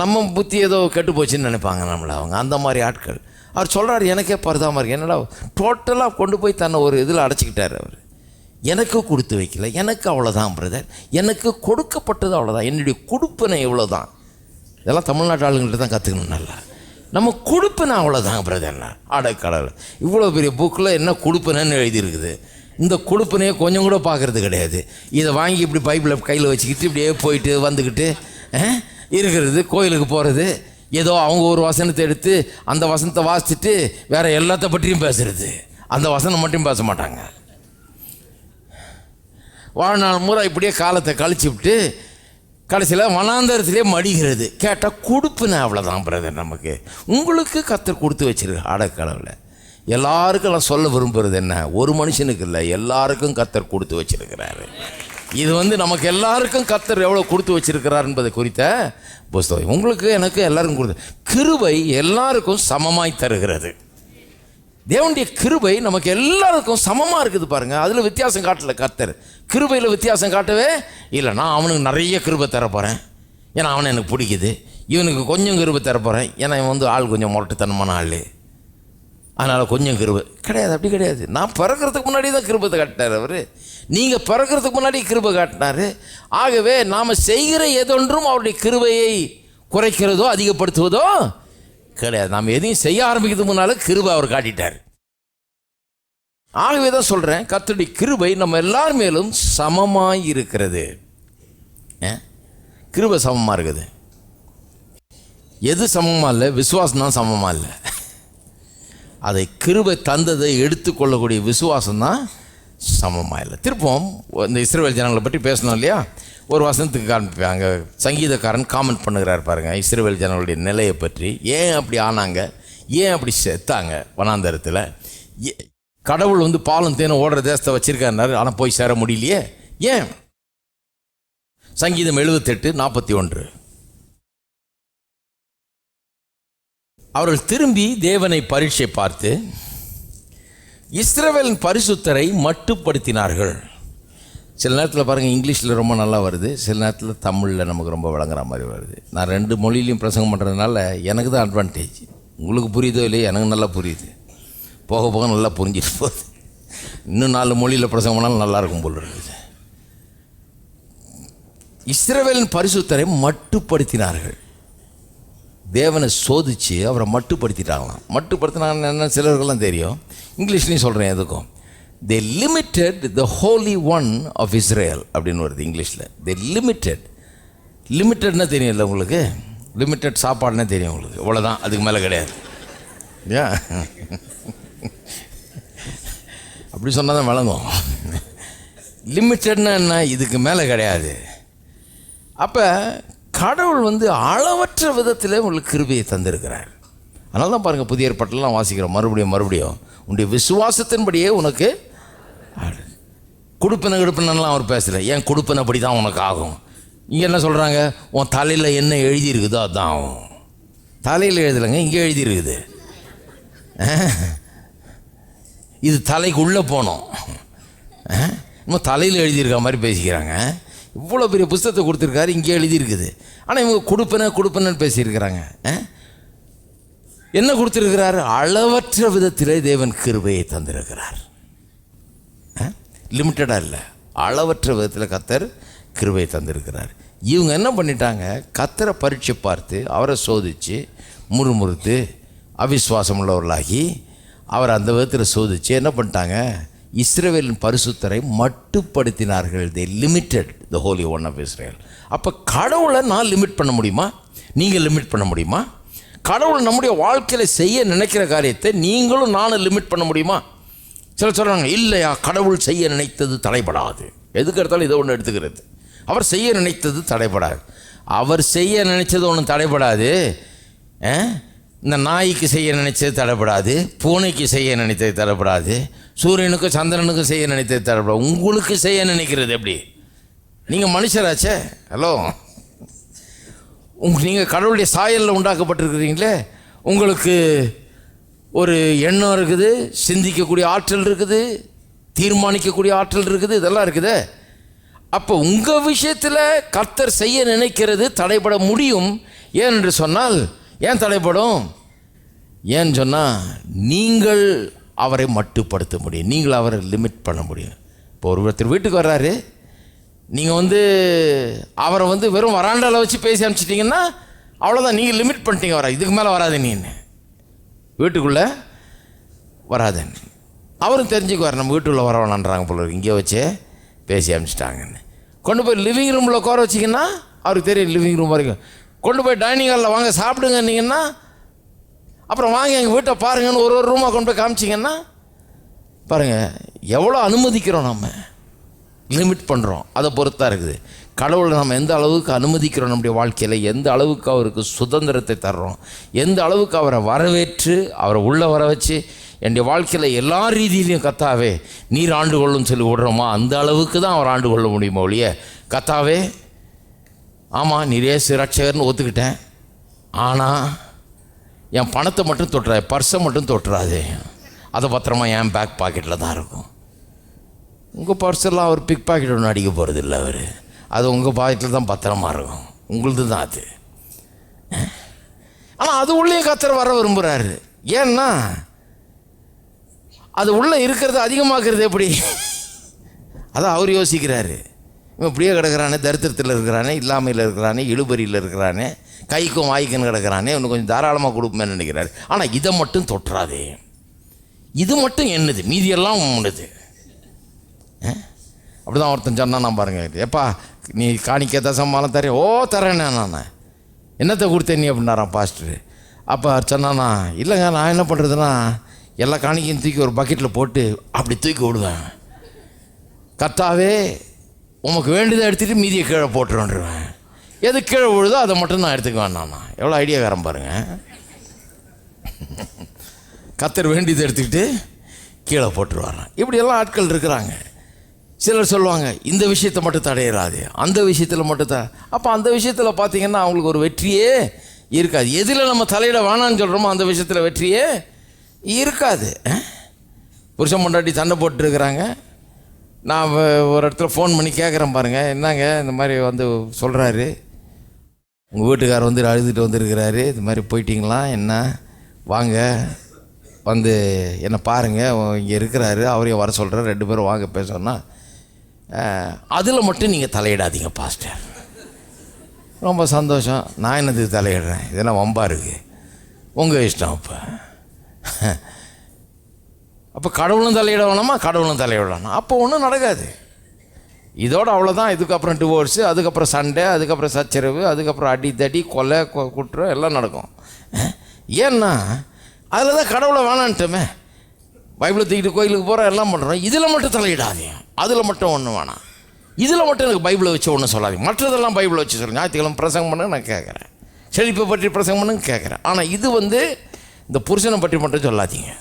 நம்ம புத்தி ஏதோ கெட்டு போச்சுன்னு நினைப்பாங்க நம்மளை அவங்க. அந்த மாதிரி ஆட்கள். அவர் சொல்கிறார், எனக்கே பரிதாபமாக இருக்குது. என்னடா டோட்டலாக கொண்டு போய் தன்னை ஒரு இதில் அடைச்சிக்கிட்டார் அவர். எனக்கு கொடுத்து வைக்கல, எனக்கு அவ்வளோதான் பிரதர், எனக்கு கொடுக்கப்பட்டது அவ்வளோதான், என்னுடைய கொடுப்பினை இவ்வளோதான். இதெல்லாம் தமிழ்நாட்டு ஆளுங்கள்ட்ட தான் கற்றுக்கணும் நல்லா. நம்ம கொடுப்பினை அவ்வளோதாங்க பிரதர்னா. அடக்கடவுள், இவ்வளோ பெரிய புக்கில் என்ன கொடுப்பினன்னு எழுதியிருக்குது. இந்த கொடுப்பினையே கொஞ்சம் கூட பார்க்குறது கிடையாது. இதை வாங்கி இப்படி பைப்பில் கையில் வச்சுக்கிட்டு இப்படியே போயிட்டு வந்துக்கிட்டு இருக்கிறது, கோயிலுக்கு போகிறது, ஏதோ அவங்க ஒரு வசனத்தை எடுத்து அந்த வசனத்தை வாசிச்சுட்டு வேற எல்லாத்த பற்றியும் பேசுறது, அந்த வசனம் மட்டும் பேச மாட்டாங்க. வாழ்நாள் முறை இப்படியே காலத்தை கழிச்சு விட்டு கடைசியில் வனாந்தரத்திலே மடிகிறது. கேட்டால் கொடுப்புன்னு அவ்வளோதான் பிரதர். நமக்கு உங்களுக்கு கத்தர் கொடுத்து வச்சிருக்கு அடக்கடவுளை. எல்லாருக்கும் நான் சொல்ல விரும்புகிறது என்ன, ஒரு மனுஷனுக்கு இல்லை, எல்லாருக்கும் கத்தர் கொடுத்து வச்சிருக்கிறாரு. இது நமக்கு எல்லாருக்கும் கத்தர் எவ்வளோ கொடுத்து வச்சிருக்கிறார் என்பதை குறித்த புஸ்தகம். உங்களுக்கு எனக்கு எல்லாருக்கும் கொடுத்து கிருபை எல்லாருக்கும் சமமாய் தருகிறது. தேவனுடைய கிருபை நமக்கு எல்லாருக்கும் சமமாக இருக்குது பாருங்கள். அதில் வித்தியாசம் காட்டலை கர்த்தர். கிருபையில் வித்தியாசம் காட்டவே இல்லை. நான் அவனுக்கு நிறைய கிருபை தரப்போகிறேன் ஏன்னா அவனை எனக்கு பிடிக்குது, இவனுக்கு கொஞ்சம் கிருபை தரப்போகிறேன் ஏன்னா இவன் ஆள் கொஞ்சம் முரட்டுத்தனமான ஆள், அதனால் கொஞ்சம் கிருபை கிடையாது. அப்படி கிடையாது. நான் பிறக்கிறதுக்கு முன்னாடி தான் கிருபத்தை காட்டினார் அவர். நீங்கள் பிறக்கிறதுக்கு முன்னாடி கிருபை காட்டினார். ஆகவே நாம் செய்கிற எதொன்றும் அவருடைய கிருபையை குறைக்கிறதோ அதிகப்படுத்துவதோ கிடையாது. நாம் எதையும் செய்ய ஆரம்பிக்கிறதுக்கு முன்னால் கிருபை அவர் காட்டிட்டார். ஆகவே தான் சொல்கிறேன், கர்த்தருடைய கிருபை நம்ம எல்லார் மேலும் சமமாக இருக்கிறது. கிருபை சமமாக இருக்குது. எது சமமாக இல்லை? விசுவாசம் தான் சமமாக இல்லை. அதை கிருபை தந்ததை எடுத்துக்கொள்ளக்கூடிய விசுவாசம்தான் சமமாக இல்லை. திருப்பம் இந்த இஸ்ரவேல் ஜனங்களை பற்றி பேசணும் இல்லையா? ஒரு வசனத்துக்கு காண்பிப்பாங்க. சங்கீதக்காரன் காமெண்ட் பண்ணுகிறார் பாருங்கள் இஸ்ரவேல் ஜனங்களுடைய நிலையை பற்றி. ஏன் அப்படி ஆனாங்க, ஏன் அப்படி செத்தாங்க வனாந்தரத்தில், கடவுள் வந்து பாலும் தேனும் ஓடுற தேசத்தை வச்சிருக்காரு, ஆனால் போய் சேர முடியலையே ஏன்? சங்கீதம் 78:41. அவர்கள் திரும்பி தேவனை பரீட்சை பார்த்து இஸ்ரவேலின் பரிசுத்தரை மட்டுப்படுத்தினார்கள். சில நேரத்தில் பாருங்கள் இங்கிலீஷில் ரொம்ப நல்லா வருது, சில நேரத்தில் தமிழில் நமக்கு ரொம்ப விளங்குற மாதிரி வருது. நான் 2 மொழியிலையும் பிரசங்கம் பண்ணுறதுனால எனக்கு தான் அட்வான்டேஜ். உங்களுக்கு புரியுதோ இல்லையோ எனக்கு நல்லா புரியுது. போக போக நல்லா புரிஞ்சிட்டு போகுது. இன்னும் 4 மொழியில் பிரசங்கம் பண்ணாலும் நல்லாயிருக்கும் போல் இருக்குது. இஸ்ரவேலின் பரிசுத்தரை மட்டுப்படுத்தினார்கள். தேவனை சோதித்து அவரை மட்டுப்படுத்திட்டாங்களாம். மட்டுப்படுத்தினாங்கன்னு என்ன சிலருக்கெல்லாம் தெரியும், இங்கிலீஷ்லேயும் சொல்கிறேன் எதுக்கும். They limited the holy one of Israel அப்படின்னு வருது இங்கிலீஷில். தே லிமிட்டட்னா தெரியும் இல்லை உங்களுக்கு? லிமிட்டட் சாப்பாடுன்னா தெரியும் உங்களுக்கு, இவ்வளோதான், அதுக்கு மேலே கிடையாது. ஏன் அப்படி சொன்னால் தான் விளங்கும். லிமிட்டட்னா என்ன, இதுக்கு மேலே கிடையாது. அப்போ கடவுள் வந்து அளவற்ற விதத்தில் உங்களுக்கு கிருபையை தந்திருக்கிறார். அதனால தான் பாருங்கள் புதிய ஏற்பாட்டெல்லாம் வாசிக்கிறோம் மறுபடியும் உன்னுடைய விசுவாசத்தின்படியே உனக்கு கொடுப்பன கிடுப்பினெல்லாம் அவர் பேசலை. ஏன் கொடுப்பன அப்படி தான் உனக்கு ஆகும். இங்கே என்ன சொல்கிறாங்க, உன் தலையில் என்ன எழுதியிருக்குதோ அதுதான் ஆகும். தலையில் எழுதலைங்க, இங்கே எழுதியிருக்குது. இது தலைக்கு உள்ளே போனோம். இன்னும் தலையில் எழுதியிருக்க மாதிரி பேசிக்கிறாங்க. இவ்வளோ பெரிய புஸ்தகத்தை கொடுத்துருக்காரு, இங்கே எழுதியிருக்குது. ஆனால் இவங்க கொடுப்பனன்னு பேசியிருக்கிறாங்க. என்ன கொடுத்துருக்கிறாரு? அளவற்ற விதத்திலே தேவன் கிருபையை தந்திருக்கிறார். லிமிட்டடாக இல்லை, அளவற்ற விதத்தில் கர்த்தர் கிருபையை தந்திருக்கிறார். இவங்க என்ன பண்ணிட்டாங்க, கர்த்தரை பரீட்சை பார்த்து அவரை சோதித்து முறுமுறுத்து அவிசுவாசம் உள்ளவர்களாகி அவரை அந்த விதத்தில் சோதித்து என்ன பண்ணிட்டாங்க, இஸ்ரவேலின் பரிசுத்தரை மட்டுப்படுத்தினார்கள். They limited the holy one of Israel. அப்போ கடவுளை நான் லிமிட் பண்ண முடியுமா? நீங்கள் லிமிட் பண்ண முடியுமா? கடவுள் நம்முடைய வாழ்க்கையில் செய்ய நினைக்கிற காரியத்தை நீங்களும் நானும் லிமிட் பண்ண முடியுமா? சிலர் சொல்கிறாங்க, இல்லையா கடவுள் செய்ய நினைத்தது தடைபடாது. எதுக்கு எடுத்தாலும் இதை ஒன்று எடுத்துக்கிறது. அவர் செய்ய நினைத்தது தடைபடாது. அவர் செய்ய நினைச்சது ஒன்றும் தடைபடாது. இந்த நாய்க்கு செய்ய நினைச்சது தடைபடாது, பூனைக்கு செய்ய நினைத்தது தடைபடாது, சூரியனுக்கும் சந்திரனுக்கும் செய்ய நினைத்தது தடைபடாது. உங்களுக்கு செய்ய நினைக்கிறது எப்படி? நீங்கள் மனுஷராச்சே. ஹலோ, நீங்கள் கடவுளுடைய சாயலில் உண்டாக்கப்பட்டிருக்கிறீங்களே, உங்களுக்கு ஒரு எண்ணம் இருக்குது, சிந்திக்கக்கூடிய ஆற்றல் இருக்குது, தீர்மானிக்கக்கூடிய ஆற்றல் இருக்குது, இதெல்லாம் இருக்குது. அப்போ உங்கள் விஷயத்தில் கர்த்தர் செய்ய நினைக்கிறது தடைபட முடியும். ஏன் என்று சொன்னால், ஏன் தடைப்படும்? ஏன்னு சொன்னால் நீங்கள் அவரை மட்டுப்படுத்த முடியும், நீங்கள் அவரை லிமிட் பண்ண முடியும். இப்போ ஒருத்தர் வீட்டுக்கு வர்றாரு, நீங்கள் அவரை வெறும் வராண்டாவில் வச்சு பேசி அனுப்பிச்சிட்டிங்கன்னா அவ்வளோதான், நீங்கள் லிமிட் பண்ணிட்டீங்க. வர இதுக்கு மேலே வராது, நீ வீட்டுக்குள்ளே வராதேன்னு. அவரும் தெரிஞ்சுக்குவார், நம்ம வீட்டுக்குள்ளே வர வேணான்றாங்க போல இருக்கு, இங்கே வச்சே பேசி அனுப்பிச்சிட்டாங்கன்னு. கொண்டு போய் லிவிங் ரூமில் உட்கார வச்சிங்கன்னா அவருக்கு தெரியும் லிவிங் ரூம் வரைக்கும். கொண்டு போய் டைனிங் ஹாலில் வாங்க சாப்பிடுங்கன்னீங்கன்னா, அப்புறம் வாங்க எங்கள் வீட்டை பாருங்கன்னு ஒரு ரூமாக கொண்டு போய் காமிச்சிங்கன்னா, பாருங்கள் எவ்வளோ அனுமதிக்கிறோம், நம்ம லிமிட் பண்ணுறோம். அதை பொறுத்தான் இருக்குது. கடவுளை நம்ம எந்த அளவுக்கு அனுமதிக்கிறோம் நம்முடைய வாழ்க்கையில், எந்த அளவுக்கு அவருக்கு சுதந்திரத்தை தர்றோம், எந்த அளவுக்கு அவரை வரவேற்று அவரை உள்ளே வர வச்சு என்னுடைய வாழ்க்கையில் எல்லா ரீதியிலையும் கர்த்தாவே நீர் ஆண்டு கொள்ளும் சொல்லி விடுறோமா, அந்த அளவுக்கு தான் அவர் ஆண்டு கொள்ள முடியுமோ ஒழிய, கர்த்தாவே ஆமாம் நீர் இயேசு ரட்சகர்னு ஒத்துக்கிட்டேன், ஆனால் என் பணத்தை மட்டும் தொட்டுறாது, பர்ஸை மட்டும் தொட்டுறாது, அதை பத்திரமா என் பேக் பாக்கெட்டில் தான் இருக்கும். உங்கள் பர்ஸெல்லாம் அவர் பிக் பாக்கெட் ஒன்று அடிக்க போகிறது இல்லை, அவர் அது உங்கள் பாக்கெட்டில் தான் பத்திரமா இருக்கும், உங்களது தான் அது. ஆனால் அது உள்ளே கர்த்தர் வர விரும்புகிறாரு. ஏன்னா அது உள்ளே இருக்கிறது அதிகமாக்குறது எப்படி, அதான் அவர் யோசிக்கிறாரு. இவன் இப்படியே கிடக்கிறானே, தரித்திரத்தில் இருக்கிறானே, இல்லாமையில் இருக்கிறானே, இழுபறியில் இருக்கிறானே, கைக்கும் வாய்க்குன்னு கிடக்கிறானே, இன்னும் கொஞ்சம் தாராளமாக கொடுப்பேன்னு நினைக்கிறாரு. ஆனால் இதை மட்டும் தொட்டுறாதே, இது மட்டும் என்னது, மீதியெல்லாம் உன்னது. அப்படி தான் ஒருத்தன் சொன்னான். நான் பாருங்க, எப்பா நீ காணிக்க தசமாலாம் தரேன், ஓ தரேண்ணே, நான் என்னத்தை கொடுத்தேன் நீ அப்படின்னாரான் பாஸ்டர். அப்போ சொன்னானா, இல்லைங்க நான் என்ன பண்ணுறதுன்னா எல்லா காணிக்கையும் தூக்கி ஒரு பக்கெட்டில் போட்டு அப்படி தூக்கி விடுவேன். கர்த்தாவே உமக்கு வேண்டியதை எடுத்துகிட்டு மீதியை கீழே போட்டுருவேன். எது கீழே விழுதோ அதை மட்டும் நான் எடுத்துக்குவேன். நான் எவ்வளோ ஐடியாக்காரன் பாருங்கள். கர்த்தர் வேண்டியதை எடுத்துக்கிட்டு கீழே போட்டுருவாரான். இப்படியெல்லாம் ஆட்கள் இருக்கிறாங்க. சிலர் சொல்லுவாங்க இந்த விஷயத்தை மட்டும் தடையிடாது, அந்த விஷயத்தில் மட்டும் அப்போ அந்த விஷயத்தில் பார்த்தீங்கன்னா அவங்களுக்கு ஒரு வெற்றியே இருக்காது. எதில் நம்ம தலையிட வேணான்னு சொல்கிறோமோ அந்த விஷயத்தில் வெற்றியே இருக்காது. புருஷன் பொண்டாட்டி சண்டை போட்டுருக்குறாங்க. நான் ஒரு இடத்துல ஃபோன் பண்ணி கேட்குறேன் பாருங்கள், என்னங்க இந்த மாதிரி வந்து சொல்கிறாரு, உங்கள் வீட்டுக்காரர் வந்து அழுதுட்டு வந்திருக்கிறாரு, இது மாதிரி போயிட்டீங்களா, என்ன வாங்க வந்து என்னை பாருங்கள், இங்கே இருக்கிறாரு, அவரையும் வர சொல்கிறார், 2 பேரும் வாங்க பேசணும்னா அதில் மட்டும் நீங்கள் தலையிடாதீங்க பாஸ்டர். ரொம்ப சந்தோஷம். நான் என்னது தலையிடுறேன், இதெல்லாம் வம்பா இருக்குது, உங்கள் இஷ்டம். அப்போ கடவுளும் தலையிட வேணாமா, கடவுளும் தலையிடணும், அப்போ ஒன்றும் நடக்காது. இதோடு அவ்வளோதான். இதுக்கப்புறம் டிவோர்ஸு, அதுக்கப்புறம் சண்டை, அதுக்கப்புறம் சச்சரவு, அதுக்கப்புறம் அடித்தடி, கொலை குற்றம் எல்லாம் நடக்கும். ஏன்னா அதில் தான் கடவுளை வேணான்ட்டுமே. பைபிளை தூக்கிட்டு கோயிலுக்கு போகிறோம், எல்லாம் பண்ணுறோம். இதில் மட்டும் தலையிடாதீங்க, அதில் மட்டும் ஒன்றும் வேணாம், இதில் மட்டும் எனக்கு பைபிளை வச்சு ஒன்றும் சொல்லாதீங்க, மற்றதெல்லாம் பைபிளை வச்சு சொல்லுங்கள். ஞாயிற்றுக்கிழமை பிரசங்கம் பண்ண நான் கேட்குறேன், செழிப்பை பற்றி பிரசங்கம் பண்ணுங்க கேட்குறேன். ஆனால் இது வந்து இந்த புருஷனை பற்றி மட்டும் சொல்லாதீங்க.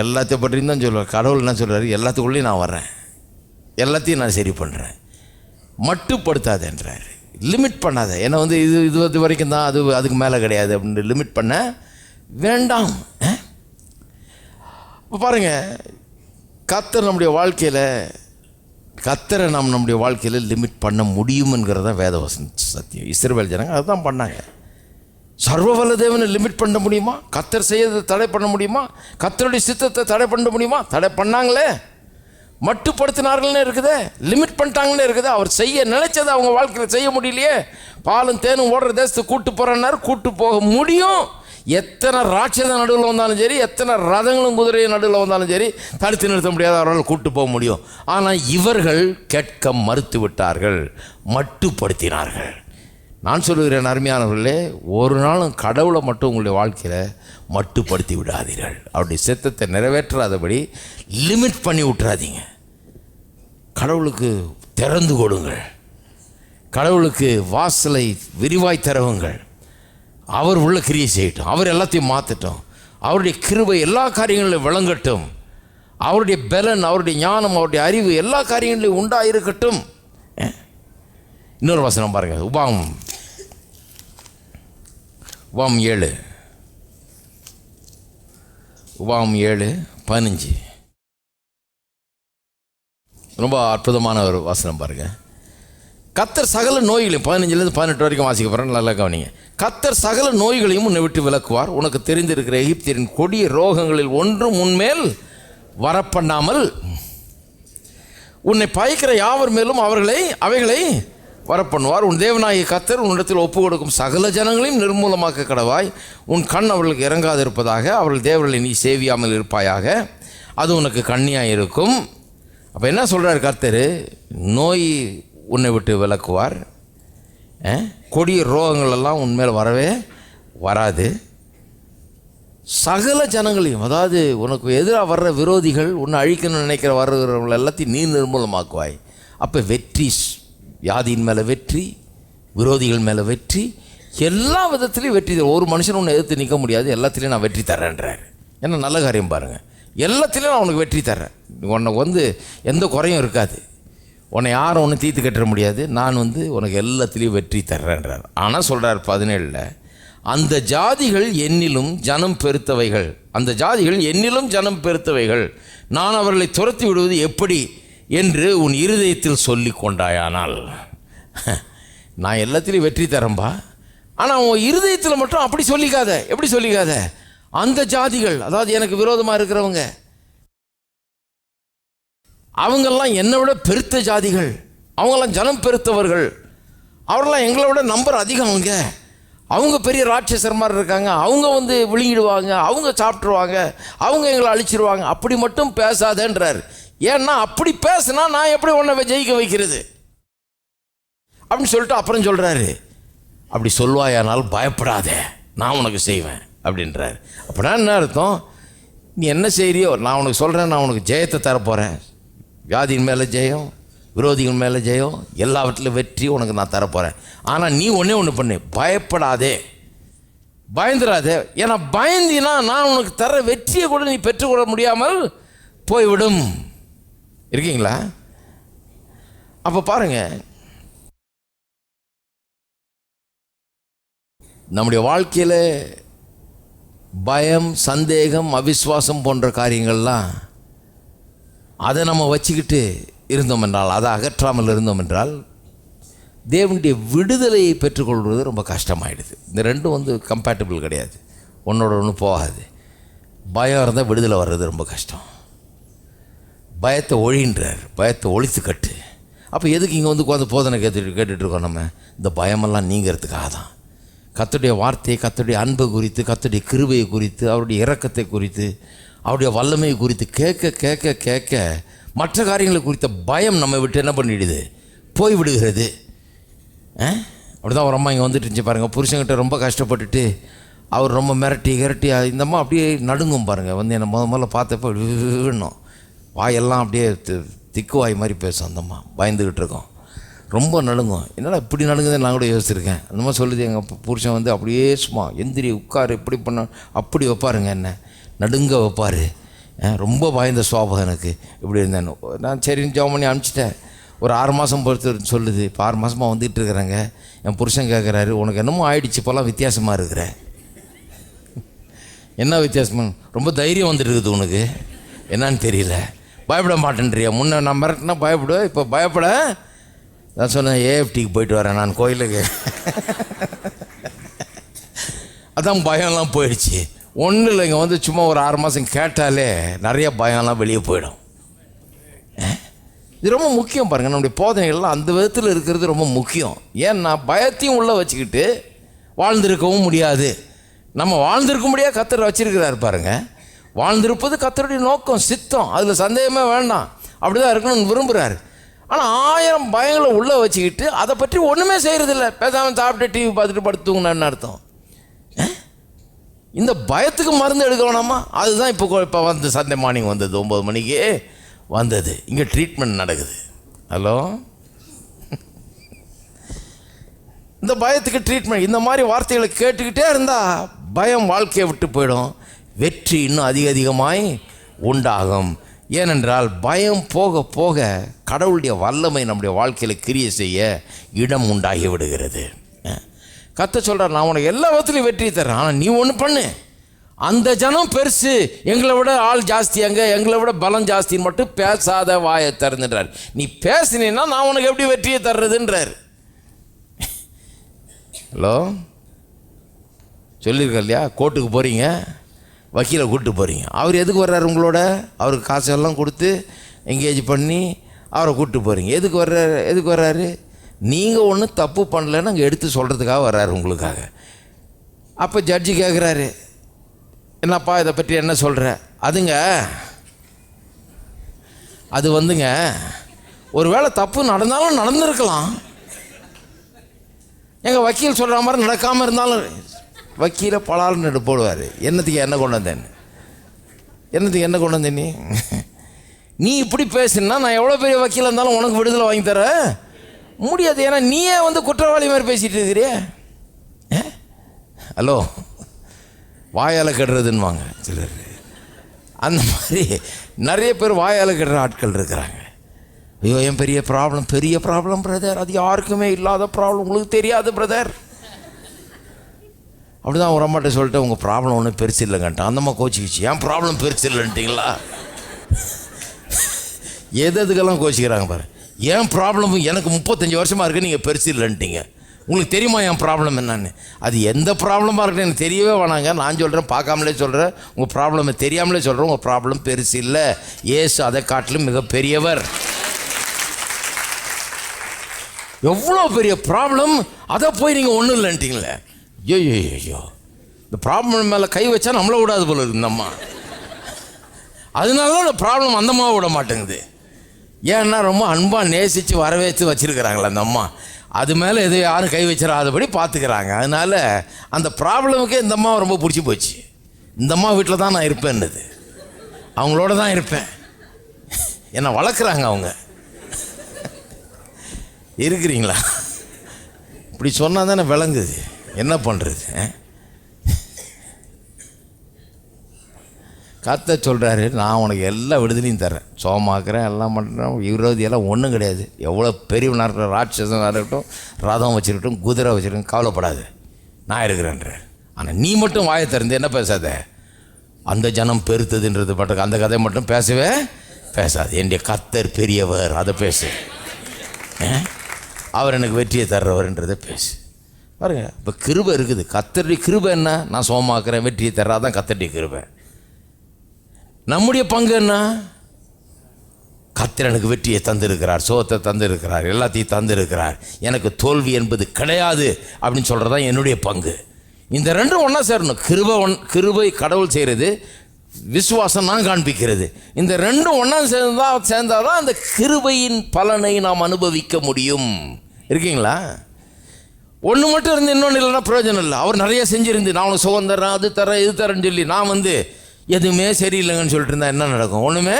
எல்லாத்தையும் பற்றியும் தான் சொல்லுவார். கடவுள் என்ன சொல்கிறார், எல்லாத்துக்குள்ளேயும் நான் வர்றேன், எல்லாத்தையும் நான் சரி பண்ணுறேன், மட்டுப்படுத்தாதேன்றார். லிமிட் பண்ணாத. ஏன்னா வந்து இது வரைக்கும் தான், அதுக்கு மேலே கிடையாது அப்படின்னு லிமிட் பண்ண வேண்டாம். இப்போ பாருங்கள், கர்த்தர் நம்முடைய வாழ்க்கையில், கர்த்தரை நாம் நம்முடைய வாழ்க்கையில் லிமிட் பண்ண முடியும்ங்கிறத வேதவசன சத்தியம். இஸ்ரவேல் ஜனங்க அதுதான் பண்ணாங்க. சர்வவல்ல தேவனை லிமிட் பண்ண முடியுமா? கர்த்தர் செய்யறதை தடை பண்ண முடியுமா? கர்த்தருடைய சித்தத்தை தடை பண்ண முடியுமா? தடை பண்ணாங்களே, மட்டுப்படுத்தினார்கள்னு இருக்குது, லிமிட் பண்ணிட்டாங்கன்னு இருக்குது. அவர் செய்ய நினைச்சதை அவங்க வாழ்க்கையில் செய்ய முடியலையே. பாலும் தேனும் ஓடுற தேசத்தை கூட்டு போகிறேன்னாரு, கூட்டு போக முடியும். எத்தனை ராட்சத நடுவில் வந்தாலும் சரி, எத்தனை ரதங்களும் குதிரை நடுவில் வந்தாலும் சரி, தடுத்து நிறுத்த முடியாத அவரால் கூட்டு போக முடியும். ஆனால் இவர்கள் கேட்க மறுத்து விட்டார்கள், மட்டுப்படுத்தினார்கள். நான் சொல்லுகிறேன் அருமையானவர்களே, ஒரு நாளும் கடவுளை மட்டும் உங்களுடைய வாழ்க்கையில் மட்டுப்படுத்தி விடாதீர்கள். அவருடைய சித்தத்தை நிறைவேற்றாதபடி லிமிட் பண்ணி விட்டுறாதீங்க. கடவுளுக்கு திறந்து கொடுங்கள், கடவுளுக்கு வாசலை விரிவாய் திறவுங்கள். அவர் உள்ள கிரியை செய்யட்டும், அவர் எல்லாத்தையும் மாற்றட்டும், அவருடைய கிருபை எல்லா காரியங்களிலும் விளங்கட்டும், அவருடைய பலன், அவருடைய ஞானம், அவருடைய அறிவு எல்லா காரியங்களிலும் உண்டாயிருக்கட்டும். இன்னொரு வசனம் பாருங்கள், உபாகமம் 7:15. ரொம்ப அற்புதமான ஒரு வசனம் பாருங்கள். கர்த்தர் சகல நோய்களையும், 15லேருந்து 18 வரைக்கும் வாசிக்க போகிறேன், நல்லா கவனிங்க. கர்த்தர் சகல நோய்களையும் உன்னை விட்டு விலக்குவார், உனக்கு தெரிந்திருக்கிற எகிப்தியரின் கொடிய ரோகங்களில் ஒன்றும் உன்மேல் வரப்பண்ணாமல் உன்னை பயக்கிற யாவர் மேலும் அவைகளை வரப்பண்ணுவார். உன் தேவனாகிய கர்த்தர் உன்னிடத்தில் ஒப்பு கொடுக்கும் சகல ஜனங்களையும் நிர்மூலமாக்க கடவாய். உன் கண் அவர்களுக்கு இறங்காது இருப்பதாக, அவர்கள் தேவர்களை நீ சேவியாமல் இருப்பாயாக, அது உனக்கு கண்ணியாக இருக்கும். அப்போ என்ன சொல்கிறார் கர்த்தர்? நோய் உன்னை விட்டு விலக்குவார், கொடிய ரோகங்களெல்லாம் உன்மேல் வரவே வராது. சகல ஜனங்களையும், அதாவது உனக்கு எதிராக வர்ற விரோதிகள், உன்னை அழிக்கணும்னு நினைக்கிற வர்றவர்கள் எல்லாத்தையும் நீ நிர்மூலமாக்குவாய். அப்போ வெற்றி, வியாதியின் மேலே வெற்றி, விரோதிகள் மேலே வெற்றி, எல்லா விதத்துலேயும் வெற்றி. ஒரு மனுஷன் உன்னை எதிர்த்து நிற்க முடியாது, எல்லாத்துலேயும் நான் வெற்றி தரேன்றார். என்ன நல்ல காரியம் பாருங்கள், எல்லாத்துலேயும் நான் உனக்கு வெற்றி தர்றேன், உனக்கு வந்து எந்த குறையும் இருக்காது, உன்னை யாரும் ஒன்றும் தீர்த்து கட்ட முடியாது, நான் வந்து உனக்கு எல்லாத்துலேயும் வெற்றி தர்றேன்றார். ஆனால் சொல்கிறார் 17, அந்த ஜாதிகள் என்னிலும் ஜனம் பெருத்தவைகள், அந்த ஜாதிகள் என்னிலும் ஜனம் பெருத்தவைகள், நான் அவர்களை துரத்தி விடுவது எப்படி என்று உன் இருதயத்தில் சொல்லி கொண்டாயானால். நான் எல்லாத்திலையும் வெற்றி தரேன்பா, ஆனால் உன் இருதயத்தில் மட்டும் அப்படி சொல்லிக்காத. எப்படி சொல்லிக்காத? அந்த ஜாதிகள், அதாவது எனக்கு விரோதமாக இருக்கிறவங்க, அவங்கெல்லாம் என்னை விட பெருத்த ஜாதிகள், அவங்கெல்லாம் ஜனம் பெருத்தவர்கள், அவரெல்லாம் எங்களை விட நம்பர் அதிகம், அவங்க பெரிய ராட்சசர் மாதிரி இருக்காங்க, அவங்க வந்து விழுங்கிடுவாங்க, அவங்க சாப்பிட்ருவாங்க, அவங்க எங்களை அழிச்சிருவாங்க. அப்படி மட்டும் பேசாதேன்றார். ஏன்னா அப்படி பேசினா நான் எப்படி உன்னை ஜெயிக்க வைக்கிறது அப்படின்னு சொல்லிட்டு அப்புறம் சொல்கிறாரு, அப்படி சொல்வாயானால் பயப்படாதே, நான் உனக்கு செய்வேன். அப்படின்றார். அப்படின்னா என்ன அர்த்தம்? நீ என்ன செய்கிறியோ நான் உனக்கு சொல்கிறேன், நான் உனக்கு ஜெயத்தை தரப்போகிறேன். வியாதியின் மேலே ஜெயம், விரோதிகள் மேலே ஜெயம், எல்லாவற்றிலும் வெற்றி உனக்கு நான் தரப்போகிறேன். ஆனால் நீ ஒன்று பண்ணு, பயப்படாதே, பயந்துடாதே. ஏன்னா பயந்தினா நான் உனக்கு தர வெற்றியை கூட நீ பெற்றுக்கொள்ள முடியாமல் போய்விடும். இருக்கீங்களா? அப்போ பாருங்கள், நம்முடைய வாழ்க்கையில் பயம், சந்தேகம், அவிசுவாசம் போன்ற காரியங்கள்லாம் அதை நம்ம வச்சுக்கிட்டு இருந்தோம் என்றால், அதை அகற்றாமல் இருந்தோம் என்றால் தேவனுடைய விடுதலையை பெற்றுக்கொள்வது ரொம்ப கஷ்டமாயிடுது. இந்த ரெண்டும் கம்பேட்டபிள் கிடையாது, ஒன்றோட ஒன்று போகாது. பயம் இருந்தால் விடுதலை வர்றது ரொம்ப கஷ்டம். பயத்தை ஒழின்றார், பயத்தை ஒழித்து கட்டு. அப்போ எதுக்கு இங்கே உட்காந்து போதனை கேட்டுட்ருக்கோம்? நம்ம இந்த பயமெல்லாம் நீங்கிறதுக்காக தான். கர்த்தருடைய வார்த்தையை, கர்த்தருடைய அன்பு குறித்து, கர்த்தருடைய கிருபையை குறித்து, அவருடைய இரக்கத்தை குறித்து, அவருடைய வல்லமையை குறித்து கேட்க கேட்க கேட்க மற்ற காரியங்களை குறித்த பயம் நம்ம விட்டு என்ன பண்ணிடுது? போய் விடுகிறது. அப்படி தான் ஒரு அம்மா இங்கே வந்துட்டு இருந்துச்சு பாருங்கள். புருஷங்கிட்ட ரொம்ப கஷ்டப்பட்டுட்டு அவர் ரொம்ப மிரட்டி இந்த அம்மா அப்படியே நடுங்கும் பாருங்கள். என்னை முதல்ல பார்த்தப்போ விழணும், வாயெல்லாம் அப்படியே திக்குவாய் மாதிரி பேசும். அந்த அம்மா பயந்துக்கிட்டு இருக்கோம், ரொம்ப நடுங்கும். என்னடா இப்படி நடுங்குதுன்னு நான் கூட யோசிச்சிருக்கேன். அந்த மாதிரி சொல்லுது, எங்கள் புருஷன் அப்படியே சும்மா எந்திரி உட்காரு இப்படி பண்ண அப்படி வைப்பாருங்க, என்ன நடுங்க வைப்பார். ரொம்ப பயந்த சுவாபம் எனக்கு. இப்படி இருந்தேன் நான். சரின்னு ஜெபம் பண்ணி அனுப்பிச்சிட்டேன். ஒரு 6 மாதம் பொறுத்து சொல்லுது. இப்போ 6 மாதமாக வந்துட்டு இருக்கிறேங்க. என் புருஷன் கேட்குறாரு, உனக்கு என்னமோ ஆயிடுச்சு, இப்போல்லாம் வித்தியாசமாக இருக்கிற. என்ன வித்தியாசமாக? ரொம்ப தைரியம் வந்துட்டு இருக்குது உனக்கு, என்னான்னு தெரியல. பயப்பட மாட்டேன்றியா? முன்னே நான் மிரட்டினா பயப்படுவேன், இப்போ பயப்பட. நான் சொன்னேன், ஏஎஃப்டிக்கு போயிட்டு வரேன் நான் கோயிலுக்கு. அதான் பயம்லாம் போயிடுச்சு. ஒன்றும் இல்லை, இங்கே சும்மா ஒரு 6 மாதம் கேட்டாலே நிறைய பயம்லாம் வெளியே போயிடும். இது ரொம்ப முக்கியம் பாருங்கள். நம்முடைய போதனைகள்லாம் அந்த விதத்தில் இருக்கிறது ரொம்ப முக்கியம். ஏன்னா பயத்தையும் உள்ளே வச்சுக்கிட்டு வாழ்ந்திருக்கவும் முடியாது. நம்ம வாழ்ந்திருக்க முடியாது, கர்த்தர் வச்சிருக்கிறார் பாருங்கள். வாழ்ந்திருப்பது கர்த்தருடைய நோக்கம், சித்தம், அதில் சந்தேகமே வேண்டாம். அப்படி தான் இருக்கணும்னு விரும்புகிறாரு. ஆனால் 1000 பயங்களை உள்ளே வச்சுக்கிட்டு அதை பற்றி ஒன்றுமே செய்கிறதில்ல. பேசாமல் சாப்பிட்டு டிவி பார்த்துட்டு படுத்துங்கன்னு அர்த்தம். இந்த பயத்துக்கு மருந்து எடுக்க வேணாமா? அதுதான் இப்போ சண்டே மார்னிங் வந்தது, 9 மணிக்கு வந்தது. இங்கே ட்ரீட்மெண்ட் நடக்குது. ஹலோ, இந்த பயத்துக்கு ட்ரீட்மெண்ட். இந்த மாதிரி வார்த்தைகளை கேட்டுக்கிட்டே இருந்தால் பயம் வாழ்க்கையை விட்டு போயிடும். வெற்றி இன்னும் அதிகமாய் உண்டாகும். ஏனென்றால் பயம் போக போக கடவுளுடைய வல்லமை நம்முடைய வாழ்க்கையில் கிரியை செய்ய இடம் உண்டாகி விடுகிறது. கர்த்தர் சொல்கிறார், நான் உனக்கு எல்லா விதத்துலையும் வெற்றி தரேன், ஆனால் நீ ஒன்று பண்ணு. அந்த ஜனம் பெருசு, எங்களை விட ஆள் ஜாஸ்தியாங்க, எங்களை விட பலம் ஜாஸ்தின்னு மட்டும் பேசாத, வாயை திறந்துன்றார். நீ பேசினீன்னா நான் உனக்கு எப்படி வெற்றியை தர்றதுன்றார். ஹலோ, சொல்லியிருக்க இல்லையா? கோர்ட்டுக்கு போகிறீங்க, வக்கீலை கூப்பிட்டு போகிறீங்க. அவர் எதுக்கு வர்றாரு உங்களோட? அவருக்கு காசெல்லாம் கொடுத்து எங்கேஜ் பண்ணி அவரை கூப்பிட்டு போகிறீங்க. எதுக்கு வர்றாரு? நீங்கள் ஒன்றும் தப்பு பண்ணலைன்னு அங்கே எடுத்து சொல்கிறதுக்காக வர்றாரு உங்களுக்காக. அப்போ ஜட்ஜி கேட்குறாரு, என்னப்பா இதை பற்றி என்ன சொல்கிற? அது ஒரு வேளை தப்பு நடந்தாலும் நடந்திருக்கலாம். எங்கள் வக்கீல் சொல்கிற மாதிரி நடக்காமல் இருந்தாலும் வக்கீலை பலால்னு போடுவார். என்னத்துக்கு என்ன கொண்டு வந்தேன் நீ இப்படி பேசுனா நான் எவ்வளோ பெரிய வக்கீலாக இருந்தாலும் உனக்கு விடுதலை வாங்கி தர முடியாது. ஏன்னா நீயே குற்றவாளி மாதிரி பேசிகிட்டு இருக்கிறிய. ஹலோ, வாயால் கெடுறதுன்னுவாங்க சிலர். அந்த மாதிரி நிறைய பேர் வாயால் கெடுற ஆட்கள் இருக்கிறாங்க. ஐயோ, என் பெரிய ப்ராப்ளம் பிரதர், அது யாருக்குமே இல்லாத ப்ராப்ளம், உங்களுக்கு தெரியாது பிரதர். அப்படி தான் ஒரு அம்மாட்ட சொல்லிட்டு, உங்கள் ப்ராப்ளம் ஒன்றும் பெருசு இல்லைங்கன்ட்டான். அந்தம்மா கோச்சிக்கிச்சு, ஏன் ப்ராப்ளம் பெருசு இல்லைன்ட்டிங்களா? எதுக்கெல்லாம் கோச்சிக்கிறாங்க பாரு. ஏன் ப்ராப்ளம் எனக்கு 35 வருஷமாக இருக்குது, நீங்கள் பெருசு இல்லைன்ட்டிங்க. உங்களுக்கு தெரியுமா என் ப்ராப்ளம் என்னன்னு? அது எந்த ப்ராப்ளமாக இருக்குன்னு எனக்கு தெரியவே வேணாங்க. நான் சொல்கிறேன், பார்க்காமலே சொல்கிறேன், உங்கள் ப்ராப்ளமை தெரியாமலே சொல்கிறேன். உங்கள் ப்ராப்ளம் பெருசு இல்லை, இயேசு அதை காட்டிலும் மிக பெரியவர். எவ்வளோ பெரிய ப்ராப்ளம், அதை போய் நீங்கள் ஒன்றும் இல்லைன்ட்டிங்களே. ஐயோ, இந்த ப்ராப்ளம் மேலே கை வச்சா நம்மளை விடாது போல இருக்கு இந்த அம்மா. அதனால தான் இந்த ப்ராப்ளம் அந்த அம்மாவை விட மாட்டேங்குது. ஏன்னா ரொம்ப அன்பாக நேசித்து வரவேற்று வச்சுருக்கிறாங்களே அந்த அம்மா. அது மேலே எது யாரும் கை வச்சிடாதபடி பார்த்துக்கிறாங்க. அதனால் அந்த ப்ராப்ளமுக்கே இந்த அம்மாவை ரொம்ப பிடிச்சி போச்சு. இந்த அம்மா வீட்டில் தான் நான் இருப்பேன்னுது, அவங்களோட தான் இருப்பேன், என்னை வளர்க்குறாங்க அவங்க. இருக்கிறீங்களா? இப்படி சொன்னால் தானே விளங்குது, என்ன பண்ணுறது? கர்த்தர் சொல்கிறாரு, நான் உனக்கு எல்லா விடுதலையும் தரேன், சோமாக்குறேன், எல்லாம் பண்ணுறேன், விரோதியெல்லாம் ஒன்றும் கிடையாது. எவ்வளோ பெரியவனாக இருக்கட்டும், ராட்சசனாக இருக்கட்டும், ரதம் வச்சுருக்கட்டும், குதிரை வச்சுருக்கட்டும், கவலைப்படாது, நான் இருக்கிறேன்ற. ஆனால் நீ மட்டும் வாயை திறந்து என்ன பேசாத, அந்த ஜனம் பெருத்ததுன்றது மட்டும், அந்த கதை மட்டும் பேசவே பேசாது. என்னுடைய கர்த்தர் பெரியவர், அதை பேசு. அவர் எனக்கு வெற்றியை தர்றவர்ன்றதை பேசு. பாருங்க, இப்போ கிருபை இருக்குது. கர்த்தருடைய கிருபை என்ன? நான் சோமாக்குறேன், வெற்றியை தர்றாதான் கர்த்தருடைய கிருபை. நம்முடைய பங்கு என்ன? கர்த்தர் எனக்கு வெற்றியை தந்திருக்கிறார், சோத்தை தந்திருக்கிறார், எல்லாத்தையும் தந்திருக்கிறார், எனக்கு தோல்வி என்பது கிடையாது அப்படின்னு சொல்கிறது தான் என்னுடைய பங்கு. இந்த ரெண்டும் ஒன்றா சேரணும். கிருபை கடவுள் செய்கிறது, விசுவாசம் நான் காண்பிக்கிறது. இந்த ரெண்டும் ஒன்றா சேர்ந்தால் தான் அந்த கிருபையின் பலனை நாம் அனுபவிக்க முடியும். இருக்கீங்களா? ஒன்று மட்டும் இருந்து இன்னொன்று இல்லைன்னா பிரயோஜனம் இல்லை. அவர் நிறைய செஞ்சுருந்து, நான் உனக்கு சுகம் தரேன், அது தரேன், இது தரேன்னு சொல்லி நான் எதுவுமே சரியில்லைங்கன்னு சொல்லிட்டு இருந்தால் என்ன நடக்கும்? ஒன்றுமே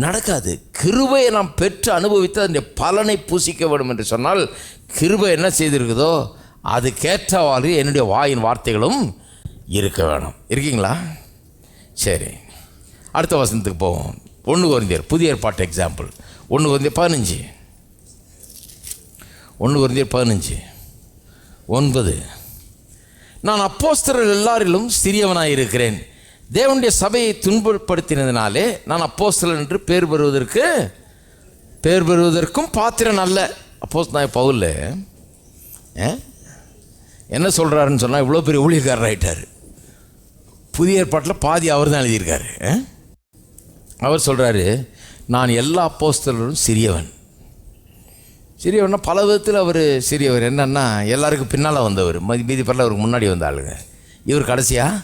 நடக்காது. கிருபையை நாம் பெற்று அனுபவித்து அதனுடைய பலனை பூசிக்க வேண்டும் என்று சொன்னால், கிருபை என்ன செய்திருக்குதோ அதுக்கேற்றவாறு என்னுடைய வாயின் வார்த்தைகளும் இருக்க வேணும். இருக்கீங்களா? சரி, அடுத்த வசனத்துக்கு போவோம். 1 கொரிந்தியர் புதிய ஏற்பாட்டு எக்ஸாம்பிள். 1 கொரிந்தியர் 15 9. நான் அப்போஸ்தலர்கள் எல்லாரிலும் சிறியவனாக இருக்கிறேன், தேவனுடைய சபையை துன்பப்படுத்தினதினாலே நான் அப்போஸ்தலன் என்று பேர் பெறுவதற்கும் பாத்திரன் அல்ல. அப்போஸ்தலனாகிய பவுல் என்ன சொல்கிறாருன்னு சொன்னால், இவ்வளோ பெரிய ஊழியக்காரர் ஆகிட்டார். புதிய ஏற்பாட்டில் பாதி அவர் தான் எழுதியிருக்காரு. அவர் சொல்கிறாரு, நான் எல்லா அப்போஸ்தலரும் சிறியவன்னா பல விதத்தில் அவர் சிறியவர். என்னன்னா, எல்லாருக்கும் பின்னால் வந்தவர், மீதி பேரில் அவருக்கு முன்னாடி வந்த ஆளுங்க, இவர் கடைசியாக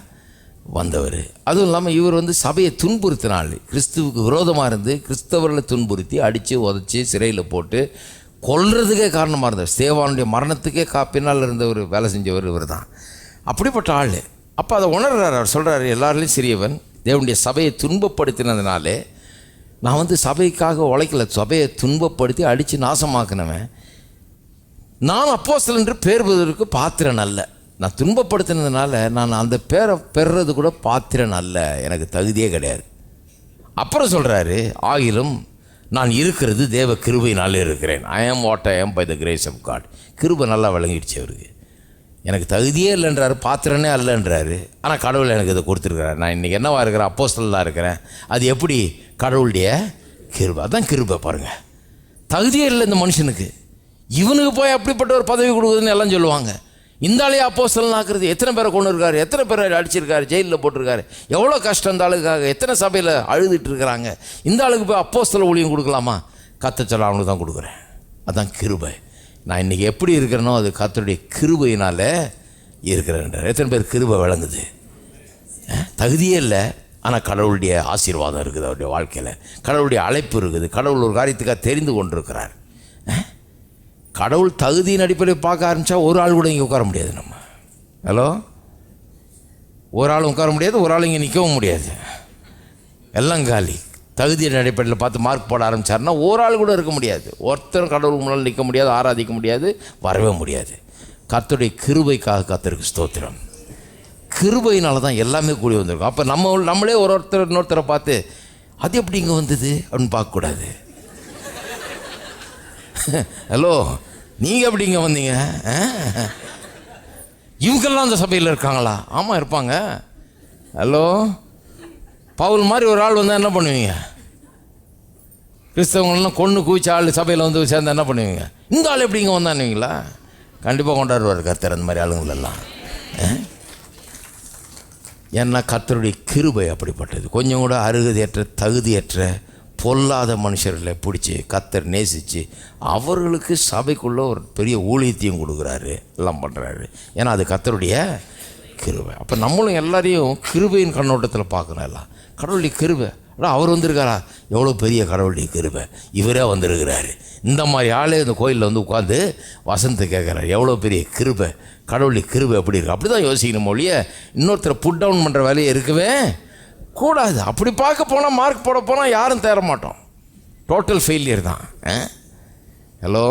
வந்தவர். அதுவும் இல்லாமல் இவர் சபையை துன்புறுத்தினாள், கிறிஸ்துவுக்கு விரோதமாக இருந்து கிறிஸ்தவர்களை துன்புறுத்தி அடித்து உதச்சி சிறையில் போட்டு கொல்றதுக்கே காரணமாக இருந்தவர். ஸ்தேவானுடைய மரணத்துக்கே பின்னால் இருந்தவர், வேலை செஞ்சவர் இவர் தான். அப்படிப்பட்ட ஆள். அப்போ அதை உணர்றார். அவர் சொல்கிறாரு, எல்லாருலேயும் சிறியவன், தேவனுடைய சபையை துன்பப்படுத்தினதுனாலே நான் சபைக்காக உழைக்கல, சபையை துன்பப்படுத்தி அடித்து நாசமாக்கினவன். நான் அப்போஸ்தலன் என்று பேர் பெறுவதற்கு பாத்திரன் அல்ல. நான் துன்பப்படுத்தினதுனால நான் அந்த பேரை பெறுறது கூட பாத்திரன் அல்ல, எனக்கு தகுதியே கிடையாது. அப்புறம் சொல்கிறாரு, ஆகிலும் நான் இருக்கிறது தேவ கிருபையினாலே இருக்கிறேன். ஐ ஆம் what I am by the grace of God. கிருபை நல்லா விளங்கிடுச்சு அவருக்கு. எனக்கு தகுதியே இல்லைன்றாரு, பாத்திரனே அல்லன்றாரு. ஆனால் கடவுள் எனக்கு இதை கொடுத்துருக்கிறார். நான் இன்றைக்கி என்னவா இருக்கிறேன்? அப்போஸ்தலனாக இருக்கிறேன். அது எப்படி? கடவுளுடைய கிருபை. அதான் கிருபை. பாருங்கள், தகுதியே இல்லை இந்த மனுஷனுக்கு. இவனுக்கு போய் அப்படிப்பட்ட ஒரு பதவி கொடுக்குதுன்னு எல்லாம் சொல்லுவாங்க. இந்த ஆளையே அப்போஸ்தலன் ஆக்குறது, எத்தனை பேரை கொண்டு இருக்காரு, எத்தனை பேரை அடிச்சிருக்காரு, ஜெயிலில் போட்டிருக்காரு, எவ்வளோ கஷ்டம் இந்த ஆளுக்காக, எத்தனை சபையில் அழுதுட்டு இருக்கிறாங்க. இந்த ஆளுக்கு போய் அப்போஸ்தல ஊழியம் கொடுக்கலாமா? கர்த்தர் அவனுக்கு தான் கொடுக்குறேன். அதான் கிருபை. நான் இன்றைக்கி எப்படி இருக்கிறேனோ அது கர்த்தருடைய கிருபையினால் இருக்கிறேன். எத்தனை பேர் கிருபை விளங்குது? தகுதியே இல்லை, ஆனால் கடவுளுடைய ஆசீர்வாதம் இருக்குது அவருடைய வாழ்க்கையில். கடவுளுடைய அழைப்பு இருக்குது. கடவுள் ஒரு காரியத்துக்காக தெரிந்து கொண்டிருக்கிறார். கடவுள் தகுதியின் அடிப்படையில் பார்க்க ஆரம்பித்தா ஒரு ஆள் கூட இங்கே உட்கார முடியாது. நம்ம ஹலோ, ஒரு ஆள் உட்கார முடியாது, ஒரு ஆள் இங்கே நிற்கவும் முடியாது, எல்லாம் காலி. தகுதியின் அடிப்படையில் பார்த்து மார்க் போட ஆரம்பித்தாருன்னா ஒரு ஆள் கூட இருக்க முடியாது. ஒருத்தரும் கடவுளுக்கு முன்னால் நிற்க முடியாது, ஆராதிக்க முடியாது, வரவே முடியாது. கர்த்தருடைய கிருபைக்காக கர்த்தருக்கு ஸ்தோத்திரம். கிருபையினால தான் எல்லாமே கூடி வந்திருக்கும். அப்போ நம்மளே ஒருத்தர் இன்னொருத்தரை பார்த்து அது எப்படி இங்கே வந்தது அப்படின்னு பார்க்கக்கூடாது. ஹலோ, நீங்கள் எப்படி இங்கே வந்தீங்க? இவங்கெல்லாம் அந்த சபையில் இருக்காங்களா? ஆமாம் இருப்பாங்க. ஹலோ, பவுல் மாதிரி ஒரு ஆள் வந்தால் என்ன பண்ணுவீங்க? கிறிஸ்தவங்கள்லாம் கொன்று குவிச்ச ஆள் சபையில் சேர்ந்தா என்ன பண்ணுவீங்க? இந்த ஆள் எப்படி இங்கே வந்தானுவீங்களா? கண்டிப்பாக கொண்டாடுவார் கர்த்தர் அந்த மாதிரி ஆளுங்களெல்லாம். ஏன்னா கர்த்தருடைய கிருபை அப்படிப்பட்டது. கொஞ்சம் கூட அருகதையற்ற தகுதியற்ற பொல்லாத மனுஷர்களை பிடிச்சி கர்த்தர் நேசித்து அவர்களுக்கு சபைக்குள்ளே ஒரு பெரிய ஊழியத்தையும் கொடுக்குறாரு, எல்லாம் பண்ணுறாரு. ஏன்னா அது கர்த்தருடைய கிருபை. அப்போ நம்மளும் எல்லாரையும் கிருபையின் கண்ணோட்டத்தில் பார்க்கணும். எல்லாம் கடவுளுடைய கிருபை. ஆனால் அவர் வந்திருக்காரா, எவ்வளோ பெரிய கடவுளுடைய கிருபை, இவரே வந்திருக்கிறாரு. இந்த மாதிரி ஆளே இந்த கோயிலில் வந்து உட்காந்து வசனத்தை கேட்குறாரு, எவ்வளோ பெரிய கிருபை, கடவுளுடைய கிருபை எப்படி இருக்குது. அப்படி தான் யோசிக்கணும் ஒழிய இன்னொருத்தரை புட் டவுன் பண்ணுற வேலையை இருக்கவே கூடாது. அப்படி பார்க்க போனால், மார்க் போட போனால் யாரும் தேர மாட்டோம், டோட்டல் ஃபெயிலியர் தான். ஹலோ,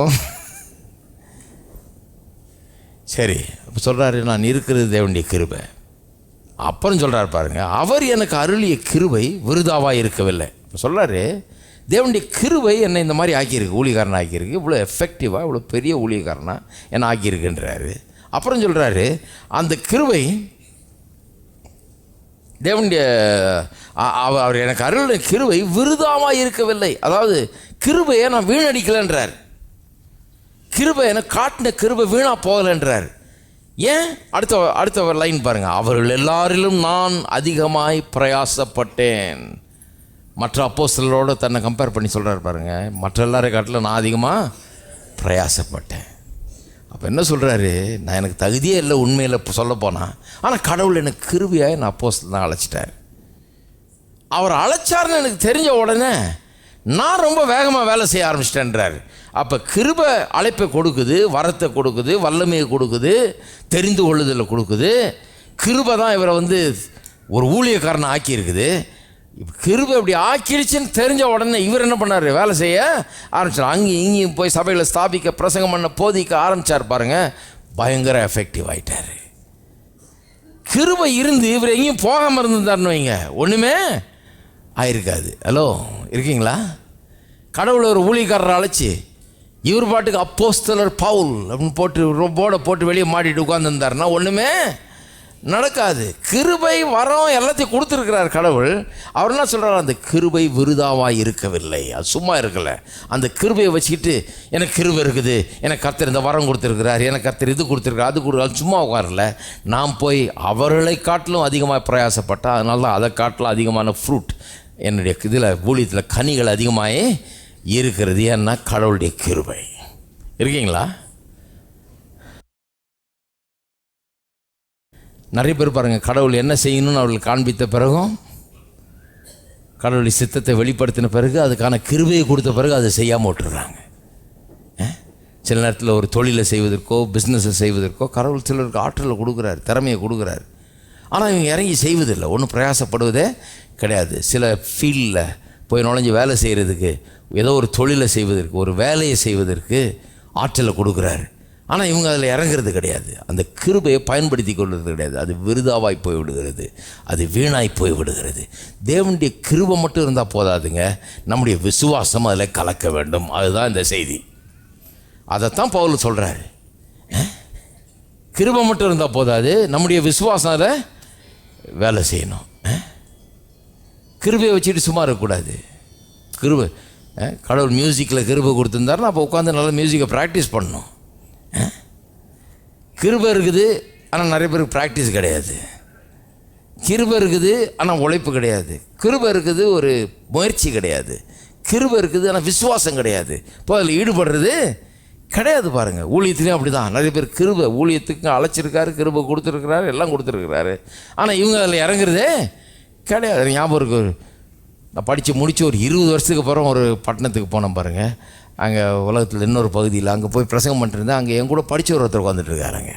சரி. அப்போ சொல்கிறாரு, நான் இருக்கிறது தேவனுடைய கிருபை. அப்புறம் சொல்கிறார் பாருங்க, அவர் எனக்கு அருளிய கிருபை விருதாவாக இருக்கவில்லை. இப்போ சொல்கிறாரு, தேவனுடைய கிருபை என்னை இந்த மாதிரி ஆக்கியிருக்கு, ஊழியக்காரன் ஆக்கியிருக்கு, இவ்வளோ எஃபெக்டிவாக இவ்வளோ பெரிய ஊழியக்காரனாக என்னை ஆக்கியிருக்குன்றாரு. அப்புறம் சொல்கிறாரு, அந்த கிருபை தேவனுடைய அவர் எனக்கு அருளிய கிருபை விருதாவாக இருக்கவில்லை. அதாவது கிருபையை நான் வீணடிக்கலைன்றார், கிருபை எனக்கு காட்டின கிருபை வீணாக போகலைன்றார். ஏன்? அடுத்த லைன் பாருங்கள், அவர்கள் எல்லாரிலும் நான் அதிகமாய் பிரயாசப்பட்டேன். மற்ற அப்போஸ்தலரோடு தன்னை கம்பேர் பண்ணி சொல்கிறார் பாருங்கள், மற்ற எல்லாரை காட்டிலும் நான் அதிகமாக பிரயாசப்பட்டேன். அப்போ என்ன சொல்கிறாரு, நான் எனக்கு தகுதியே இல்லை உண்மையில் இப்போ சொல்ல போனால், ஆனால் கடவுள் எனக்கு கிருபையாக நான் அப்போஸ்தலன் தான் அழைச்சிட்டார். அவர் அழைச்சார்னு எனக்கு தெரிஞ்ச உடனே நான் ரொம்ப வேகமாக வேலை செய்ய ஆரம்பிச்சிட்டேன்றார். அப்போ கிருபை அழைப்பை கொடுக்குது, வரத்தை கொடுக்குது, வல்லமையை கொடுக்குது, தெரிந்து கொள்ளுதலை கொடுக்குது. கிருபை தான் இவரை வந்து ஒரு ஊழியக்காரனை ஆக்கியிருக்குது. இப்போ கிருபை இப்படி ஆக்கிடுச்சுன்னு தெரிஞ்ச உடனே இவர் என்ன பண்ணார், வேலை செய்ய ஆரம்பிச்சார். அங்கேயும் இங்கேயும் போய் சபையில் ஸ்தாபிக்க, பிரசங்கம் பண்ண, போதிக்க ஆரம்பித்தார் பாருங்கள். பயங்கர எஃபெக்டிவ் ஆகிட்டார். கிருபை இருந்து இவர் எங்கேயும் போகாமல் இருந்திருந்தாருன்னு வைங்க, ஒன்றுமே ஆயிருக்காது. ஹலோ, இருக்கீங்களா? கடவுளை ஒரு ஊழியக்காரரை அழைச்சி இவர் பாட்டுக்கு அப்போஸ்தலர் பவுல் அப்படின்னு போர்டை போட்டு வெளியே மாட்டிட்டு உட்காந்துருந்தாருன்னா ஒன்றுமே நடக்காது. கிருபை வரம் எல்லாத்தையும் கொடுத்துருக்கிறார் கடவுள். அவர் என்ன சொல்கிறார், அந்த கிருபை விருதாவாக இருக்கவில்லை, அது சும்மா இருக்கலை. அந்த கிருபையை வச்சுக்கிட்டு எனக்கு கிருபை இருக்குது, எனக்கு கர்த்தர் இந்த வரம் கொடுத்துருக்கிறார், எனக்கு கர்த்தர் இது கொடுத்துருக்கார், அது கொடுக்குறாரு, சும்மா உட்காரல. நான் போய் அவர்களை காட்டிலும் அதிகமாக பிரயாசப்பட்டேன். அதனால தான் அதை காட்டிலும் அதிகமான ஃப்ரூட் என்னுடைய இதில் ஊழியத்தில் கனிகள் அதிகமாகவே இருக்கிறது. ஏன்னா கடவுளுடைய கிருபை. இருக்கீங்களா? நிறைய பேர் பாருங்கள், கடவுள் என்ன செய்யணும்னு அவர்களுக்கு காண்பித்த பிறகும், கடவுளுடைய சித்தத்தை வெளிப்படுத்தின பிறகு, அதுக்கான கிருபையை கொடுத்த பிறகு அதை செய்யாமல் விட்டுறாங்க. சில நேரத்தில் ஒரு தொழிலை செய்வதற்கோ பிஸ்னஸை செய்வதற்கோ கடவுள் சிலருக்கு ஆற்றலை கொடுக்குறாரு, திறமையை கொடுக்குறாரு. ஆனால் இவங்க இறங்கி செய்வதில்லை, ஒன்றும் பிரயாசப்படுவதே கிடையாது. சில ஃபீல்டில் போய் நுழைஞ்சு வேலை செய்கிறதுக்கு, ஏதோ ஒரு தொழிலை செய்வதற்கு, ஒரு வேலையை செய்வதற்கு ஆற்றலை கொடுக்குறாரு. ஆனால் இவங்க அதில் இறங்குறது கிடையாது, அந்த கிருபையை பயன்படுத்தி கொள்வது கிடையாது. அது விருதாவாய் போய் விடுகிறது, அது வீணாய் போய் விடுகிறது. தேவனுடைய கிருபை மட்டும் இருந்தால் போதாதுங்க, நம்முடைய விசுவாசம் அதில் கலக்க வேண்டும். அதுதான் இந்த செய்தி. அதைத்தான் பவுல் சொல்கிறாரு. கிருபை மட்டும் இருந்தால் போதாது, நம்முடைய விசுவாசம் அதில் வேலை செய்யணும். கிருபையை வச்சுட்டு சும்மா இருக்கக்கூடாது. கிருபை, கடவுள் மியூசிக்கில் கிருபை கொடுத்துருந்தாருன்னா அப்போ உட்காந்து நல்லா மியூசிக்கை ப்ராக்டிஸ் பண்ணணும். கிருபை இருக்குது, ஆனால் நிறைய பேருக்கு ப்ராக்டிஸ் கிடையாது. கிருபை இருக்குது, ஆனால் உழைப்பு கிடையாது. கிருபை இருக்குது, ஒரு முயற்சி கிடையாது. கிருபை இருக்குது, ஆனால் விசுவாசம் கிடையாது. இப்போ அதில் ஈடுபடுறது கிடையாது. பாருங்கள், ஊழியத்துலேயும் அப்படி தான். நிறைய பேர் கிருபை, ஊழியத்துக்கு அழைச்சிருக்காரு, கிருபை கொடுத்துருக்கிறாரு, எல்லாம் கொடுத்துருக்கிறாரு, ஆனால் இவங்க அதில் இறங்குறதே கிடையாது. ஞாபகம் இருக்கு, நான் படித்து முடித்து ஒரு 20 வருஷத்துக்கு அப்புறம் ஒரு பட்டணத்துக்கு போனேன் பாருங்கள். அங்கே உலகத்தில் இன்னொரு பகுதியில் அங்கே போய் பிரசங்கம் பண்ணிட்டுருந்தேன். அங்கே என் கூட படித்த ஒருத்தர் உட்காந்துட்டு இருக்காருங்க.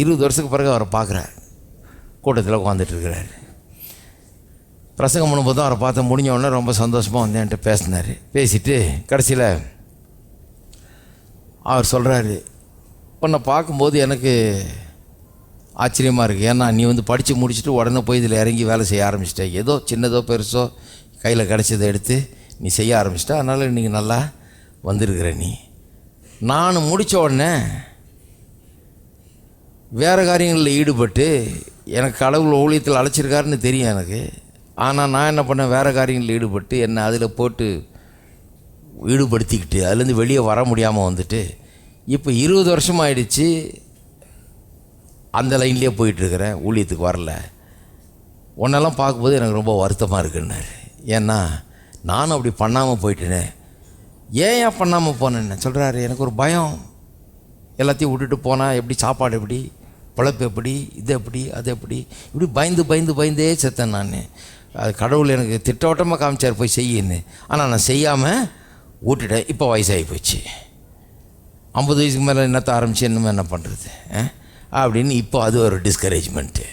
20 வருஷத்துக்கு பிறகு அவரை பார்க்குறேன், கூட்டத்தில் உட்காந்துட்டுருக்கிறாரு. பிரசங்கம் பண்ணும்போது தான் அவரை பார்த்து முடிஞ்ச உடனே ரொம்ப சந்தோஷமாக வந்து என்கிட்ட பேசினார். பேசிட்டு கடைசியில் அவர் சொல்கிறாரு, உன்னை பார்க்கும்போது எனக்கு ஆச்சரியமாக இருக்குது. ஏன்னா நீ வந்து படித்து முடிச்சுட்டு உடனே போய் இதில் இறங்கி வேலை செய்ய ஆரம்பிச்சிட்டேன். ஏதோ சின்னதோ பெருசோ கையில் கிடச்சதை எடுத்து நீ செய்ய ஆரம்பிச்சிட்டா, அதனால் இன்றைக்கி நல்லா வந்திருக்கிற நீ. நான் முடித்த உடனே வேறு காரியங்களில் ஈடுபட்டு, எனக்கு கடவுள் ஊழியத்தில் அழைச்சிருக்காருன்னு தெரியும் எனக்கு. ஆனால் நான் என்ன பண்ணேன், வேறு காரியங்களில் ஈடுபட்டு என்னை அதில் போட்டு ஈடுபடுத்திக்கிட்டு அதுலேருந்து வெளியே வர முடியாமல் வந்துட்டு இப்போ 20 வருஷம் ஆயிடுச்சு அந்த லைன்லேயே போயிட்டுருக்கிறேன், ஊழியத்துக்கு வரல. ஒன்றெல்லாம் பார்க்கும்போது எனக்கு ரொம்ப வருத்தமாக இருக்குன்னாரு. ஏன்னா நானும் அப்படி பண்ணாமல் போயிட்டேனே. ஏன் பண்ணாமல் போனேன்னு சொல்கிறாரு. எனக்கு ஒரு பயம், எல்லாத்தையும் விட்டுட்டு போனால் எப்படி, சாப்பாடு எப்படி, பிழைப்பு எப்படி, இது எப்படி, அது எப்படி, இப்படி பயந்து பயந்து பயந்தே செத்தேன் நான். அது கடவுள் எனக்கு திட்டவட்டமாக காமிச்சார் போய் செய்யின்னு. ஆனால் நான் செய்யாமல் விட்டுட்டேன். இப்போ வயசாகி போச்சு, 50 வயசுக்கு மேலே என்னத்தை ஆரம்பித்து இன்னும் என்ன பண்ணுறது அப்படின்னு இப்போ அது ஒரு டிஸ்கரேஜ்மெண்ட்டு.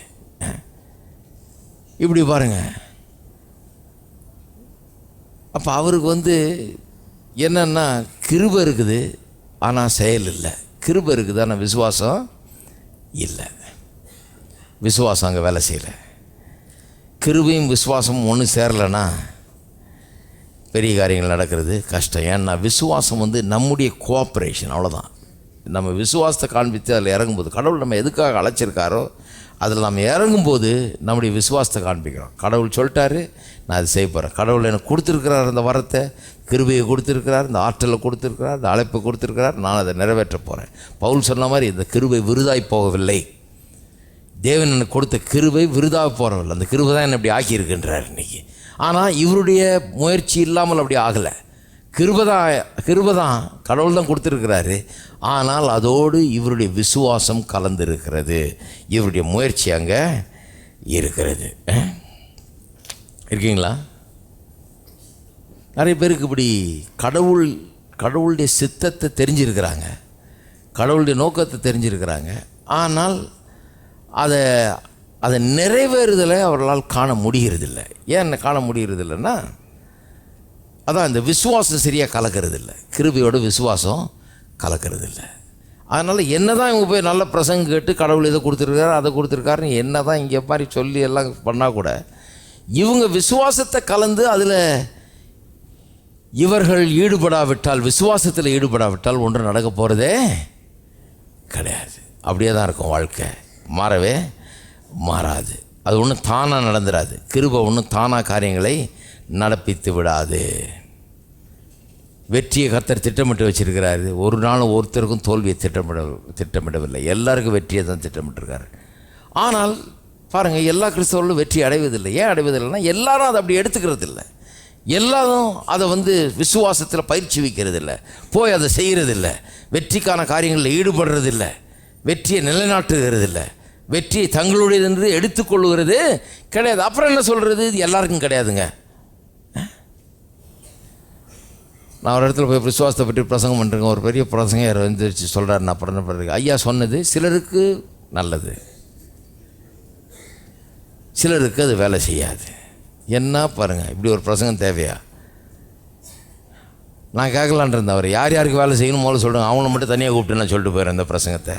இப்படி பாருங்கள். அப்போ அவருக்கு என்னன்னா கிருபை இருக்குது ஆனால் செயல் இல்லை, கிருபை இருக்குது ஆனால் விசுவாசம் இல்லை. விசுவாசம் அங்கே வேலை செய்யலை. கிருபையும் விசுவாசமும் ஒன்று சேரலைன்னா பெரிய காரியங்கள் நடக்கிறது கஷ்டம். ஏன்னா விசுவாசம் நம்முடைய கோஆப்ரேஷன், அவ்வளோதான். நம்ம விசுவாசத்தை காண்பித்து அதில் இறங்கும்போது, கடவுள் நம்ம எதுக்காக அழைச்சிருக்காரோ அதில் நம்ம இறங்கும்போது நம்முடைய விசுவாசத்தை காண்பிக்கிறோம். கடவுள் சொல்லிட்டாரு, நான் அது செய்ய போகிறேன். கடவுள் எனக்கு கொடுத்துருக்கிறார், அந்த வரத்தை, கிருபையை கொடுத்துருக்கிறார், இந்த ஆற்றலை கொடுத்துருக்கிறார், இந்த அழைப்பை கொடுத்துருக்கிறார், நான் அதை நிறைவேற்ற போகிறேன். பவுல் சொன்ன மாதிரி இந்த கிருபை விருதாய் போகவில்லை. தேவன் எனக்கு கொடுத்த கிருபை விருதாக போகவில்லை. அந்த கிருபை தான் என்னை அப்படி ஆக்கியிருக்கின்றார் இன்றைக்கி. ஆனால் இவருடைய முயற்சி இல்லாமல் அப்படி ஆகலை. கிருபை தான் கடவுள் தான் கொடுத்துருக்கிறாரு. ஆனால் அதோடு இவருடைய விசுவாசம் கலந்துருக்கிறது, இவருடைய முயற்சி அங்கே இருக்கிறது. இருக்கீங்களா? நிறைய பேருக்கு இப்படி கடவுளுடைய சித்தத்தை தெரிஞ்சிருக்கிறாங்க, கடவுளுடைய நோக்கத்தை தெரிஞ்சிருக்கிறாங்க. ஆனால் அதை நிறைவேறுதலை அவர்களால் காண முடிகிறதில்லை. ஏன் காண முடிகிறதில்லைன்னா, அதான் இந்த விசுவாசம் சரியாக கலக்கிறதில்லை, கிருபையோட விசுவாசம் கலக்கிறதில்லை. அதனால் என்ன தான் இவங்க போய் நல்ல பிரசங்கம் கேட்டு கடவுள் இதை கொடுத்துருக்காரு அதை கொடுத்துருக்காருன்னு என்ன தான் இங்கே மாதிரி சொல்லி எல்லாம் பண்ணால் கூட இவங்க விசுவாசத்தை கலந்து அதில் இவர்கள் ஈடுபடாவிட்டால், விசுவாசத்தில் ஈடுபடாவிட்டால் ஒன்று நடக்க போகிறதே கிடையாது. அப்படியே தான் இருக்கும் வாழ்க்கை, மாறவே மாறாது. அது ஒன்றும் தானாக நடந்துடாது. கிருபை ஒன்றும் தானாக காரியங்களை நடப்பித்து விடாது. வெற்றியை கர்த்தர் திட்டமிட்டு வச்சிருக்கிறாரு. ஒரு நாளும் ஒருத்தருக்கும் தோல்வியை திட்டமிடவில்லை. எல்லாருக்கும் வெற்றியை தான் திட்டமிட்டிருக்காரு. ஆனால் பாருங்கள், எல்லா கிறிஸ்தவர்களும் வெற்றி அடைவதில்லை. ஏன் அடைவதில்லைன்னா எல்லாரும் அதை அப்படி எடுத்துக்கிறது இல்லை. எல்லாரும் அதை விசுவாசத்தில் பயிற்சி வைக்கிறதில்லை, போய் அதை செய்கிறதில்லை, வெற்றிக்கான காரியங்களில் ஈடுபடுறதில்லை, வெற்றியை நிலைநாட்டுகிறதில்லை, வெற்றியை தங்களுடையது என்று எடுத்துக்கொள்ளுகிறது கிடையாது. அப்புறம் என்ன சொல்கிறது? இது எல்லாருக்கும் கிடையாதுங்க. நான் ஒரு இடத்துல போய் விசுவாசத்தை பற்றி பிரசங்கம் பண்ணுறேங்க. ஒரு பெரிய பிரசங்கம் வந்துருச்சு சொல்கிறார். நான் அப்புறம் என்ன பண்ணுறேன், ஐயா சொன்னது சிலருக்கு நல்லது, சிலருக்கு அது வேலை செய்யாது. என்ன பாருங்கள், இப்படி ஒரு பிரசங்கம் தேவையா? நான் கேட்கலான் இருந்தேன். அவர் யார் யாருக்கு வேலை செய்யணும் முதல்ல சொல்லுங்கள், அவனை மட்டும் தனியாக கூப்பிட்டு நான் சொல்லிட்டு போயிடுறேன் இந்த பிரசங்கத்தை.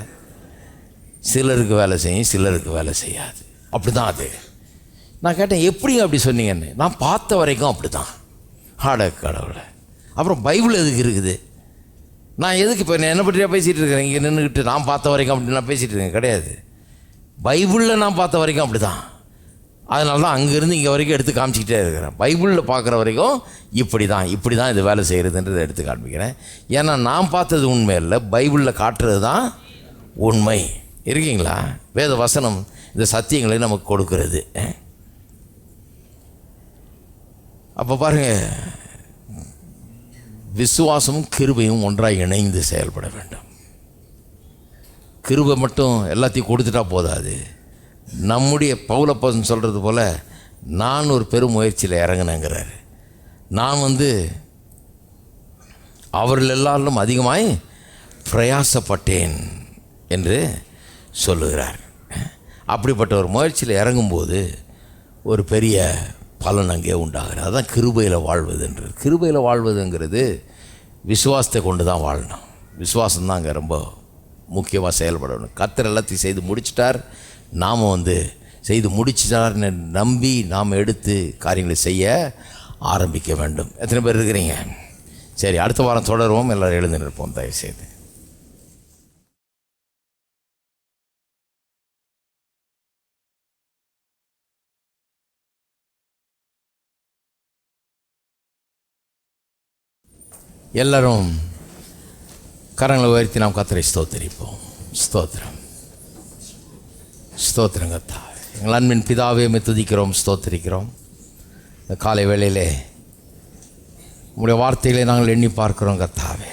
சிலருக்கு வேலை செய்யும், சிலருக்கு வேலை செய்யாது. அப்படி தான் அது. நான் கேட்டேன், எப்படிங்க அப்படி சொன்னீங்கன்னு. நான் பார்த்த வரைக்கும் அப்படி தான். கடவுளை அப்புறம் பைபிள் எதுக்கு இருக்குது? நான் எதுக்கு இப்போ என்னை பற்றியா பேசிகிட்டு இருக்கிறேன் இங்கே நின்றுக்கிட்டு? நான் பார்த்த வரைக்கும் அப்படி நான் பேசிகிட்டு இருக்கேன் கிடையாது. பைபிளில் நான் பார்த்த வரைக்கும் அப்படி தான். அதனால தான் அங்கேருந்து இங்கே வரைக்கும் எடுத்து காமிச்சிக்கிட்டே இருக்கிறேன். பைபிளில் பார்க்குற வரைக்கும் இப்படி தான் இது வேலை செய்கிறதுன்றதை எடுத்து காண்பிக்கிறேன். ஏன்னா நான் பார்த்தது உண்மை இல்லை, பைபிளில் காட்டுறது தான் உண்மை. இருக்கீங்களா? வேத வசனம் இந்த சத்தியங்களை நமக்கு கொடுக்கிறது. அப்போ பாருங்கள், விசுவாசமும் கிருபையும் ஒன்றாக இணைந்து செயல்பட வேண்டும். கிருபை மட்டும் எல்லாத்தையும் கொடுத்துட்டா போதாது. நம்முடைய பவுலப்பன் சொல்கிறது போல் நான் ஒரு பெரும் முயற்சியில் இறங்கினேங்கிறார். நான் அவர்கள் எல்லாரும் அதிகமாய் பிரயாசப்பட்டேன் என்று சொல்லுகிறார். அப்படிப்பட்ட ஒரு முயற்சியில் இறங்கும்போது ஒரு பெரிய பலன் அங்கே உண்டாகிறது. அதுதான் கிருபையில் வாழ்வதுன்றது. கிருபையில் வாழ்வதுங்கிறது விசுவாசத்தை கொண்டு தான் வாழணும். விசுவாசம் தான் அங்கே ரொம்ப முக்கியமாக செயல்படணும். கர்த்தர் எல்லாத்தையும் செய்து முடிச்சிட்டார், நாம் செய்து முடிச்சிட்டார்னு நம்பி நாம் எடுத்து காரியங்களை செய்ய ஆரம்பிக்க வேண்டும். எத்தனை பேர் இருக்கிறீங்க? சரி, அடுத்த வாரம் தொடருவோம். எல்லோரும் எழுந்து நிற்போம் தயவுசெய்து. எல்லாரும் கரங்களை உயர்த்தி நாம் கர்த்தரை ஸ்தோத்திரிப்போம். ஸ்தோத்திரம், ஸ்தோத்திரம் கர்த்தா. எங்கள் அன்பின் பிதாவே துதிக்கிறோம், ஸ்தோத்திரிக்கிறோம். இந்த காலை வேளையிலே உங்களுடைய வார்த்தைகளை நாங்கள் எண்ணி பார்க்கிறோம் கர்த்தாவே.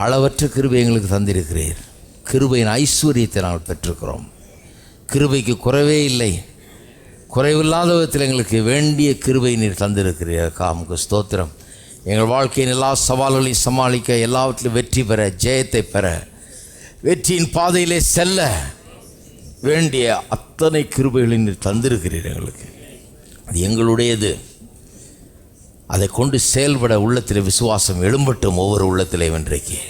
அளவற்ற கிருபை எங்களுக்கு தந்திருக்கிறீர். கிருபையின் ஐஸ்வர்யத்தை நாங்கள் பெற்றிருக்கிறோம். கிருபைக்கு குறைவே இல்லை. குறைவில்லாத விதத்தில் எங்களுக்கு வேண்டிய கிருபை நீர் தந்திருக்கிறீர். காமுக்கு ஸ்தோத்திரம். எங்கள் வாழ்க்கையின் எல்லா சவால்களையும் சமாளிக்க, எல்லாவற்றிலும் வெற்றி பெற, ஜெயத்தை பெற, வெற்றியின் பாதையிலே செல்ல வேண்டிய அத்தனை கிருபைகளையும் நீர் தந்திருக்கிறீர் எங்களுக்கு. அது எங்களுடையது. அதை கொண்டு செயல்பட உள்ளத்தில் விசுவாசம் எழும்பட்டும் ஒவ்வொரு உள்ளத்திலேயும் இன்றைக்கு.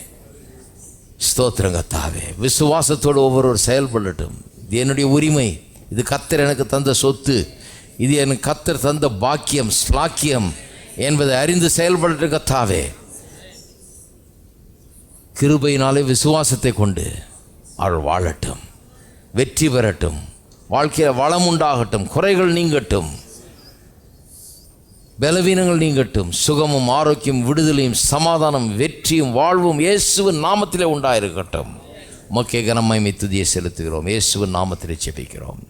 ஸ்தோத்திரங்கத்தாவே, விசுவாசத்தோடு ஒவ்வொருவர் செயல்படட்டும். இது என்னுடைய உரிமை, இது கர்த்தர் எனக்கு தந்த சொத்து, இது எனக்கு கர்த்தர் தந்த பாக்கியம், ஸ்லாக்கியம் என்பதை அறிந்து செயல்படட்டும் கர்த்தாவே. கிருபையினாலே விசுவாசத்தை கொண்டு அவள் வாழட்டும், வெற்றி பெறட்டும், வாழ்க்கையில் வளம் உண்டாகட்டும், குறைகள் நீங்கட்டும், பலவீனங்கள் நீங்கட்டும், சுகமும் ஆரோக்கியம், விடுதலையும், சமாதானம், வெற்றியும், வாழ்வும் இயேசுவின் நாமத்திலே உண்டாயிருக்கட்டும். உமக்கே கனமகிமை துதியை செலுத்துகிறோம். இயேசுவின் நாமத்திலே ஜெபிக்கிறோம்.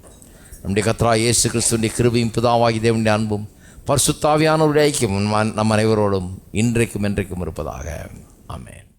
நம்முடைய கர்த்தராகிய இயேசு கிறிஸ்துவின் கிருபையும் பிதாவாகிய தேவனுடைய அன்பும் பரிசுத்த ஆவியானவருடைய ஐக்கியம் நம் அனைவரோடும் இன்றைக்கும் என்றைக்கும் இருப்பதாக. ஆமென்.